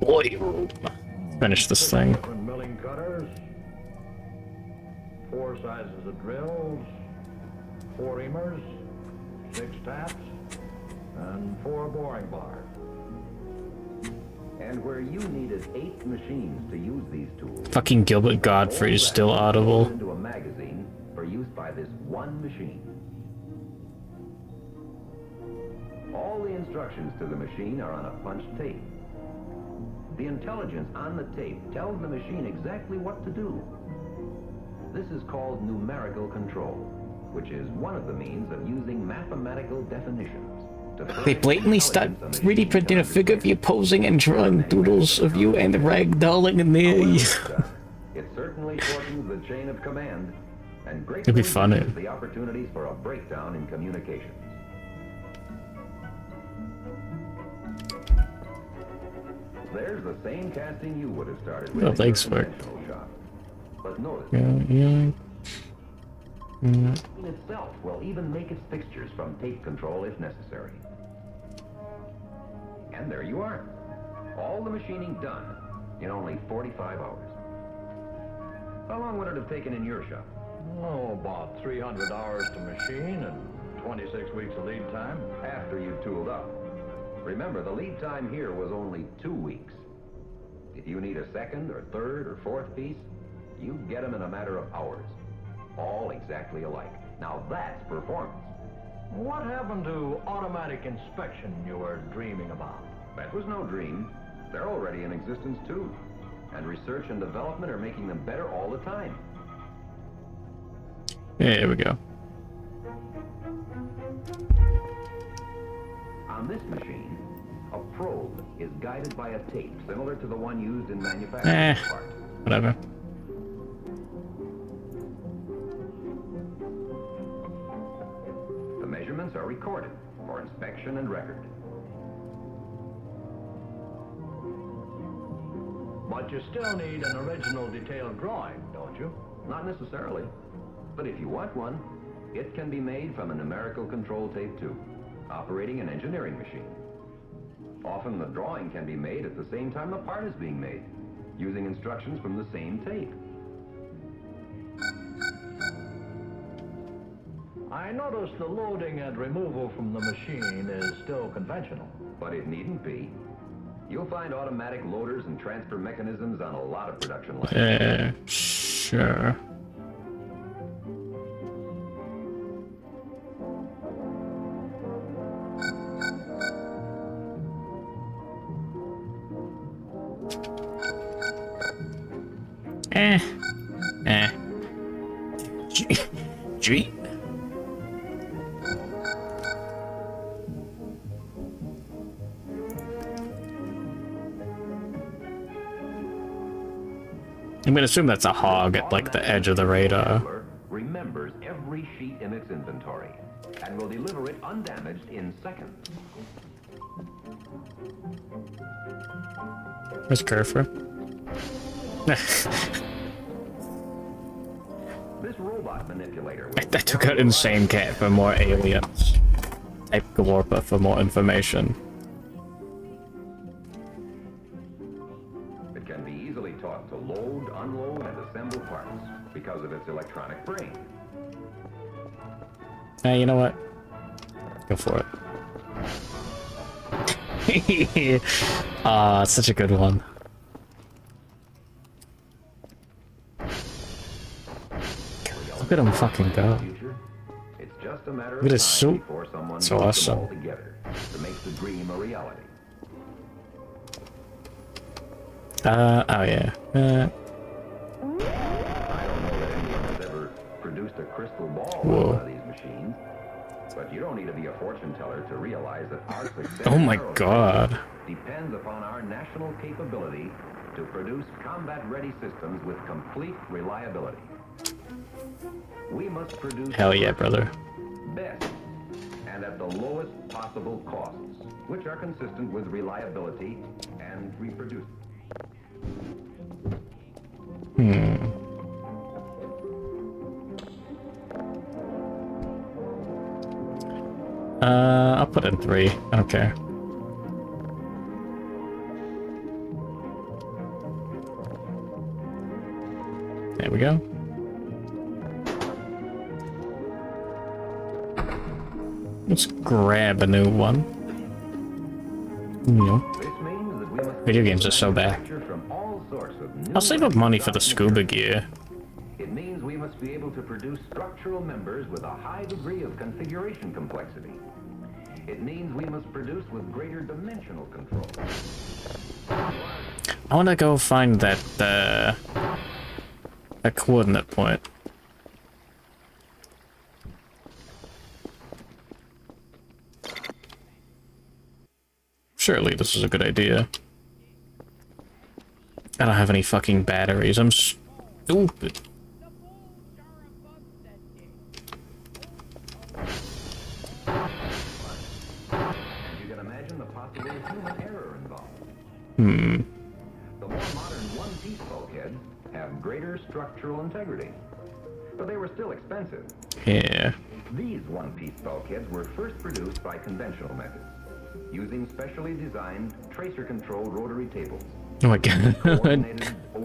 Boy, finish this thing. Different milling cutters, 4 sizes of drills, 4 reamers, 6 taps, and 4 boring bars. And where you needed 8 machines to use these tools, Fucking Gilbert Godfrey is still audible. into a magazine for use by this one machine. All the instructions to the machine are on a punched tape. The intelligence on the tape tells the machine exactly what to do. This is called numerical control, which is one of the means of using mathematical definitions. They blatantly start 3D printing a figure of you posing and drawing doodles of you and ragdolling in there. It certainly shortens the chain of command and It'd be greatly funny. reduces the opportunities for a breakdown in communications. There's the same casting you would have started with Oh, in your thanks for it. conventional shop. But notice, Yeah. in itself will even make its fixtures from tape control if necessary. And there you are. All the machining done in only 45 hours. How long would it have taken in your shop? Oh, about 300 hours to machine and 26 weeks of lead time. After you tooled up. Remember, the lead time here was only 2 weeks. If you need a second or third or fourth piece, you get them in a matter of hours. All exactly alike. Now that's performance. What happened to automatic inspection you were dreaming about? That was no dream. They're already in existence too. And research and development are making them better all the time. Yeah, here we go. On this machine, a probe is guided by a tape similar to the one used in manufacturing parts. Whatever. The measurements are recorded for inspection and record. But you still need an original detailed drawing, don't you? Not necessarily. But if you want one, it can be made from a numerical control tape too, operating an engineering machine. Often the drawing can be made at the same time the part is being made, using instructions from the same tape. I noticed the loading and removal from the machine is still conventional. But it needn't be. You'll find automatic loaders and transfer mechanisms on a lot of production lines. Sure. Gee. I'm gonna assume that's a hog at like the edge of the radar. Remembers every sheet in its inventory and will deliver it undamaged in seconds. Where's Kerfer? This robot manipulator will That took out Insane Cat for more aliens. Type Glorpa for more information. It can be easily taught to load, unload, and assemble parts because of its electronic brain. Hey, you know what? Go for it. Ah, such a good one. Look at him fucking go. It's just a matter Look at his of time suit. before someone It's puts them awesome. all together to make the dream a reality. Oh yeah. I don't know that anyone has ever produced a crystal ball Whoa. with one of these machines, but But you don't need to be a fortune teller to realize that our success Oh my god. depends upon our national capability to produce combat-ready systems with complete reliability. We must produce Hell yeah, brother. best and at the lowest possible costs, which are consistent with reliability and reproducibility. I'll put in 3. I don't care. There we go. Let's grab a new one. You know, video games are so bad. I'll save up money for the scuba gear. It means we must be able to produce structural members with a high degree of configuration complexity. It means we must produce with greater dimensional control. I want to go find that that coordinate point. Surely this is a good idea. I don't have any fucking batteries. I'm stupid. You can imagine the possible human error involved. The more modern one-piece bulkheads have greater structural integrity, but they were still expensive. Yeah. These one-piece bulkheads were first produced by conventional methods, using specially designed tracer-controlled rotary tables. Oh my god.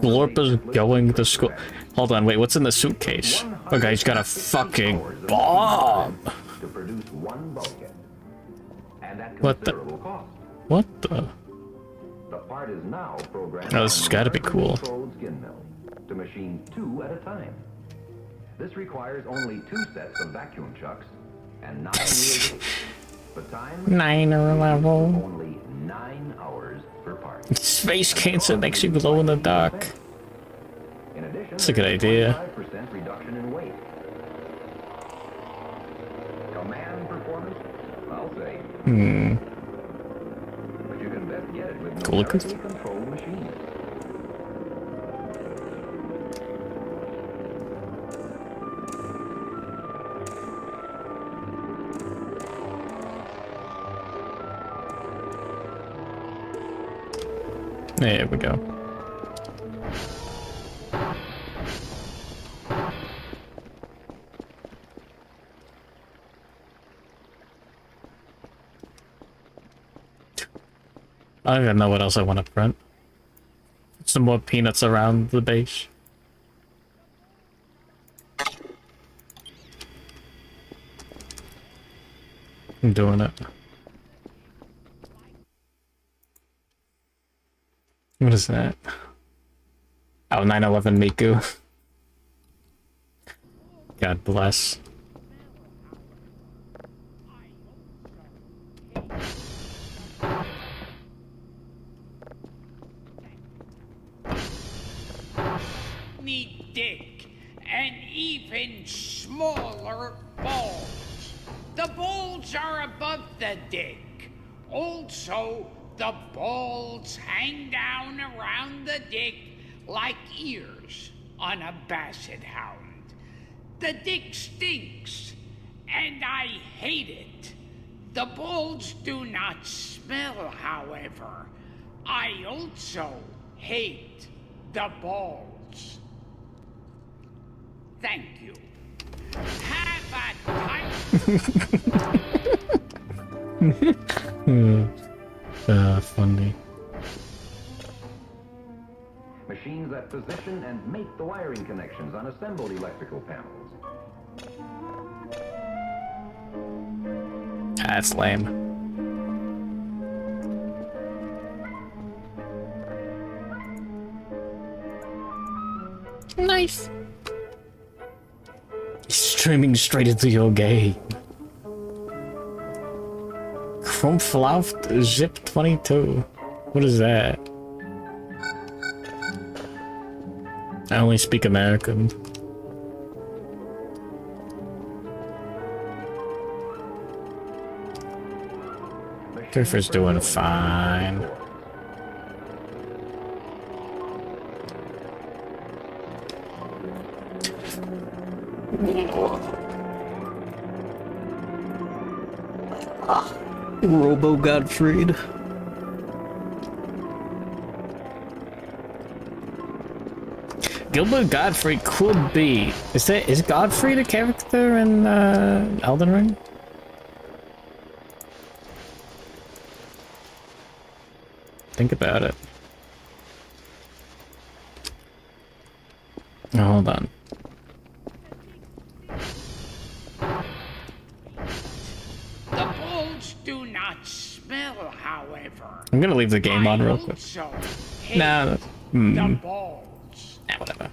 Glorp is going to school. Hold on, wait, what's in the suitcase? Okay, he's got a fucking bomb! To produce one bulkhead. And at What the? considerable cost. What the? The part is now programmed Oh, this has gotta be cool. controlled skin mill to machine 2 at a time. This requires only 2 sets of vacuum chucks and 9 wheels. The time? 9 level. Only 9 hours per part. Space cancer makes you glow in the dark. In addition, That's a good idea. 5% reduction in weight. Command performance? I'll say. But you can best get it with Cool. numerically controlled machines. There we go. I don't even know what else I want to print. Some more peanuts around the base. I'm doing it. What is that? Oh, 9/11 Miku. God bless. Need dick and even smaller balls. The balls are above the dick. Also, the balls hang down around the dick like ears on a basset hound. The dick stinks, and I hate it. The balls do not smell, however. I also hate the balls. Thank you. Have a tight... Funny. Machines that position and make the wiring connections on assembled electrical panels. That's lame. Nice. Streaming straight into your game. Crumpflaft Zip 22. What is that? I only speak American. Toofer's doing fine. Robo Godfried. Gilbert Godfrey could be. Is Godfrey the character in Elden Ring? Think about it. Oh, hold on. The bulls do not smell, however. I'm gonna leave the game on real quick. Nah, The balls. Nah, whatever.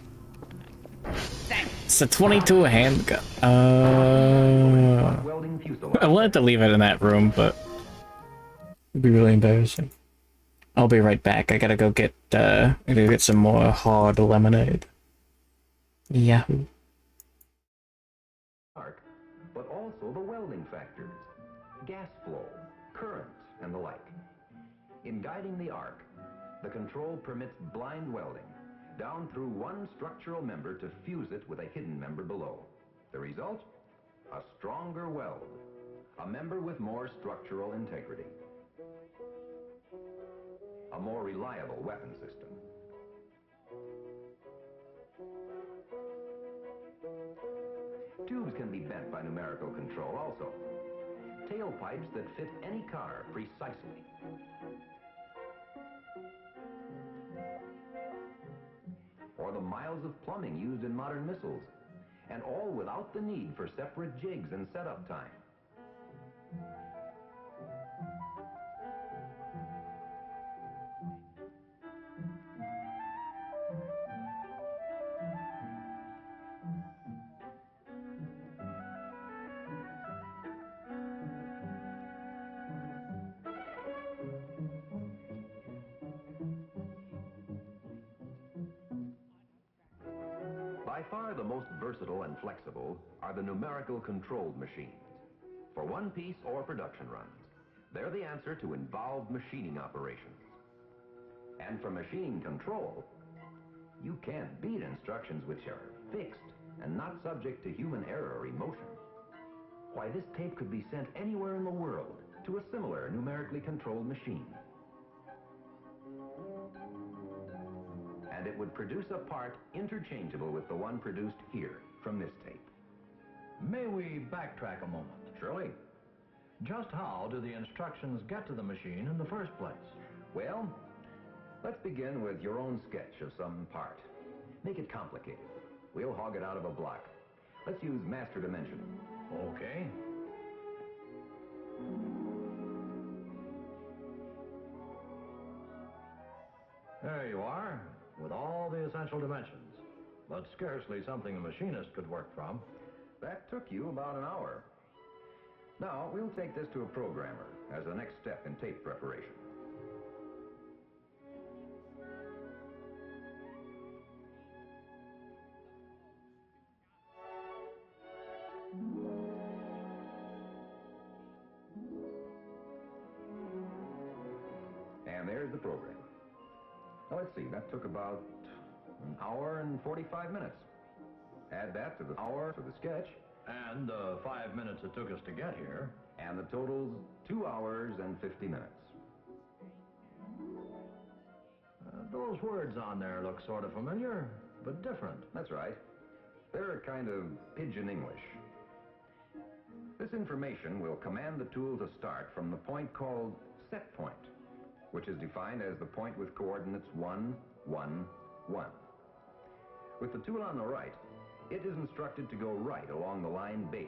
It's a 22 handgun. I wanted to leave it in that room, but it'd be really embarrassing. I'll be right back. I gotta go get some more hard lemonade. Yahoo. But also the welding factors, gas flow, current, and the like. In guiding the arc, the control permits blind welding down through one structural member to fuse it with a hidden member below. The result? A stronger weld, a member with more structural integrity, a more reliable weapon system. Tubes can be bent by numerical control also. Tailpipes that fit any car precisely. Or the miles of plumbing used in modern missiles, and all without the need for separate jigs and setup time. By far the most versatile and flexible are the numerical controlled machines. For one-piece or production runs, they're the answer to involved machining operations. And for machine control, you can't beat instructions which are fixed and not subject to human error or emotion. Why, this tape could be sent anywhere in the world to a similar numerically controlled machine. And it would produce a part interchangeable with the one produced here from this tape. May we backtrack a moment? Surely. Just how do the instructions get to the machine in the first place? Well, let's begin with your own sketch of some part. Make it complicated. We'll hog it out of a block. Let's use master dimension. Okay. There you are, with all the essential dimensions, but scarcely something a machinist could work from. That took you about an hour. Now, we'll take this to a programmer as the next step in tape preparation. And there's the program. Now, let's see, that took about an hour and 45 minutes. Add that to the hour for the sketch. And the 5 minutes it took us to get here. And the total's 2 hours and 50 minutes. Those words on there look sort of familiar, but different. That's right. They're a kind of pidgin English. This information will command the tool to start from the point called set point, which is defined as the point with coordinates 1, 1, 1. With the tool on the right, it is instructed to go right along the line base.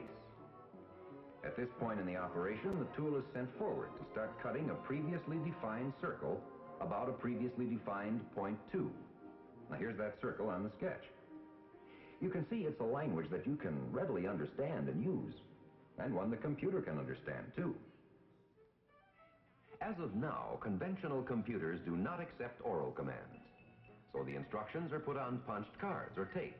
At this point in the operation, the tool is sent forward to start cutting a previously defined circle about a previously defined point 2. Now here's that circle on the sketch. You can see it's a language that you can readily understand and use, and one the computer can understand too. As of now, conventional computers do not accept oral commands, so the instructions are put on punched cards or tape.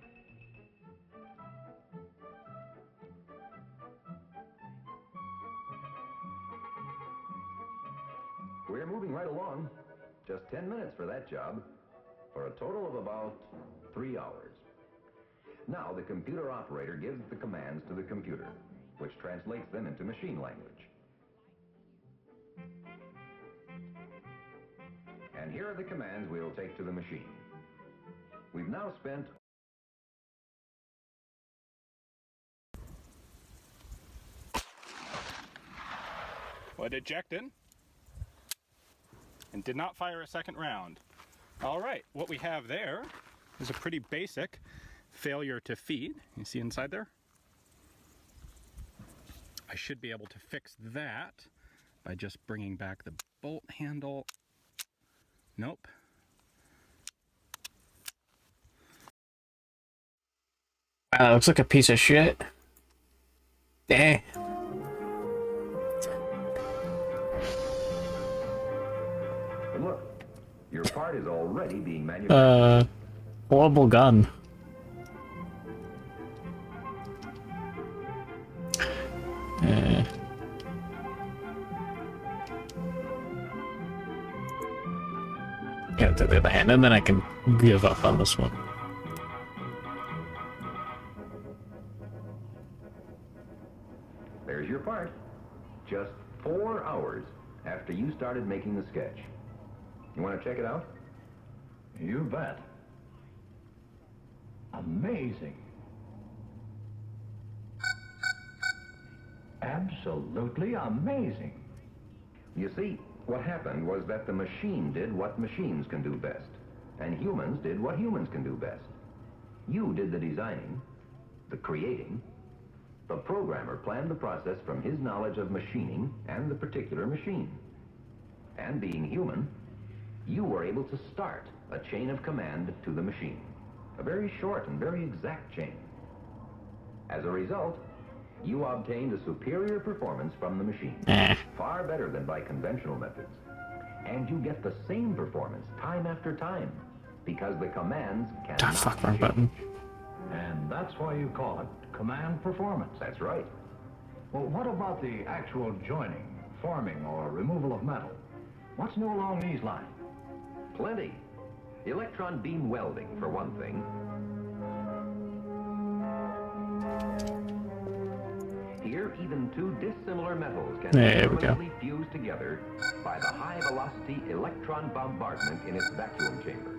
We're moving right along. Just 10 minutes for that job, for a total of about 3 hours. Now the computer operator gives the commands to the computer, which translates them into machine language. And here are the commands we'll take to the machine. We've now spent... Well, it ejected and did not fire a second round. All right, what we have there is a pretty basic failure to feed. You see inside there? I should be able to fix that by just bringing back the bolt handle. Nope. Wow, looks like a piece of shit. Damn. But look, your part is already being manufactured. Horrible gun. Yeah, to the other hand, and then I can give up on this one. There's your part. Just 4 hours after you started making the sketch. You want to check it out? You bet. Amazing. Absolutely amazing. You see, what happened was that the machine did what machines can do best, and humans did what humans can do best. You did the designing, the creating. The programmer planned the process from his knowledge of machining and the particular machine. And being human, you were able to start a chain of command to the machine. A very short and very exact chain. As a result, you obtained a superior performance from the machine. Far better than by conventional methods. And you get the same performance time after time, because the commands cannot change. Button. And that's why you call it command performance. That's right. Well, what about the actual joining, forming, or removal of metal? What's new along these lines? Plenty. Electron beam welding, for one thing. Here, even two dissimilar metals can be permanently fused together by the high-velocity electron bombardment in its vacuum chamber.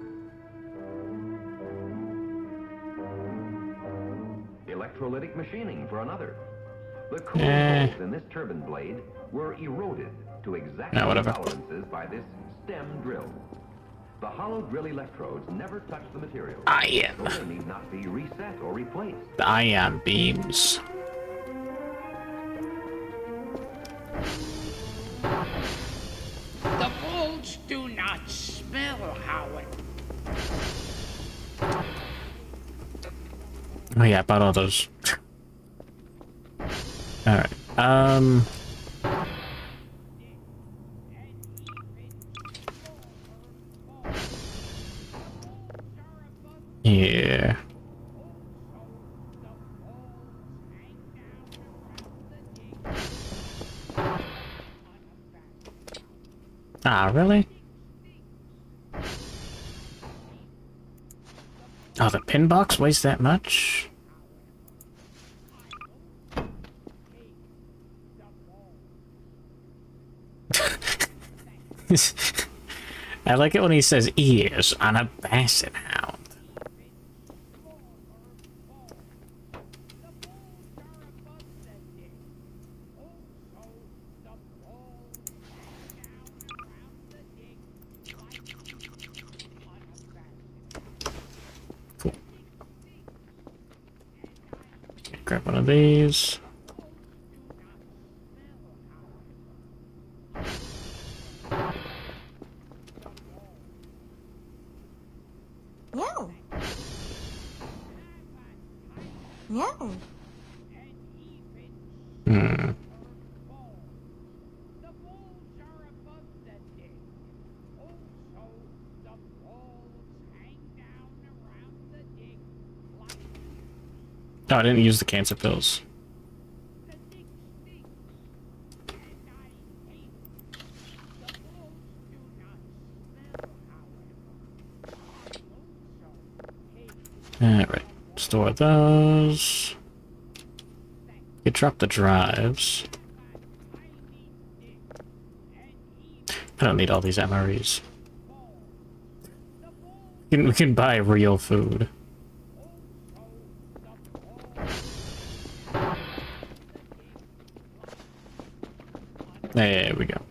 Electrolytic machining, for another. The cooling holes in this turbine blade were eroded to exact tolerances by this stem drill. The hollow drill electrodes never touch the material, so they need not be reset or replaced. The ion beams. The bolts do not smell, however. Oh yeah, about all those. Alright, yeah. Ah, really? Oh, the pin box weighs that much? I like it when he says ears on a basset hound. Cool. Grab one of these. No. No. Hmm. Oh, I didn't use the cancer pills. Alright, store those. You drop the drives. I don't need all these MREs. We can buy real food. There we go.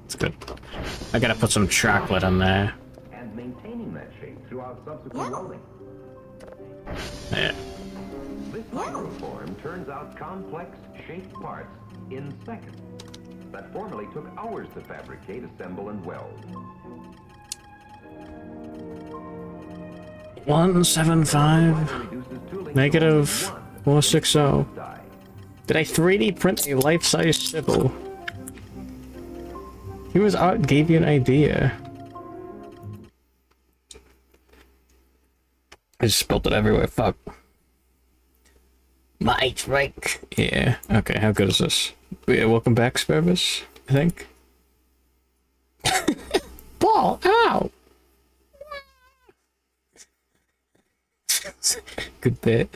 It's good. I gotta put some chocolate in there. And maintaining that shape throughout subsequent welding. Yeah. This microform turns out complex shaped parts in seconds that formerly took hours to fabricate, assemble, and weld. 175 negative 460. Did I 3D print a life-size Sybil? Here's art gave you an idea. I just spilled it everywhere. Fuck. My drink. Yeah. Okay. How good is this? Yeah. Welcome back, Sparvis. I think. Ball. Ow. Good bit.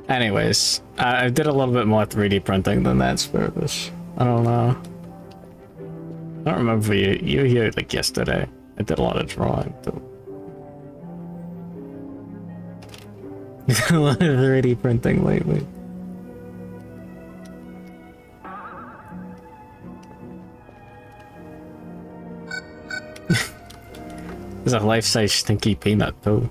Anyways, I did a little bit more 3D printing than that, Sparvis. I don't know. I don't remember you were here like yesterday. I did a lot of drawing too. A lot of 3D printing lately. There's a life-size stinky peanut too.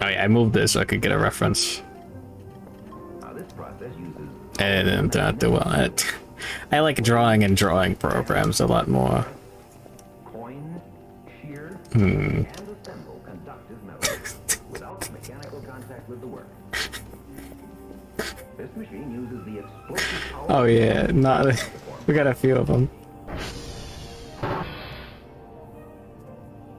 Oh yeah, I moved this so I could get a reference. Now this process uses I didn't do well. I like drawing and drawing programs a lot more. coin, shear, Hmm. and assemble conductive metal without mechanical contact with the work. This machine uses the explosive power. Oh yeah, not. We got a few of them.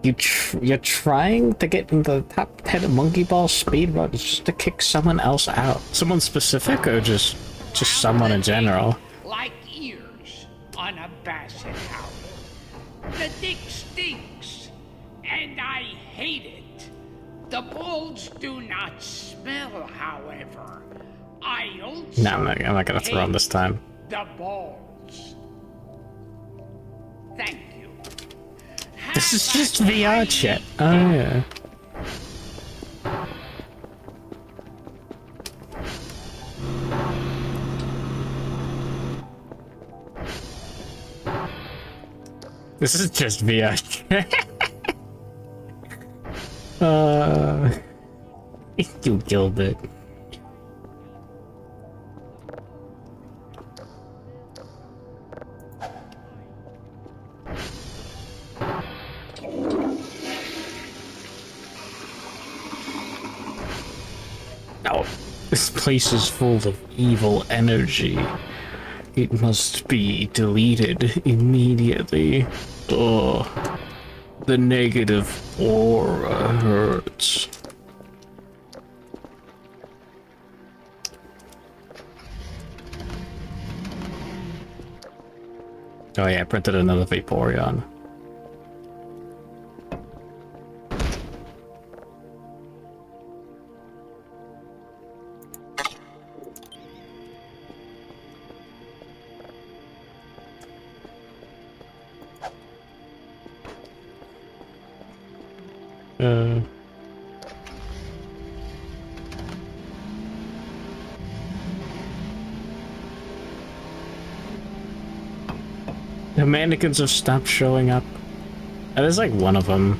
You're trying to get in the top 10 monkey ball speed run just to kick someone else out. Someone specific or just someone in general? Like ears on a basset hound. The dick stinks, and I hate it. The balls do not smell, however. I also No, I'm not gonna throw him this time. the balls. Thank you. This is just VR chat. Oh yeah. This is just VR chat. You Gilbert. Oh, this place is full of evil energy. It must be deleted immediately. Ugh. The negative aura hurts. Oh yeah, I printed another Vaporeon. The mannequins have stopped showing up. That is like one of them.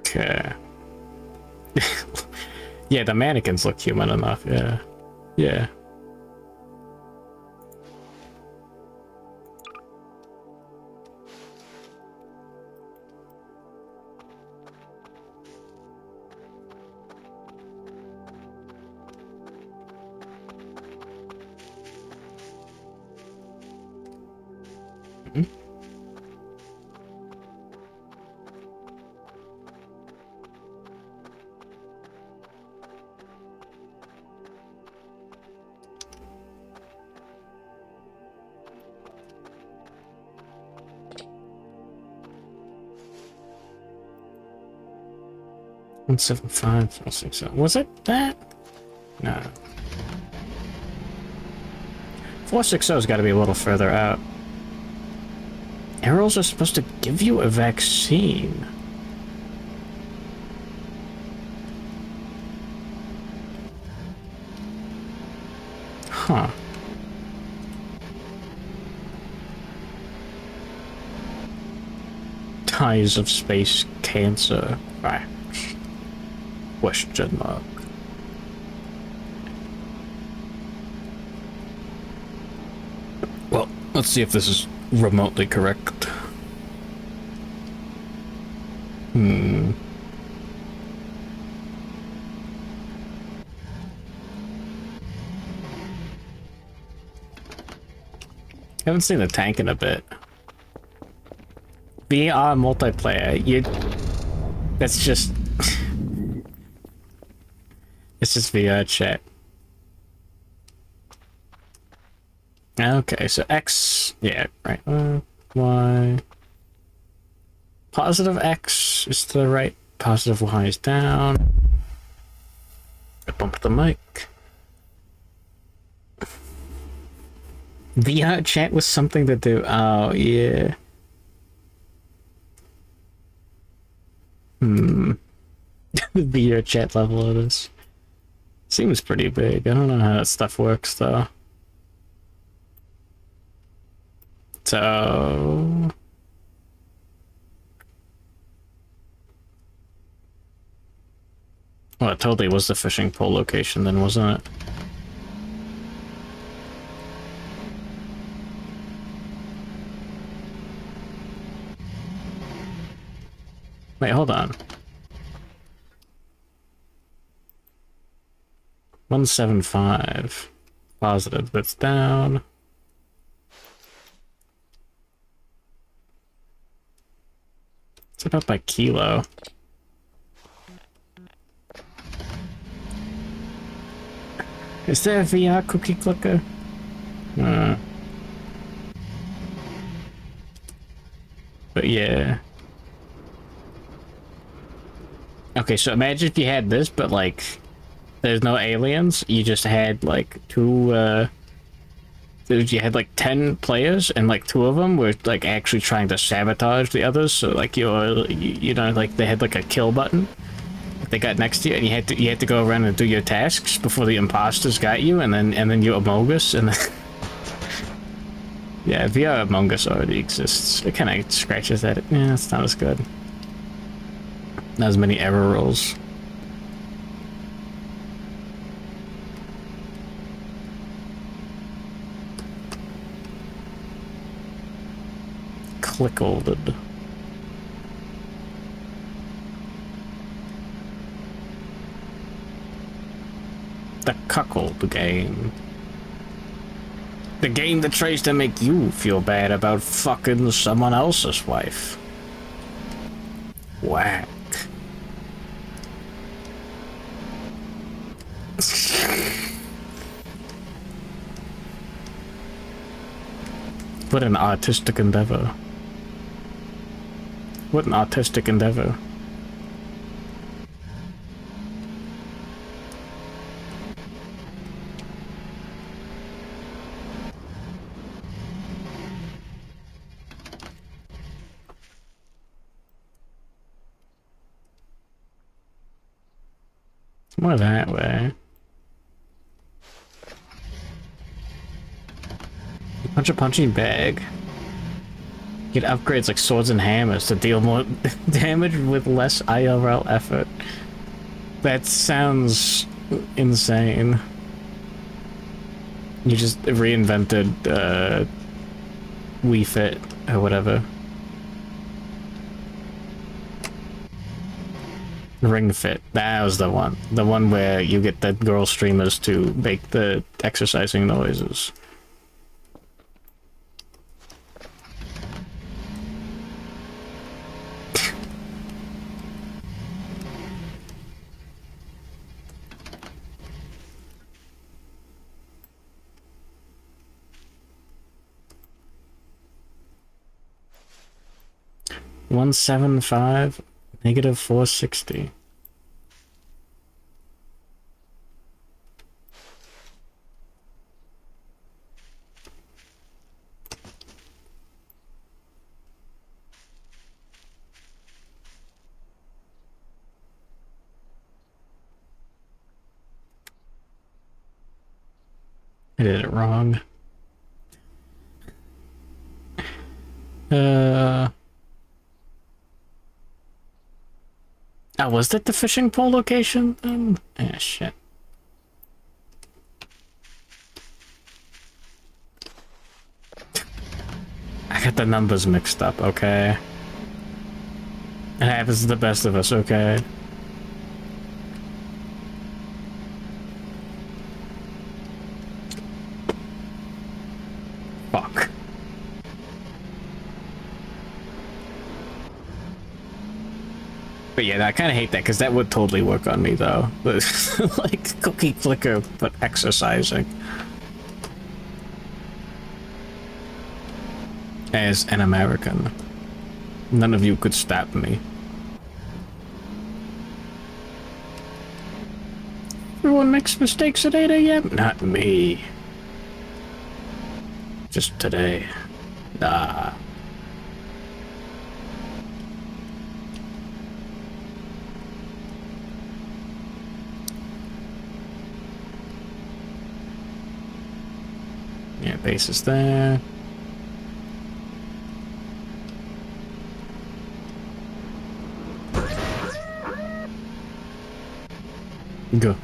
Okay. Yeah, the mannequins look human enough, yeah. Yeah. Hmm? One 7.5, 4.60. Was it that? No. 4.60's got to be a little further out. Arrows are supposed to give you a vaccine. Huh. Ties of space cancer facts. Question mark. Well, let's see if this is remotely correct. Hmm. Haven't seen the tank in a bit. VR multiplayer, that's just... it's just VR chat. Okay, so X, yeah, right, Y. Positive X is to the right, positive Y is down. I bumped the mic. VR chat was something to do, oh yeah. VR chat level it is. Seems pretty big. I don't know how that stuff works though. So... well, it totally was the fishing pole location then, wasn't it? Wait, hold on. 175. Positive, that's down. It's about by kilo. Is there a VR cookie clicker? But yeah. Okay, so imagine if you had this, but like, there's no aliens. You just had like two, you had like 10 players, and like 2 of them were like actually trying to sabotage the others. So like you know, like they had like a kill button. They got next to you, and you had to go around and do your tasks before the imposters got you, and then you Among Us, and then yeah, VR Among Us already exists. It kind of scratches at it. Yeah, it's not as good. Not as many error rolls. Clickolded. The cuckold game. The game that tries to make you feel bad about fucking someone else's wife. Whack. What an artistic endeavor. What an artistic endeavor. More that way. Punching bag. Get upgrades like swords and hammers to deal more damage with less IRL effort. That sounds insane. You just reinvented Wii Fit or whatever. Ring Fit. That was the one. The one where you get the girl streamers to make the exercising noises. 175, negative 460. I did it wrong. Oh, was that the fishing pole location then? Ah, shit. I got the numbers mixed up, okay? It happens to the best of us, okay? Fuck. But yeah, I kind of hate that, because that would totally work on me, though. Like, cookie clicker, but exercising. As an American. None of you could stop me. Everyone makes mistakes at 8 AM? Not me. Just today. Nah. Yeah, base is there. Go.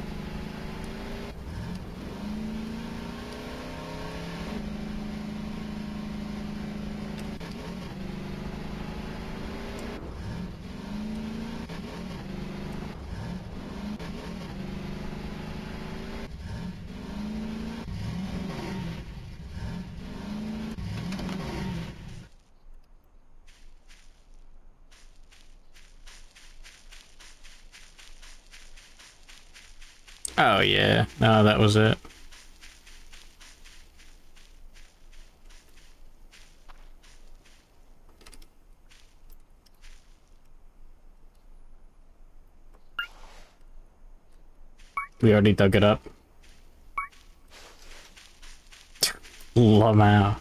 Oh yeah, no, that was it. We already dug it up. Lamau.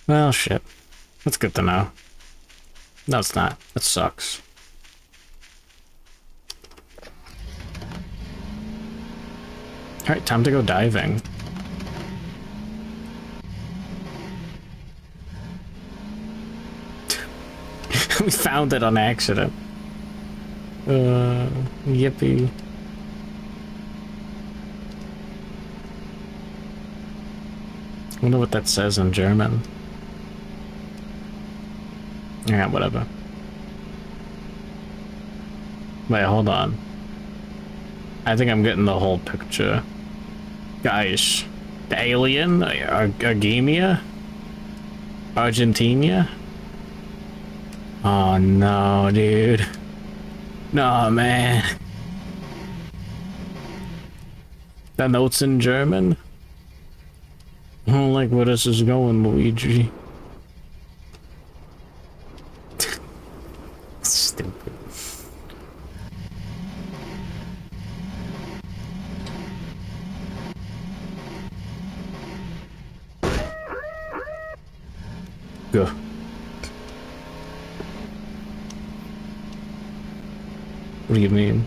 Well, shit. That's good to know. No, it's not. That sucks. Alright, time to go diving. We found it on accident. Yippee. Wonder what that says in German. Yeah, whatever. Wait, hold on. I think I'm getting the whole picture. Guys, the alien? Argemia? Argentina? Oh no, dude. No, man. The note's in German? I don't like where this is going, Luigi. Stupid. Go. What do you mean?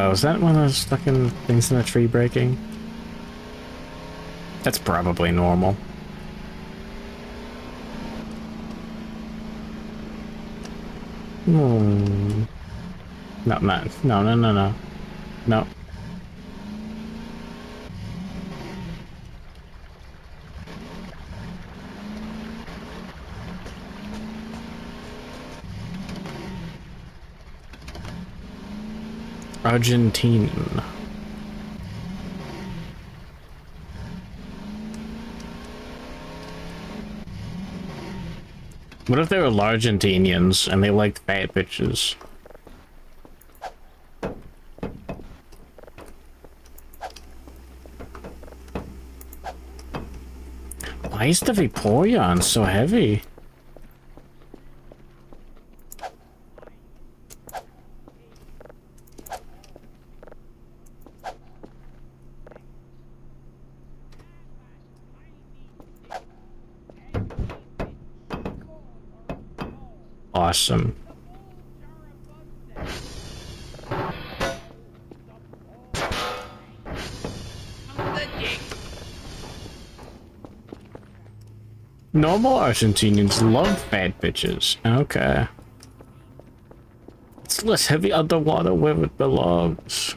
Was that one of those fucking things in the tree breaking? That's probably normal. No, no. No. Argentinian. What if they were Argentinians and they liked fat bitches? Why is the Vaporeon so heavy? Awesome. Normal Argentinians love fat bitches. Okay. It's less heavy underwater where it belongs.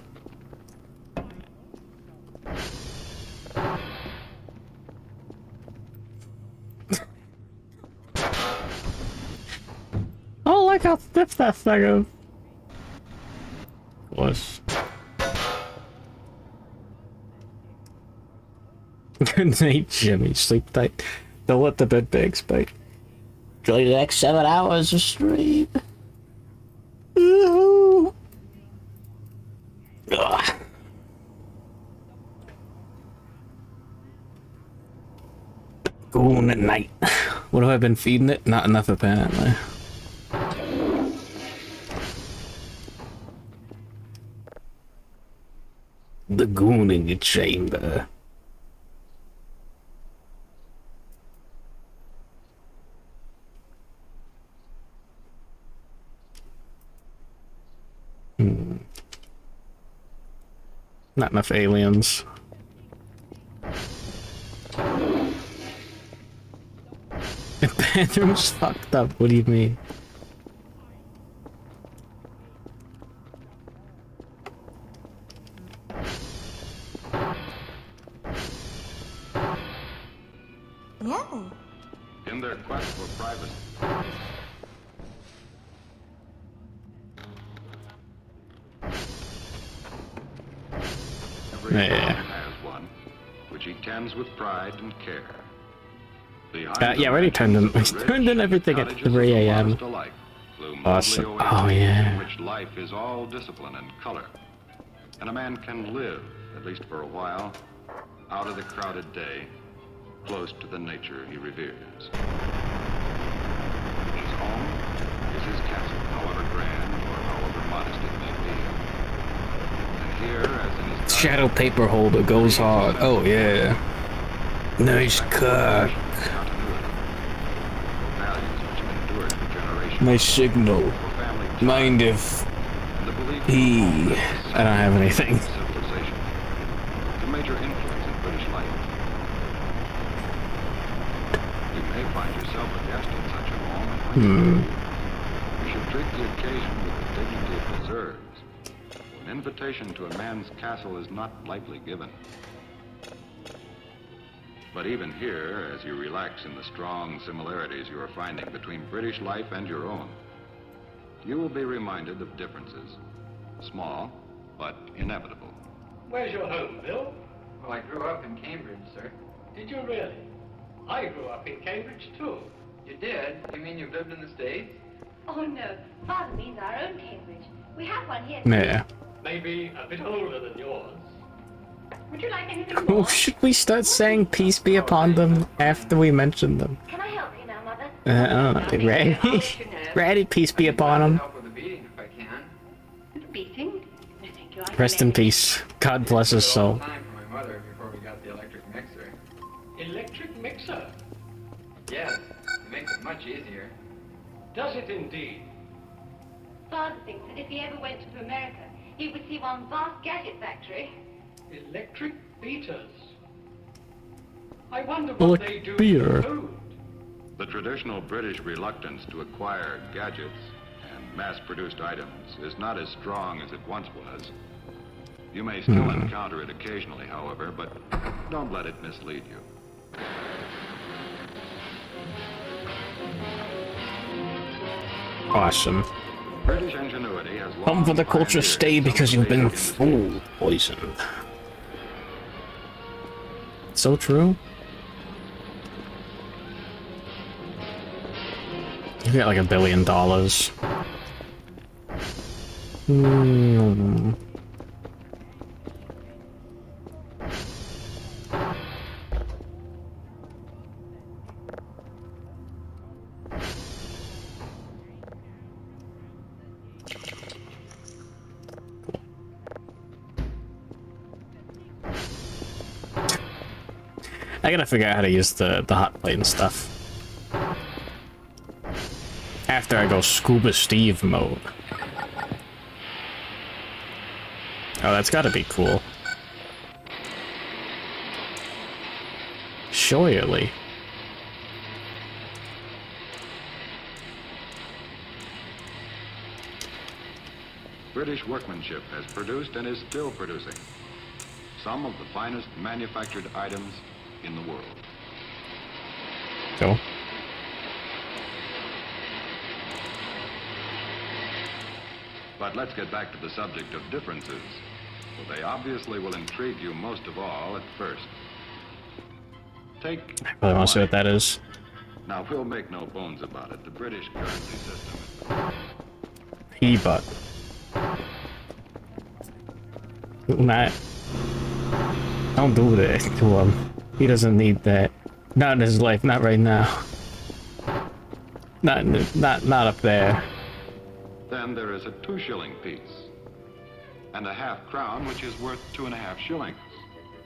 Oh, look how stiff that thing is. Was. Good night, Jimmy. Sleep tight. Don't let the bed bugs bite. Enjoy the next 7 hours of stream. Ugh. Goon at night. What have I been feeding it? Not enough, apparently. The goon in your chamber. Not enough aliens. The bathroom's fucked up. What do you mean? No. In their quest for privacy. Every man has one, which he tends with pride and care. Yeah, I already turned in everything at 3 a.m. Awesome. Oh yeah. In which life is all discipline and color, and a man can live, at least for a while, out of the crowded day, close to the nature he reveres. His home is his castle, however grand or however modest it may be. And here, as in his Shadow paper holder goes hard. Oh yeah. Nice cock. My signal. Mind if he... I don't have anything. A major influence in British life. You may find yourself a guest in such a home. You should treat the occasion with the dignity it deserves. An invitation to a man's castle is not lightly given. But even here, as you relax in the strong similarities you are finding between British life and your own, you will be reminded of differences. Small, but inevitable. Where's your home, Bill? Well, I grew up in Cambridge, sir. Did you really? I grew up in Cambridge, too. You did? You mean you've lived in the States? Oh, no. Father means our own Cambridge. We have one here. Yeah. Maybe a bit older than yours. Would you like anything Oh, more? should we start saying peace be upon them after we mention them? Can I help you now, Mother? I don't know. Ready? Ready? Peace be upon them. Help with the beating if I can. The beating? No, thank you. Rest in peace. God bless his soul. Time for my mother before we got the electric mixer. Electric mixer? Yes, it makes it much easier. Does it indeed? Father thinks that if he ever went to America, he would see one vast gadget factory. Electric beaters. I wonder what they do beer. to food. The traditional British reluctance to acquire gadgets and mass-produced items is not as strong as it once was. You may still encounter it occasionally, however, but don't let it mislead you. Awesome. British ingenuity has Come for the culture, stay because you've been food poisoned. So true. You get like $1 billion. I gotta figure out how to use the hot plate and stuff. After I go Scuba Steve mode. Oh, that's gotta be cool. Surely. British workmanship has produced and is still producing some of the finest manufactured items in the world. Cool. But let's get back to the subject of differences. Well, they obviously will intrigue you most of all at first. Take I really want to see what that is. Now, we'll make no bones about it. The British currency system is... P-butt. Not. Don't do that to him. He doesn't need that. Not in his life. Not right now. Not up there. Then there is a 2-shilling piece. And a half-crown, which is worth 2.5 shillings.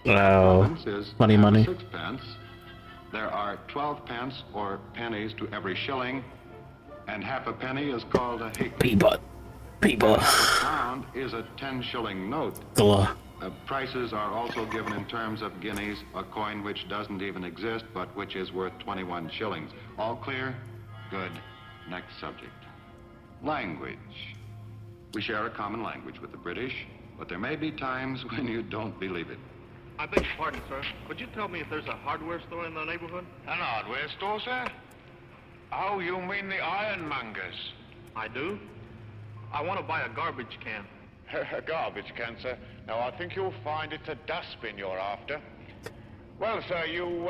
Oh, money. 6 pence. There are 12 pence or pennies to every shilling, and half a penny is called a halfpenny. P-butt. A pound is a 10-shilling note. Prices are also given in terms of guineas, a coin which doesn't even exist, but which is worth 21 shillings. All clear? Good. Next subject. Language. We share a common language with the British, but there may be times when you don't believe it. I beg your pardon, sir. Could you tell me if there's a hardware store in the neighborhood? An hardware store, sir? Oh, you mean the ironmongers? I do. I want to buy a garbage can. A garbage can, sir? No, I think you'll find it's a dustbin you're after. Well, sir, you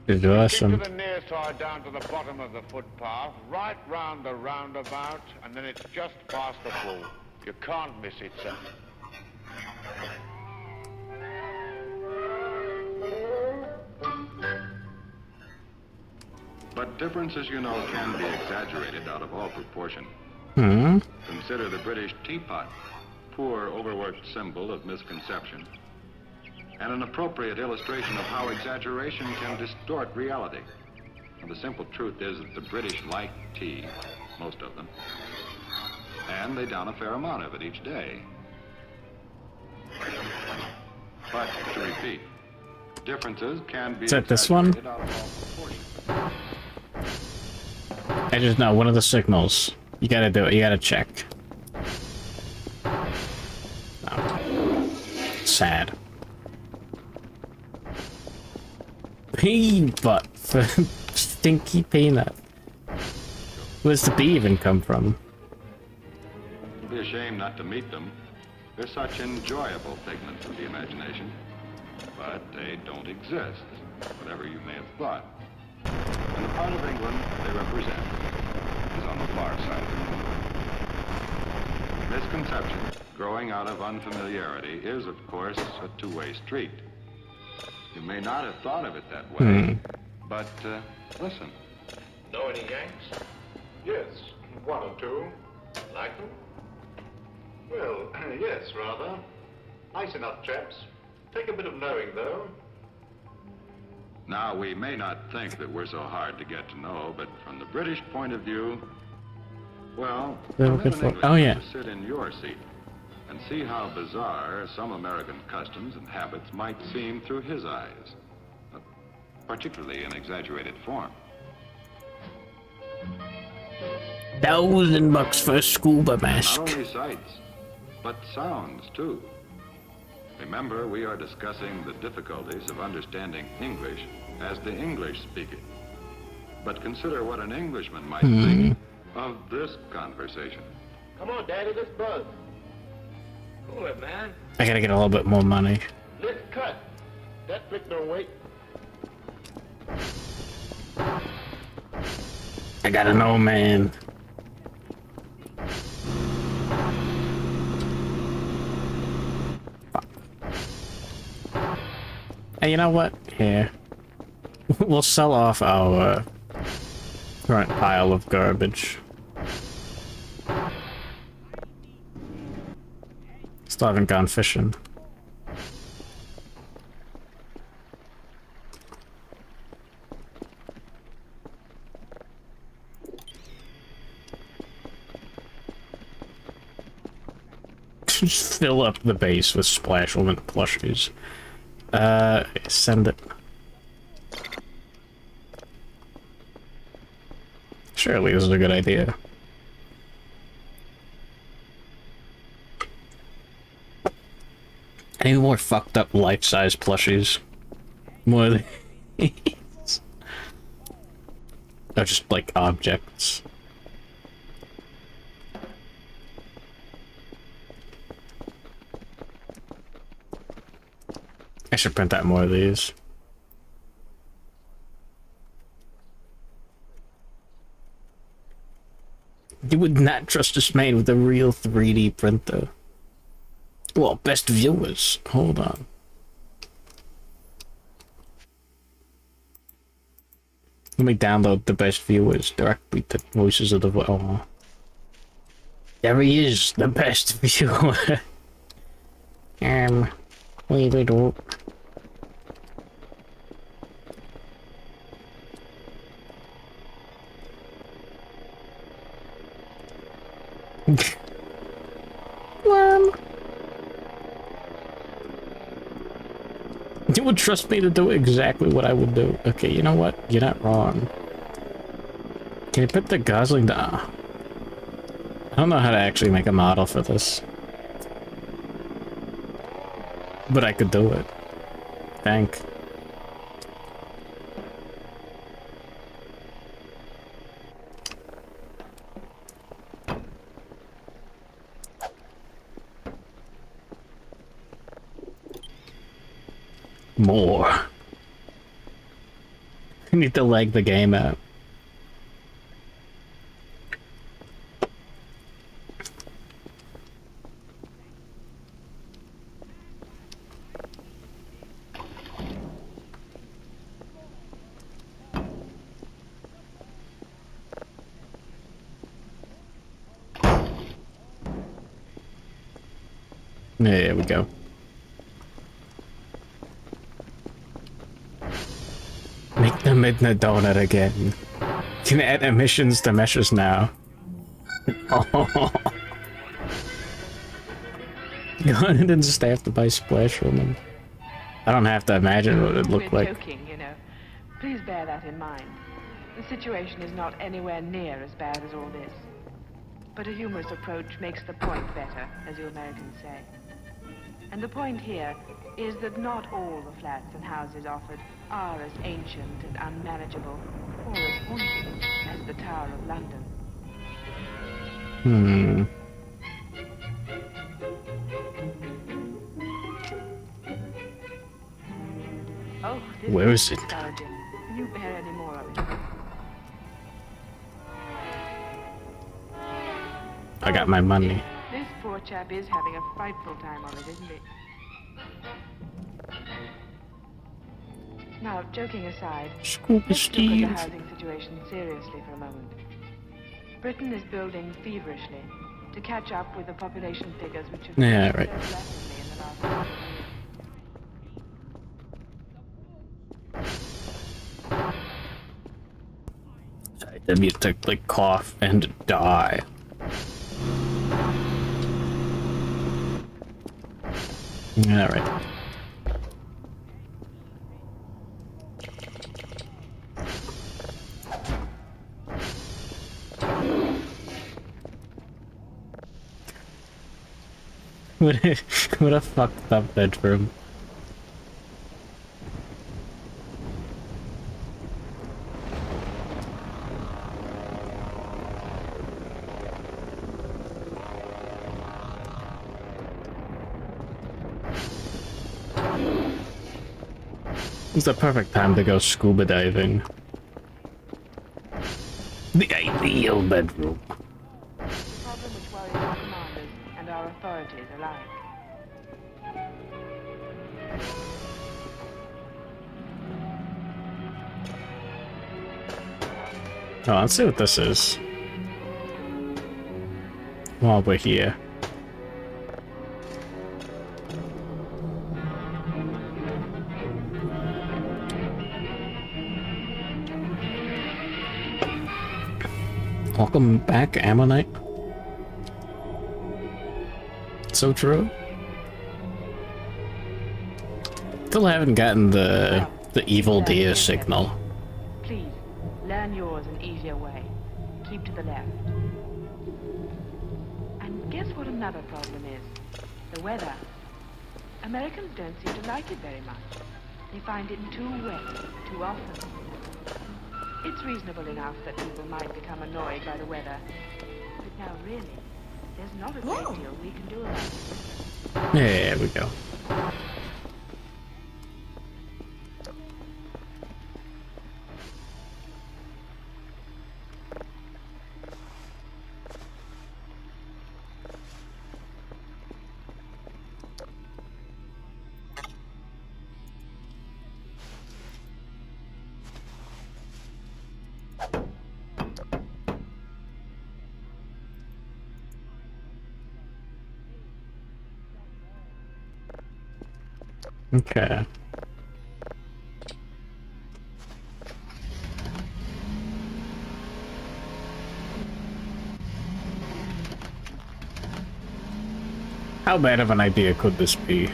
It's keep awesome. to the near side down to the bottom of the footpath, right round the roundabout, and then it's just past the pool. You can't miss it, sir. But differences, you know, can be exaggerated out of all proportion. Consider the British teapot, poor, overworked symbol of misconception, and an appropriate illustration of how exaggeration can distort reality. And the simple truth is that the British like tea, most of them, and they down a fair amount of it each day. But, to repeat, differences can be Is that this one? exaggerated out of all proportion. I just know one of the signals. You gotta do it. You gotta check. Oh. Sad. Peanut. Stinky peanut. Where's the bee even come from? It'd be a shame not to meet them. They're such enjoyable figments of the imagination. But they don't exist, whatever you may have thought. And the part of England they represent is on the far side of the moon. Misconception, growing out of unfamiliarity, is, of course, a two-way street. You may not have thought of it that way, but listen. Know any Yanks? Yes, one or two. Like them? Well, yes, rather. Nice enough chaps. Take a bit of knowing, though. Now, we may not think that we're so hard to get to know, but from the British point of view, well, permit an Englishman to sit in your seat and see how bizarre some American customs and habits might seem through his eyes, particularly in exaggerated form. $1,000 for a scuba mask. Not only sights, but sounds, too. Remember, we are discussing the difficulties of understanding English as the English speak it. But consider what an Englishman might think of this conversation. Come on, Daddy, let's buzz. Cool it, man. I gotta get a little bit more money. Let's cut. That flick don't wait. I gotta know, man. Hey, you know what? Here. We'll sell off our current pile of garbage. Still haven't gone fishing. Just fill up the base with Splash Woman plushies. Send it. Surely this is a good idea. Any more fucked up life-size plushies? More of these? Or just like objects? I should print out more of these. You would not trust this man with a real 3D printer. Well, best viewers. Hold on. Let me download the best viewers directly to Voices of the Void. Oh. There he is, the best viewer. Wait, wait, wait. You would trust me to do exactly what I would do. Okay, you know what? You're not wrong. Can you put the Gosling down? I don't know how to actually make a model for this. But I could do it. Thank. More. I need to leg the game out. There we go. Make the Midnight Donut again. Can add emissions to meshes now. Oh. Go ahead and staff to buy Splash Woman. I don't have to imagine what it looked like. Joking, you know. Please bear that in mind. The situation is not anywhere near as bad as all this. But a humorous approach makes the point better, as you Americans say. And the point here is that not all the flats and houses offered are as ancient and unmanageable, or as haunting as the Tower of London. Oh, this Where is it? Discouraging. Can you bear any more of it? I got my money. This poor chap is having a frightful time of it, isn't he? Now, joking aside, Scuba let's Steve. look at the housing situation seriously for a moment. Britain is building feverishly to catch up with the population figures which have Yeah, grown right. so rapidly in the last 100 years. I need to like cough and die. Alright. What a fucked up bedroom. It's the perfect time to go scuba diving. The ideal bedroom. The problem which worries our commanders and our authorities alike. Oh, let's see what this is. While we're here. Welcome back, Ammonite. So true. Still haven't gotten the evil deer signal. Please, learn yours an easier way. Keep to the left. And guess what another problem is? The weather. Americans don't seem to like it very much. They find it too wet, too often. It's reasonable enough that people might become annoyed by the weather. But now really, there's not a great deal we can do about it. There we go. Okay. How bad of an idea could this be?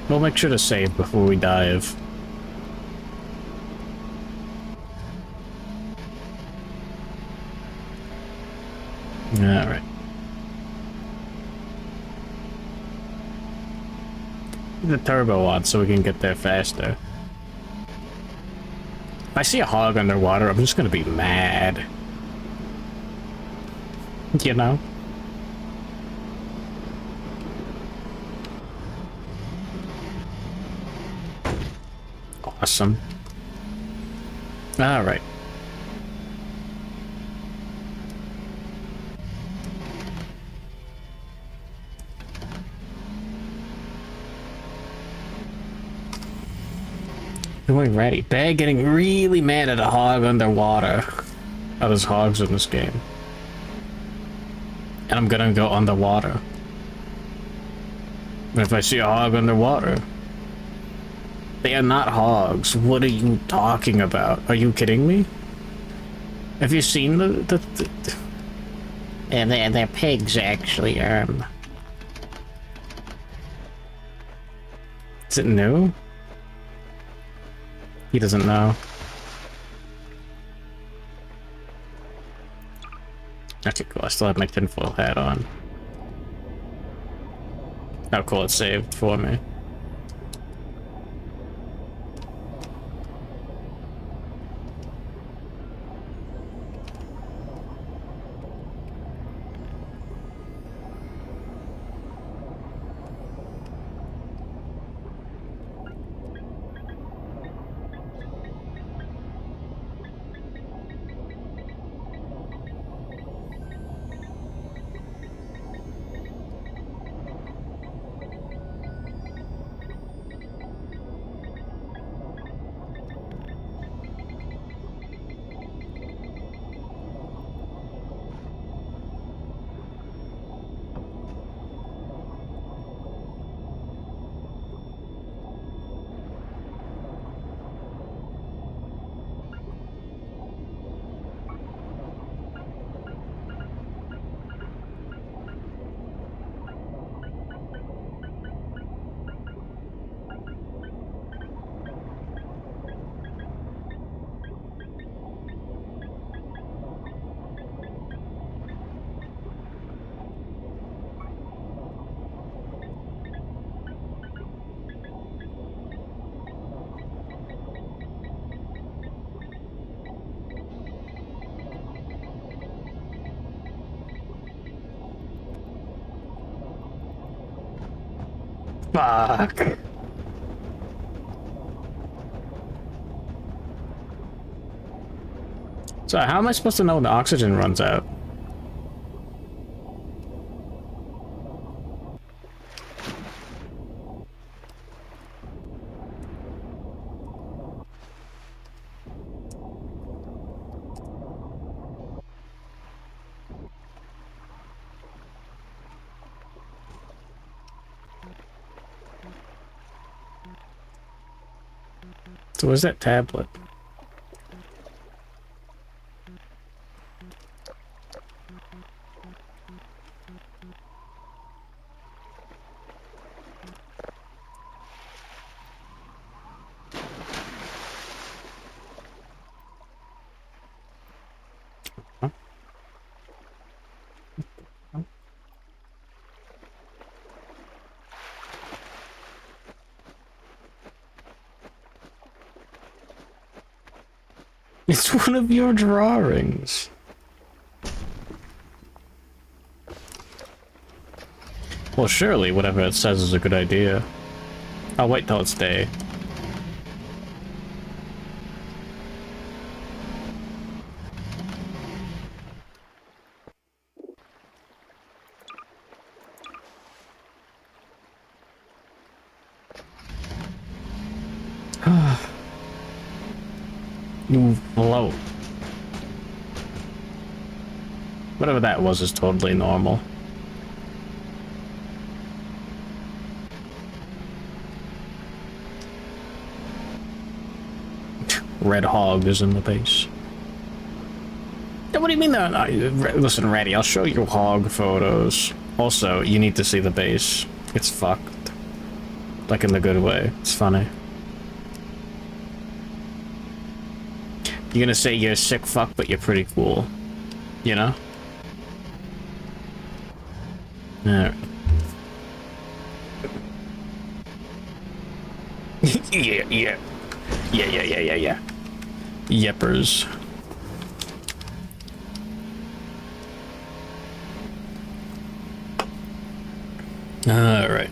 We'll make sure to save before we dive. Alright. The turbo on so we can get there faster. If I see a hog underwater, I'm just gonna be mad. You know? Awesome. Alright. Doing ready. Bad getting really mad at a hog underwater. Oh, there's hogs in this game. And I'm gonna go underwater. But if I see a hog underwater, they are not hogs. What are you talking about? Are you kidding me? Have you seen the and they're pigs actually. Is it new? He doesn't know. Okay, cool. I still have my tinfoil hat on. Oh, cool. It's saved for me. Fuck. So how am I supposed to know when the oxygen runs out? So where's that tablet? It's one of your drawings. Well, surely whatever it says is a good idea. I'll wait till it's day. You float. Whatever that was is totally normal. Red hog is in the base. What do you mean that? Listen, Ratty, I'll show you hog photos. Also, you need to see the base. It's fucked. Like in the good way. It's funny. You're gonna say you're a sick fuck, but you're pretty cool. You know? Alright. Yeah. Yeppers. Alright.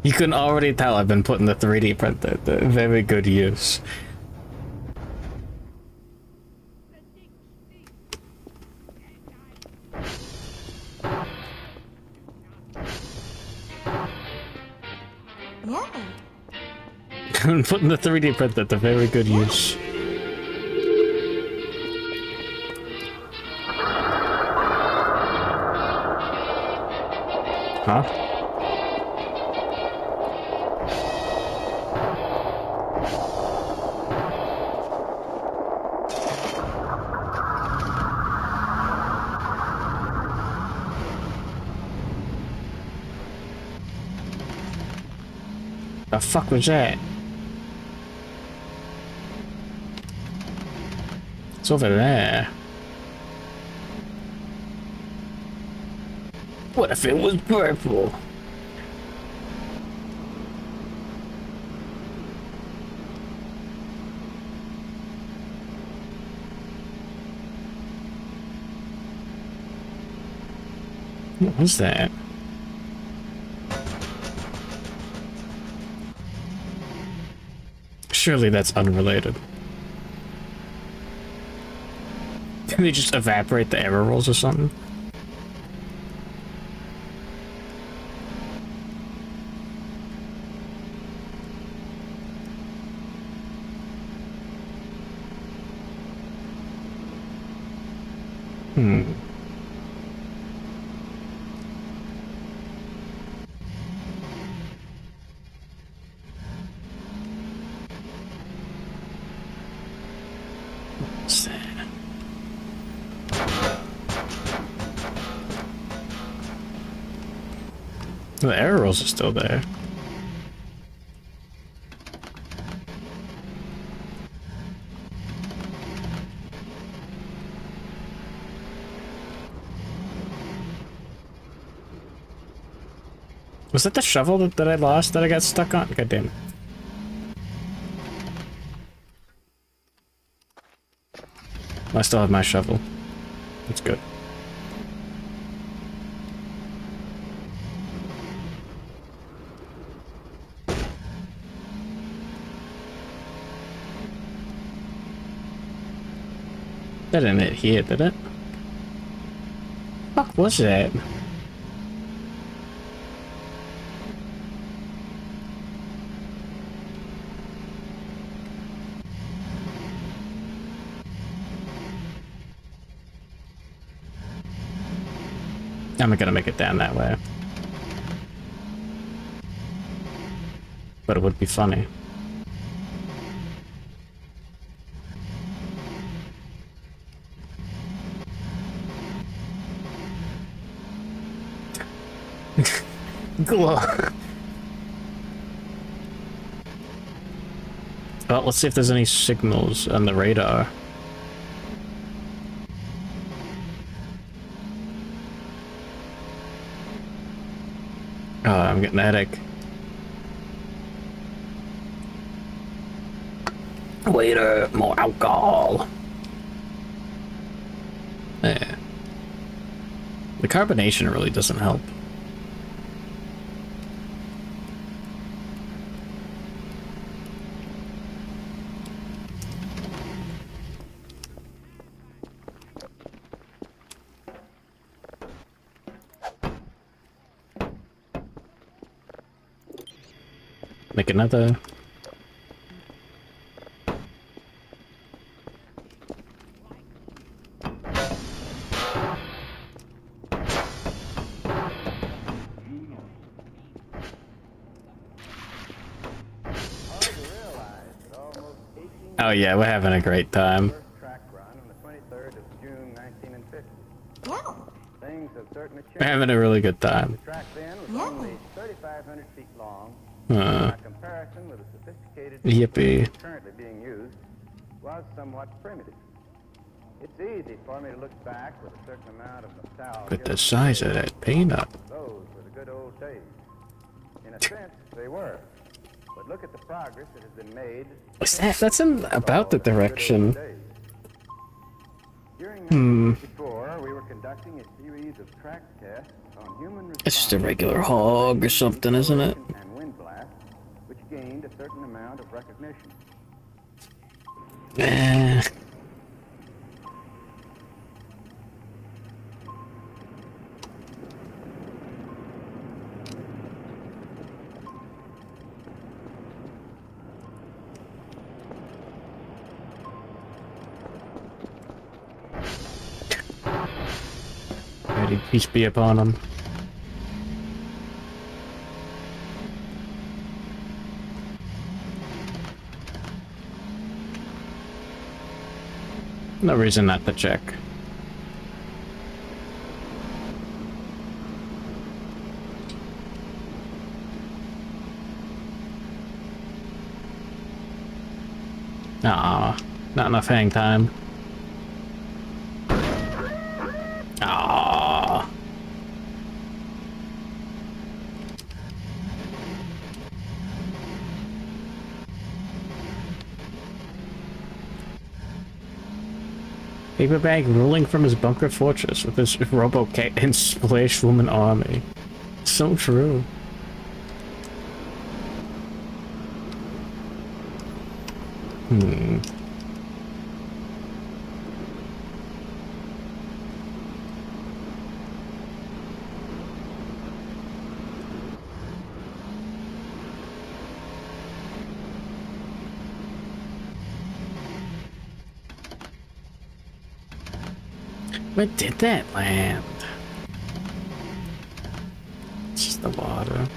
You can already tell I've been putting the 3D printer to very good use. Yeah. I'm putting the 3D printer to very good use. Huh? The fuck was that? It's over there. What if it was purple? What was that? Surely that's unrelated. Can they just evaporate the error rolls or something? What's that? The error rolls are still there. Was that the shovel that I lost that I got stuck on? God damn it. I still have my shovel. That's good. That didn't hit here, did it? Fuck was that? I'm not gonna make it down that way. But it would be funny. Glow. Well, let's see if there's any signals on the radar. Oh, I'm getting a headache. Waiter, more alcohol. Yeah. The carbonation really doesn't help. Make another. Oh yeah, we're having a great time. We're having a really good time. The track then was only 3,500 feet long. By comparison with the sophisticated yippee. currently being used, was somewhat primitive. It's easy for me to look back with a certain amount of nostalgia. But the size of that peanut. Those were the good old days. In a sense, they were. But look at the progress that has been made. That's in about the direction. During Hmm. 1964, we were conducting a series of track tests on human It's just a regular hog or something, isn't it? and wind blast, which gained a certain amount of recognition. Eh. Ready, peace be upon him. No reason not to check. Ah, not enough hang time. Ah. Paperbag ruling from his bunker fortress with his Robo-Cat and Splash Woman army. So true. Hmm. Where did that land? It's just the water.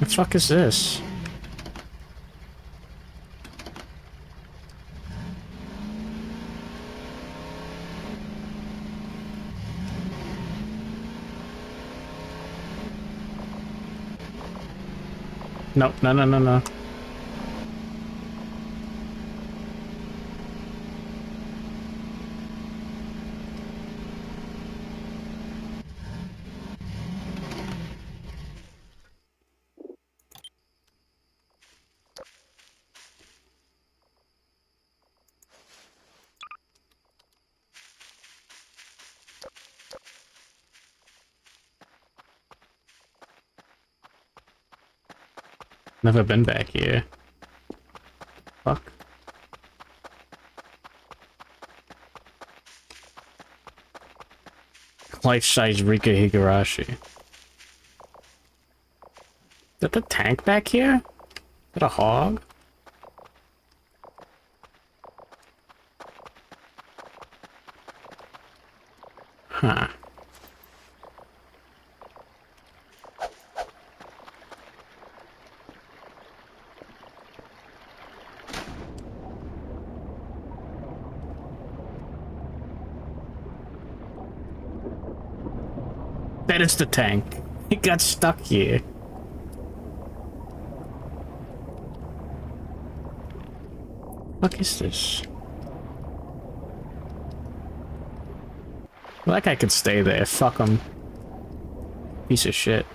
The fuck is this? No, no, no, no, no. Never been back here. Fuck. Life-size Rika Higurashi. Is that the tank back here? Is that a hog? Huh. That is the tank. It got stuck here. What is this? That guy could stay there. Fuck him. Piece of shit.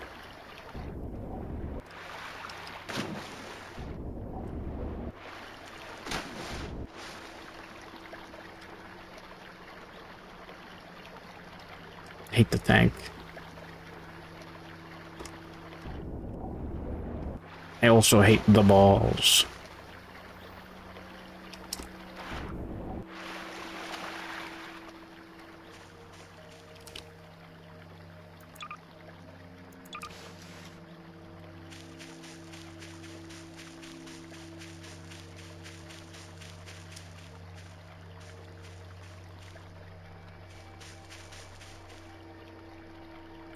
Hate the tank. I also hate the balls.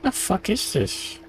The fuck is this?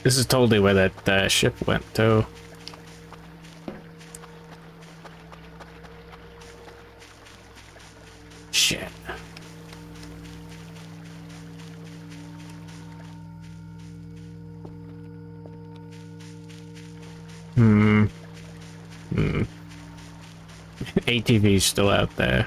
This is totally where that ship went to. Shit. ATV's still out there.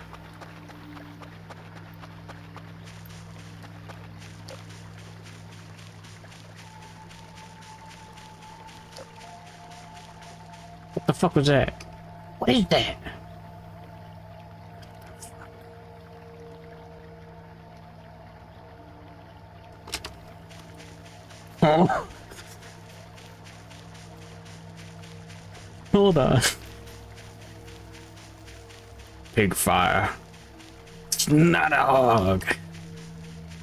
What the fuck was that? What is that? Oh. Hold on. Big fire. It's not a hog.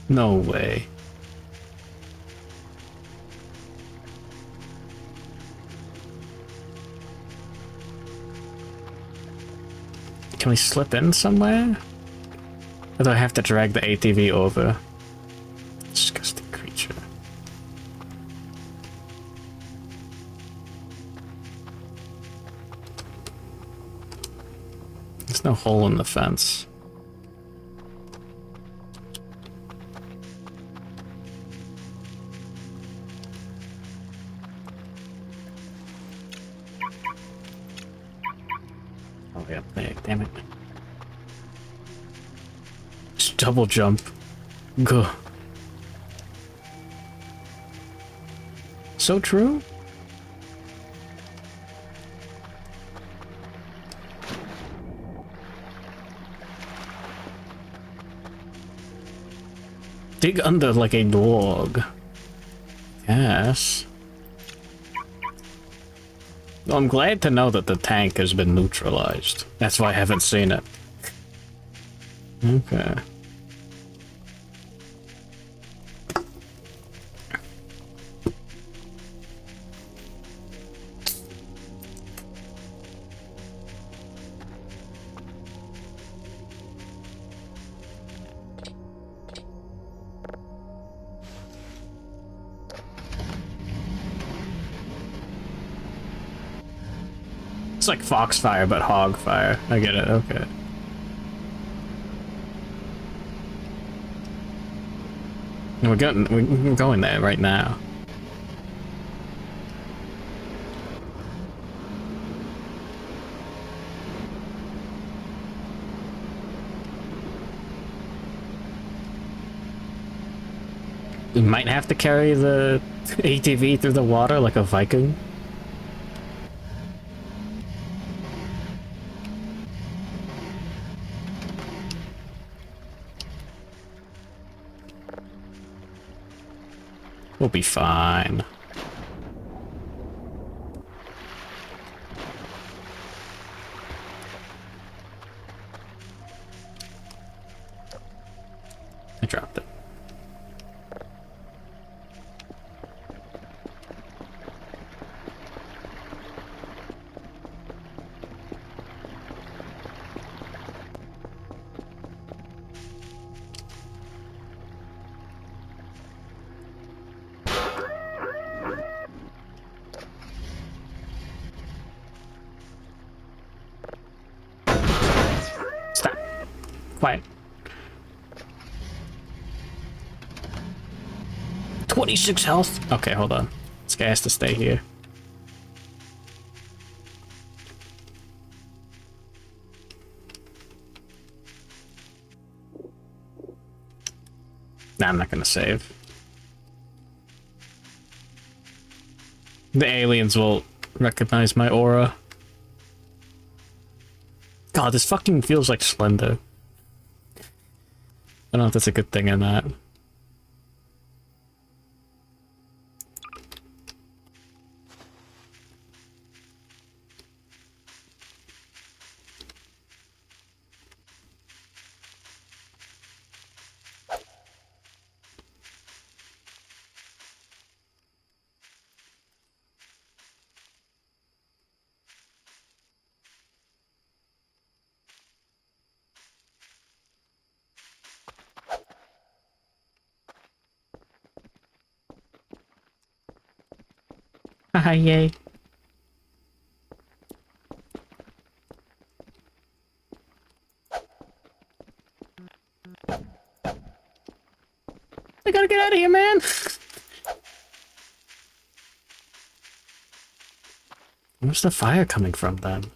No way. Can we slip in somewhere? Or do I have to drag the ATV over? Disgusting creature. There's no hole in the fence. Oh, yeah, there, damn it. Just double jump. Go. So true? Dig under like a dog. Yes. Well, I'm glad to know that the tank has been neutralized. That's why I haven't seen it. Okay. It's like Foxfire, but Hogfire. I get it, okay. And we're going there right now. We might have to carry the ATV through the water like a Viking. We'll be fine. 26 health. Okay, hold on. This guy has to stay here. Nah, I'm not gonna save. The aliens will recognize my aura. God, this fucking feels like Slender. I don't know if that's a good thing or not. Haha, yay. I gotta get out of here, man. Where's the fire coming from, then?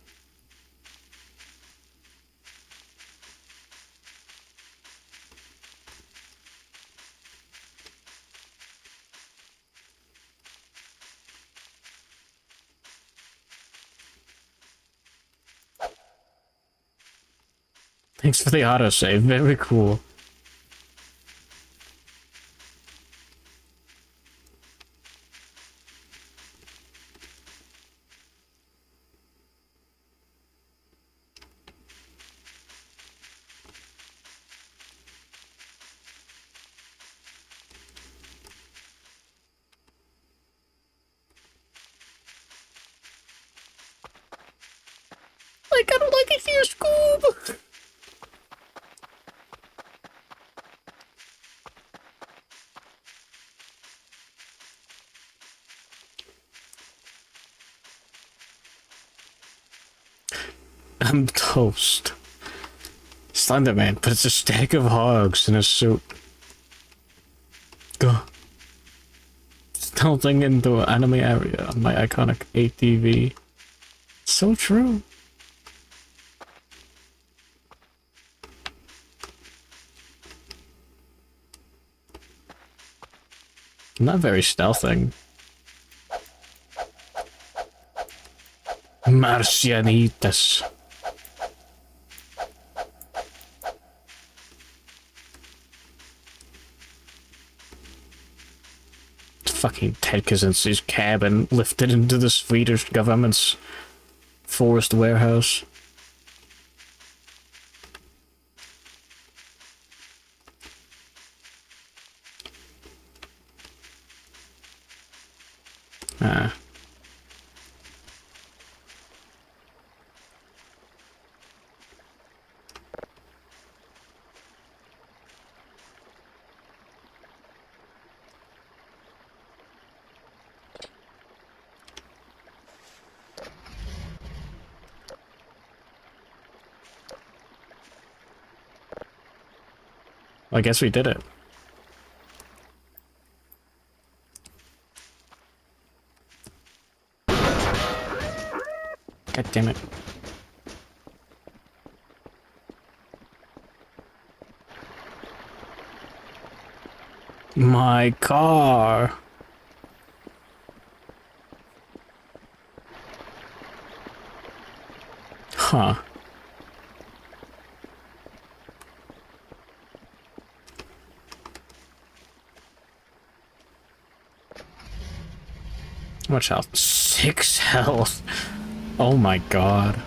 Thanks for the autosave, very cool. I kind of like it here, Scoob! I'm toast. Slenderman, but it's a stack of hogs in a suit. Go. Stealthing into an enemy area on my iconic ATV. So true. I'm not very stealthing. Marcianitas. Fucking Ted Kaczynski's cabin lifted into the Swedish government's forest warehouse. Ah. I guess we did it. God damn it. My car. Huh. How much health? 6 health. Oh my god.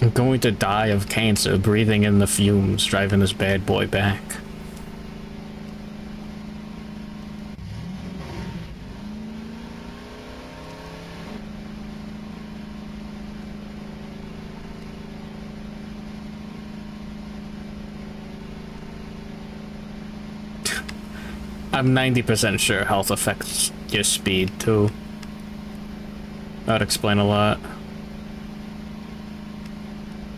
I'm going to die of cancer breathing in the fumes, driving this bad boy back. I'm 90% sure health affects your speed too. That'd explain a lot.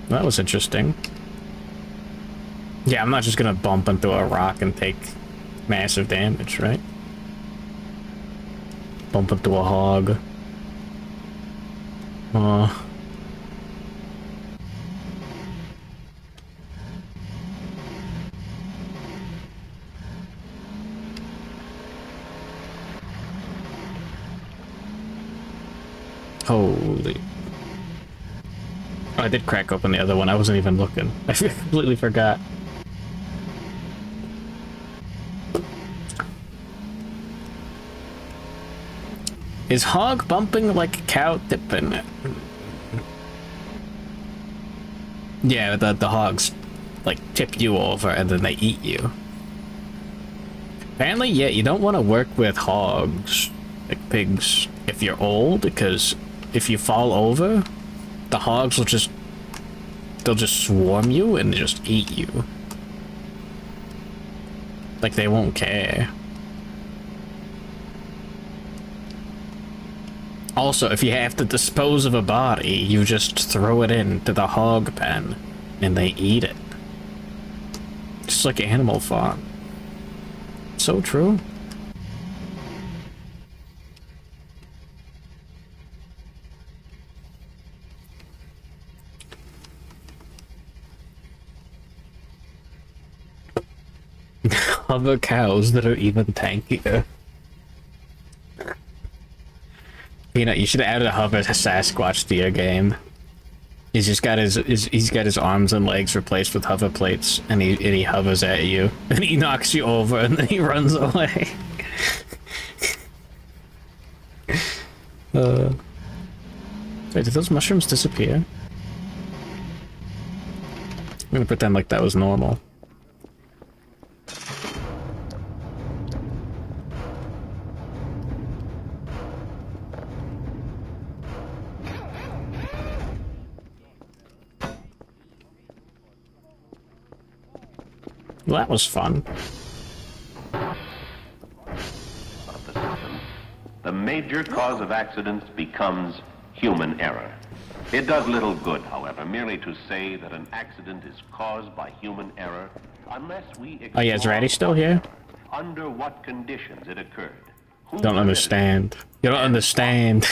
That was interesting. Yeah, I'm not just gonna bump into a rock and take massive damage, right? Bump into a hog. Holy. Oh, I did crack open the other one. I wasn't even looking. I completely forgot. Is hog bumping like cow tipping? Yeah, the hogs like tip you over and then they eat you. Apparently, yeah, you don't want to work with hogs, like pigs, if you're old, because if you fall over, the hogs will they'll just swarm you and just eat you. Like, they won't care. Also, if you have to dispose of a body, you just throw it into the hog pen and they eat it. Just like Animal Farm. So true. Other cows that are even tankier. Peanut, you should have added a hover Sasquatch to your game. He's just got he's got his arms and legs replaced with hover plates, and he hovers at you, and he knocks you over, and then he runs away. Wait, did those mushrooms disappear? I'm gonna pretend like that was normal. Well, that was fun. Of the system, the major cause of accidents becomes human error. It does little good, however, merely to say that an accident is caused by human error unless we Oh yeah, is Ratty still here? Under what conditions it occurred. Don't understand. You don't understand.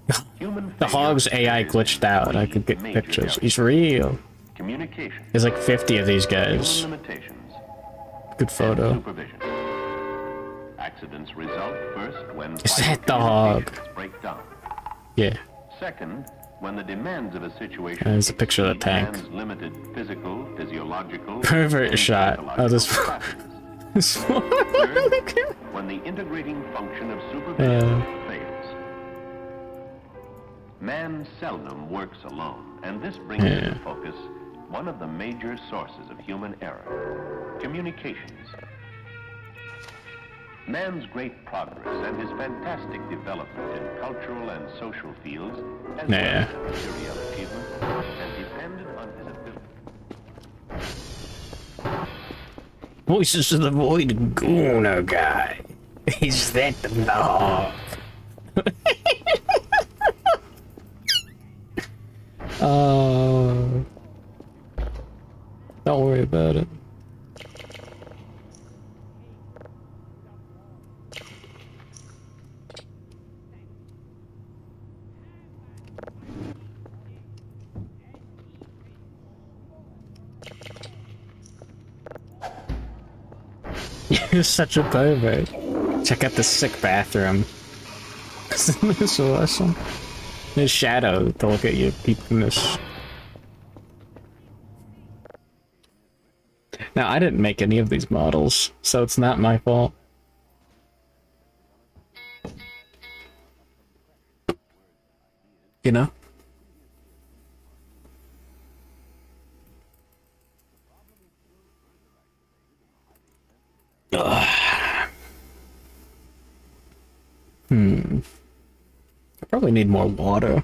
The hog's AI glitched out. I could get pictures. He's real. Communication. There's like 50 of these guys. Good photo. Supervision. Accidents result first when Is that the hog? break down. Yeah. Second, when the demands of a situation There's a picture of the tank. demands limited physical, physiological, Pervert shot. Oh, this. Third, when the integrating function of supervision fails. Man seldom works alone, and this brings into focus one of the major sources of human error: communications. Man's great progress and his fantastic development in cultural and social fields, as well as material achievement, has depended on his ability. Voices of the Void Gooner guy. Is that the hog? Don't worry about it. You're such a pervert. Check out this sick bathroom. Isn't this awesome? There's shadow to look at you peeping this. Now, I didn't make any of these models, so it's not my fault. You know? Ugh. I probably need more water.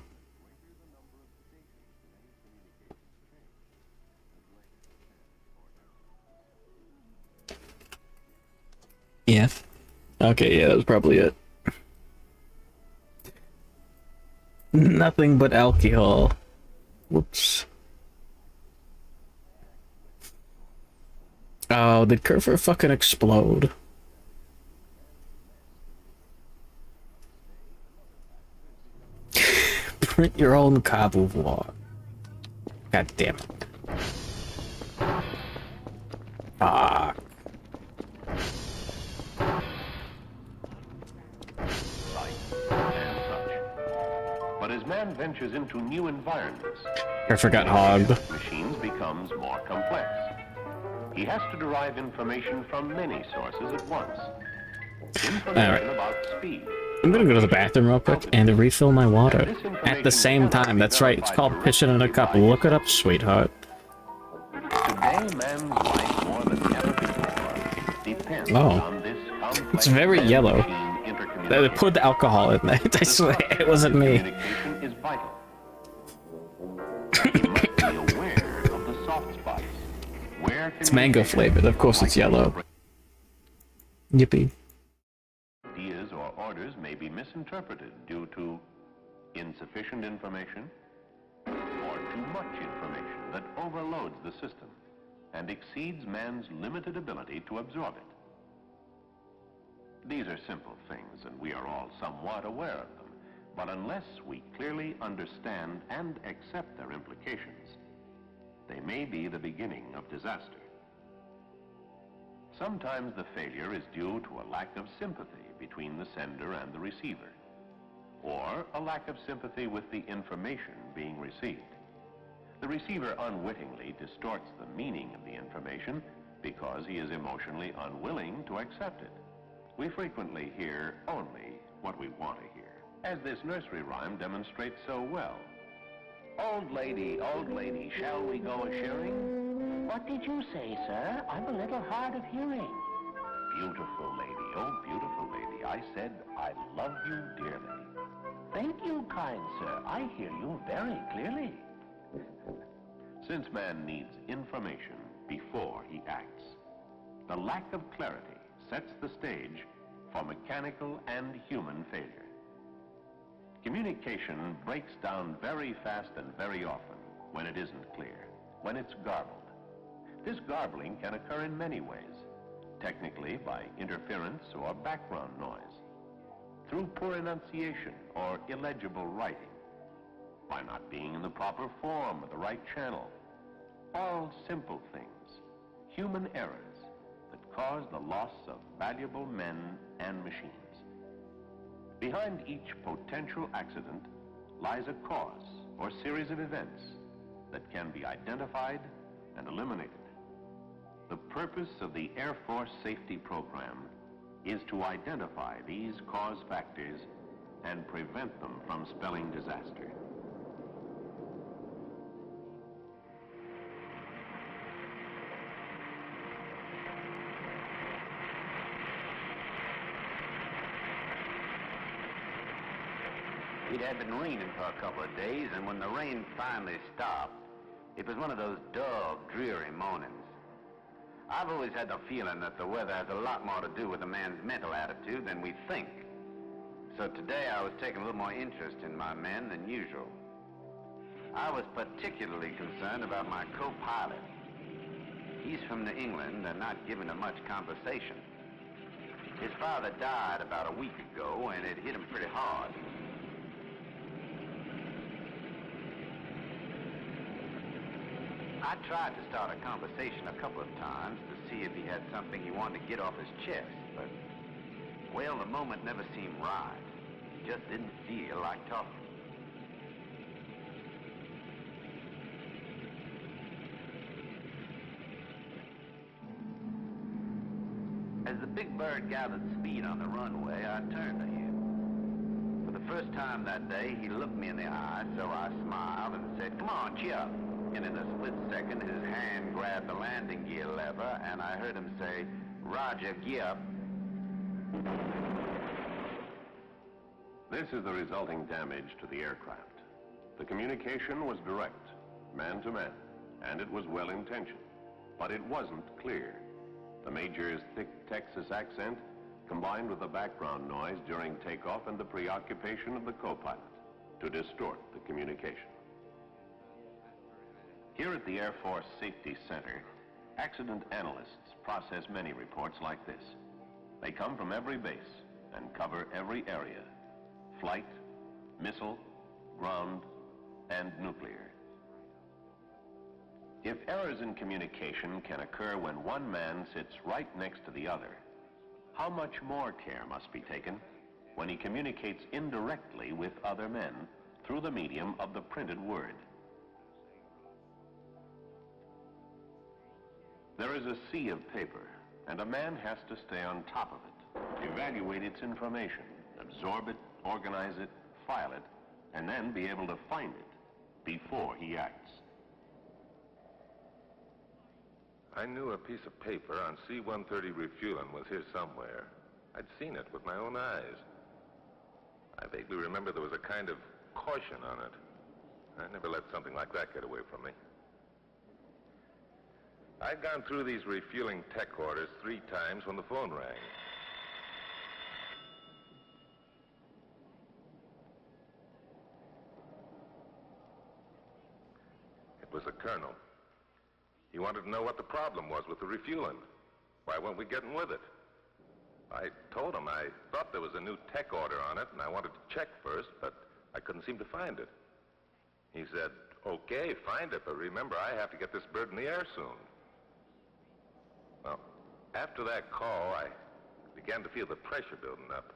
Yeah. Okay, yeah, that was probably it. Nothing but alcohol. Whoops. Oh, did Kerfer fucking explode? Print your own Cab of War. God damn it. Fuck. But as man ventures into new environments, I forgot Hog. machines becomes more complex. He has to derive information from many sources at once. Information about speed. I'm gonna go to the bathroom real quick and refill my water. At the same time, that's right, it's called pissing in a cup. Look it up, sweetheart. Today, man's life more than ever before depends on this complex It's very yellow. They put the alcohol in there. I swear, it wasn't me. Communication is vital. He must be aware of the soft spots. Where It's mango flavored, of course it's yellow. Yippee. Ideas or orders may be misinterpreted due to insufficient information or too much information that overloads the system and exceeds man's limited ability to absorb it. These are simple things, and we are all somewhat aware of them, but unless we clearly understand and accept their implications, they may be the beginning of disaster. Sometimes the failure is due to a lack of sympathy between the sender and the receiver, or a lack of sympathy with the information being received. The receiver unwittingly distorts the meaning of the information because he is emotionally unwilling to accept it. We frequently hear only what we want to hear, as this nursery rhyme demonstrates so well. Old lady, shall we go a-shearing? What did you say, sir? I'm a little hard of hearing. Beautiful lady, oh beautiful lady, I said I love you dearly. Thank you, kind sir. I hear you very clearly. Since man needs information before he acts, the lack of clarity sets the stage for mechanical and human failure. Communication breaks down very fast and very often when it isn't clear, when it's garbled. This garbling can occur in many ways, technically by interference or background noise, through poor enunciation or illegible writing, by not being in the proper form or the right channel. All simple things, human errors that cause the loss of valuable men and machines. Behind each potential accident lies a cause or series of events that can be identified and eliminated. The purpose of the Air Force Safety Program is to identify these cause factors and prevent them from spelling disaster. It had been raining for a couple of days, and when the rain finally stopped, it was one of those dull, dreary mornings. I've always had the feeling that the weather has a lot more to do with a man's mental attitude than we think. So today I was taking a little more interest in my men than usual. I was particularly concerned about my co-pilot. He's from New England and not given to much conversation. His father died about a week ago, and it hit him pretty hard. I tried to start a conversation a couple of times to see if he had something he wanted to get off his chest, but, well, the moment never seemed right. He just didn't feel like talking. As the big bird gathered speed on the runway, I turned to him. For the first time that day, he looked me in the eye, so I smiled and said, "Come on, cheer up." And in a split second, his hand grabbed the landing gear lever, and I heard him say, "Roger, gear up." This is the resulting damage to the aircraft. The communication was direct, man to man, and it was well-intentioned, but it wasn't clear. The Major's thick Texas accent combined with the background noise during takeoff and the preoccupation of the co-pilot to distort the communication. Here at the Air Force Safety Center, accident analysts process many reports like this. They come from every base and cover every area: flight, missile, ground, and nuclear. If errors in communication can occur when one man sits right next to the other, how much more care must be taken when he communicates indirectly with other men through the medium of the printed word? There is a sea of paper, and a man has to stay on top of it, evaluate its information, absorb it, organize it, file it, and then be able to find it before he acts. I knew a piece of paper on C-130 refueling was here somewhere. I'd seen it with my own eyes. I vaguely remember there was a kind of caution on it. I never let something like that get away from me. I'd gone through these refueling tech orders 3 times when the phone rang. It was the colonel. He wanted to know what the problem was with the refueling. Why weren't we getting with it? I told him I thought there was a new tech order on it, and I wanted to check first, but I couldn't seem to find it. He said, okay, find it, but remember, I have to get this bird in the air soon. Well, after that call, I began to feel the pressure building up.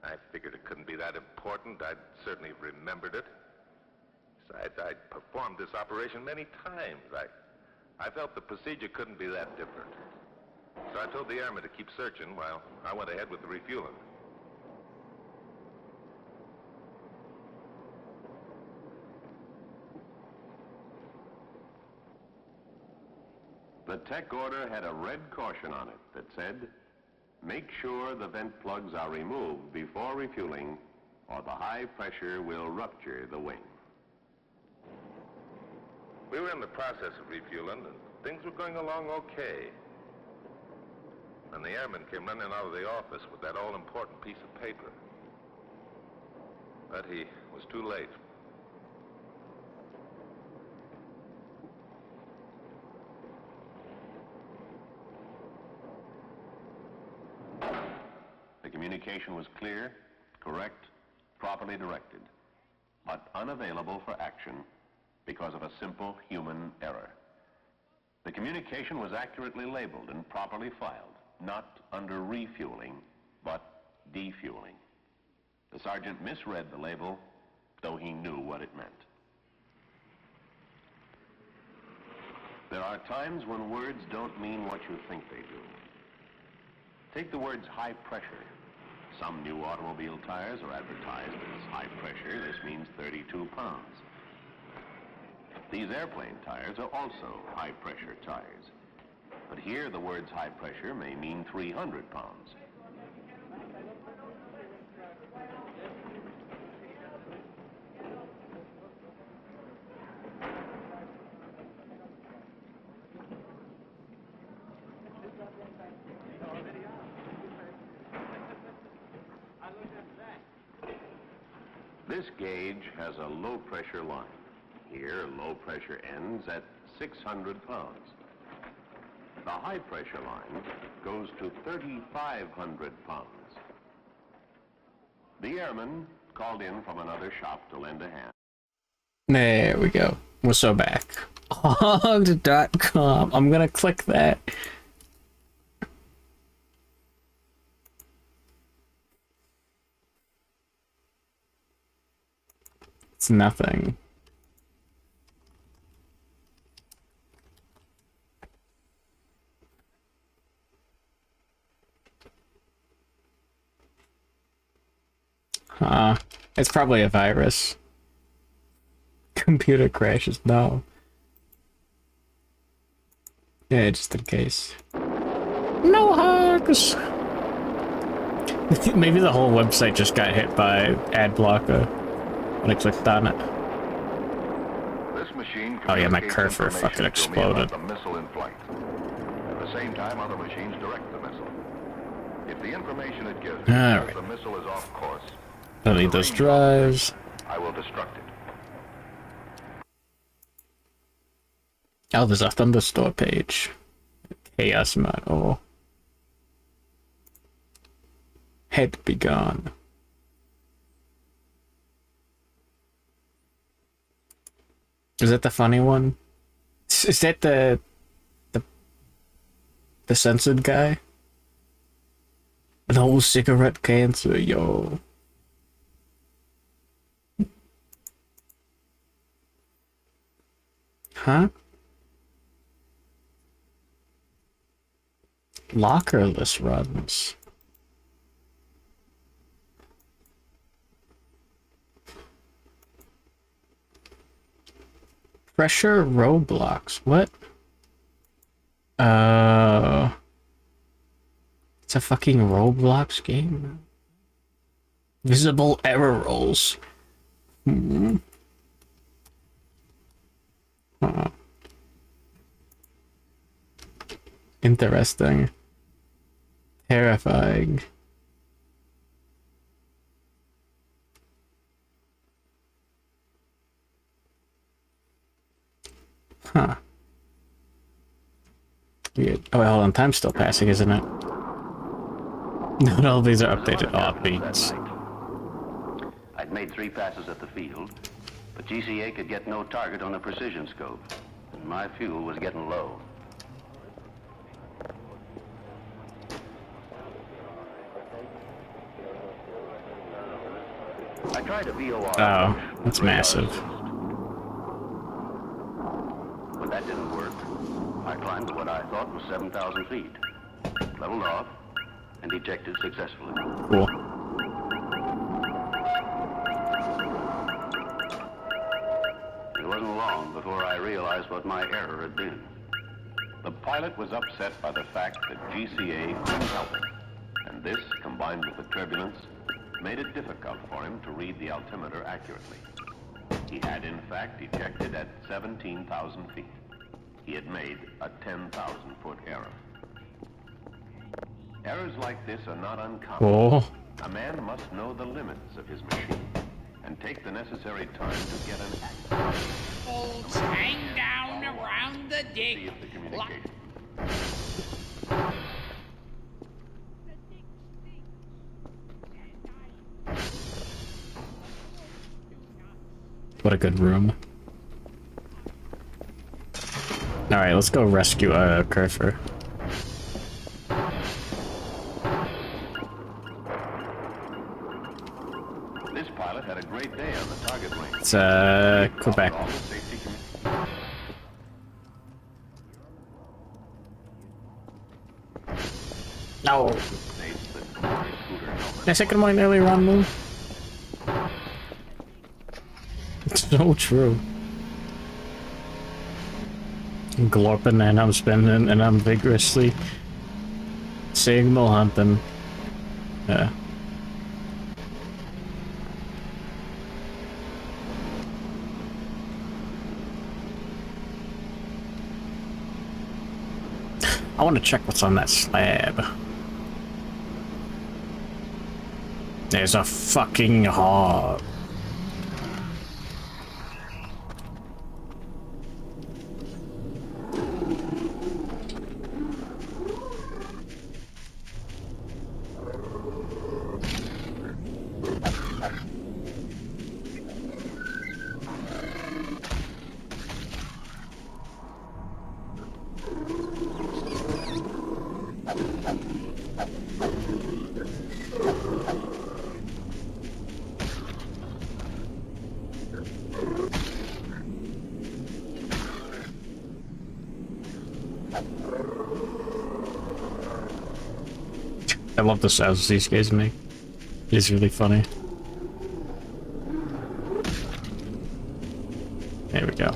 I figured it couldn't be that important. I'd certainly have remembered it. Besides, I'd performed this operation many times. I felt the procedure couldn't be that different. So I told the airmen to keep searching while I went ahead with the refueling. The tech order had a red caution on it that said, make sure the vent plugs are removed before refueling, or the high pressure will rupture the wing. We were in the process of refueling, and things were going along okay. And the airman came running out of the office with that all-important piece of paper. But he was too late. The communication was clear, correct, properly directed, but unavailable for action because of a simple human error. The communication was accurately labeled and properly filed, not under refueling, but defueling. The sergeant misread the label, though he knew what it meant. There are times when words don't mean what you think they do. Take the words high pressure. Some new automobile tires are advertised as high pressure. This means 32 pounds. These airplane tires are also high pressure tires. But here the words high pressure may mean 300 pounds. This gauge has a low pressure line. Here, low pressure ends at 600 pounds. The high pressure line goes to 3,500 pounds. The airman called in from another shop to lend a hand. There we go. We're so back. Hogged.com. I'm gonna click that. It's nothing. It's probably a virus. Computer crashes, no. Yeah, just in case. No hugs! Maybe the whole website just got hit by ad blocker when I clicked on it. This machine Oh yeah, my cursor fucking exploded. The missile in flight. At the same time, other machines direct the missile. If the information it gives Alright. the missile is off course, Don't need those drives. I will destruct it. Oh, there's a Thunderstore page. Chaos mod. Oh. Head be gone. Is that the funny one? Is that the censored guy? No cigarette cancer, yo. Huh? Lockerless runs. Pressure Roblox. What? It's a fucking Roblox game. Visible error rolls. Hmm. Huh. Interesting. Terrifying. Huh. Weird. Oh, wait, hold on. Time's still passing, isn't it? Not all these are updated. Oh, beats. I'd made 3 passes at the field, but GCA could get no target on the precision scope, and my fuel was getting low. I tried a VOR. Oh, that's massive. When that didn't work, I climbed to what I thought was 7,000 feet, leveled off, and ejected successfully. Cool. It wasn't long before I realized what my error had been. The pilot was upset by the fact that GCA couldn't help him, and this, combined with the turbulence, made it difficult for him to read the altimeter accurately. He had, in fact, ejected at 17,000 feet. He had made a 10,000-foot error. Errors like this are not uncommon. Cool. A man must know the limits of his machine and take the necessary time to get an accurate. Bolts hang down around the dick. See if the communication. What a good room. Alright, let's go rescue Kerfer. This pilot had a great day on the target range. It's Quebec. No. Did I say good morning earlier on, Moon? It's so true. I'm glorping and I'm spinning and I'm vigorously signal hunting. Yeah. I want to check what's on that slab. There's a fucking hog. I love the sounds these guys make. It's really funny. There we go.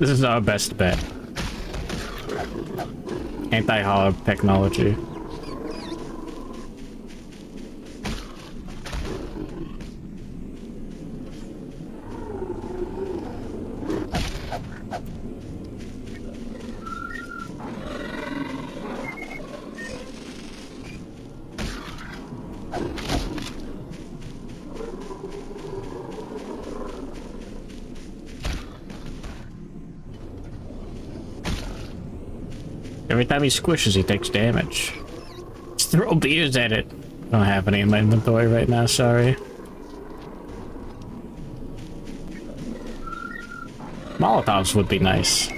This is our best bet. Anti-hog technology. Every time he squishes, he takes damage. Just throw beers at it. I don't have any in my inventory right now, sorry. Molotovs would be nice.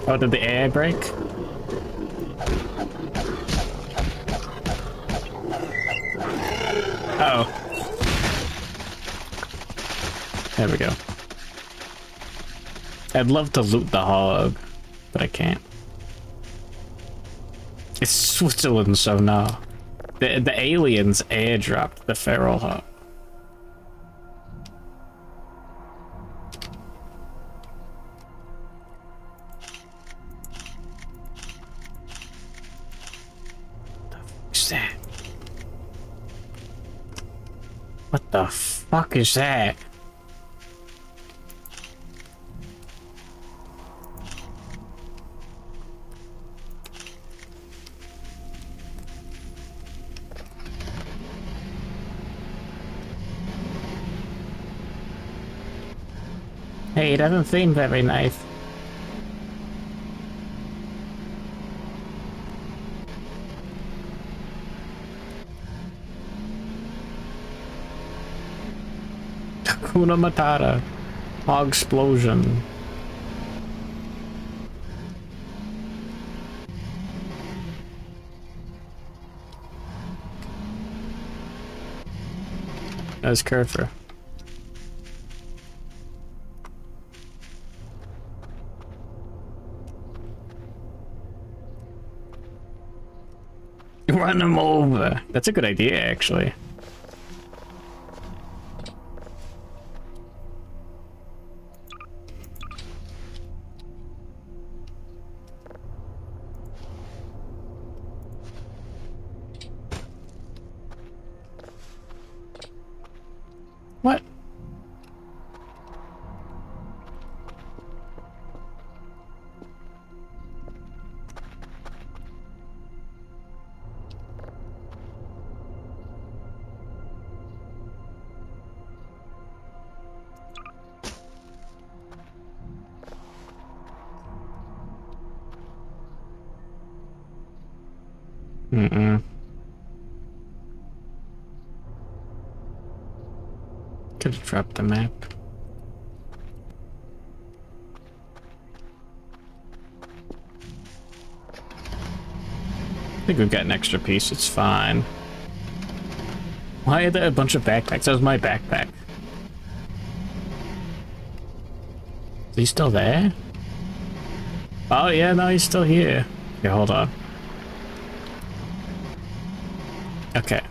Oh, did the air break? Uh-oh. There we go. I'd love to loot the hog, but I can't. It's Switzerland, so no. The aliens airdropped the feral hog. What the fuck is that? Hey, it doesn't seem very nice. Hakuna Matata. Hog explosion. That's Kerfer. Run him over. That's a good idea, actually. What? Mm-mm. Could have dropped the map. I think we've got an extra piece, it's fine. Why are there a bunch of backpacks? That was my backpack. Is he still there? Oh yeah, no, he's still here. Okay, hold on. Okay.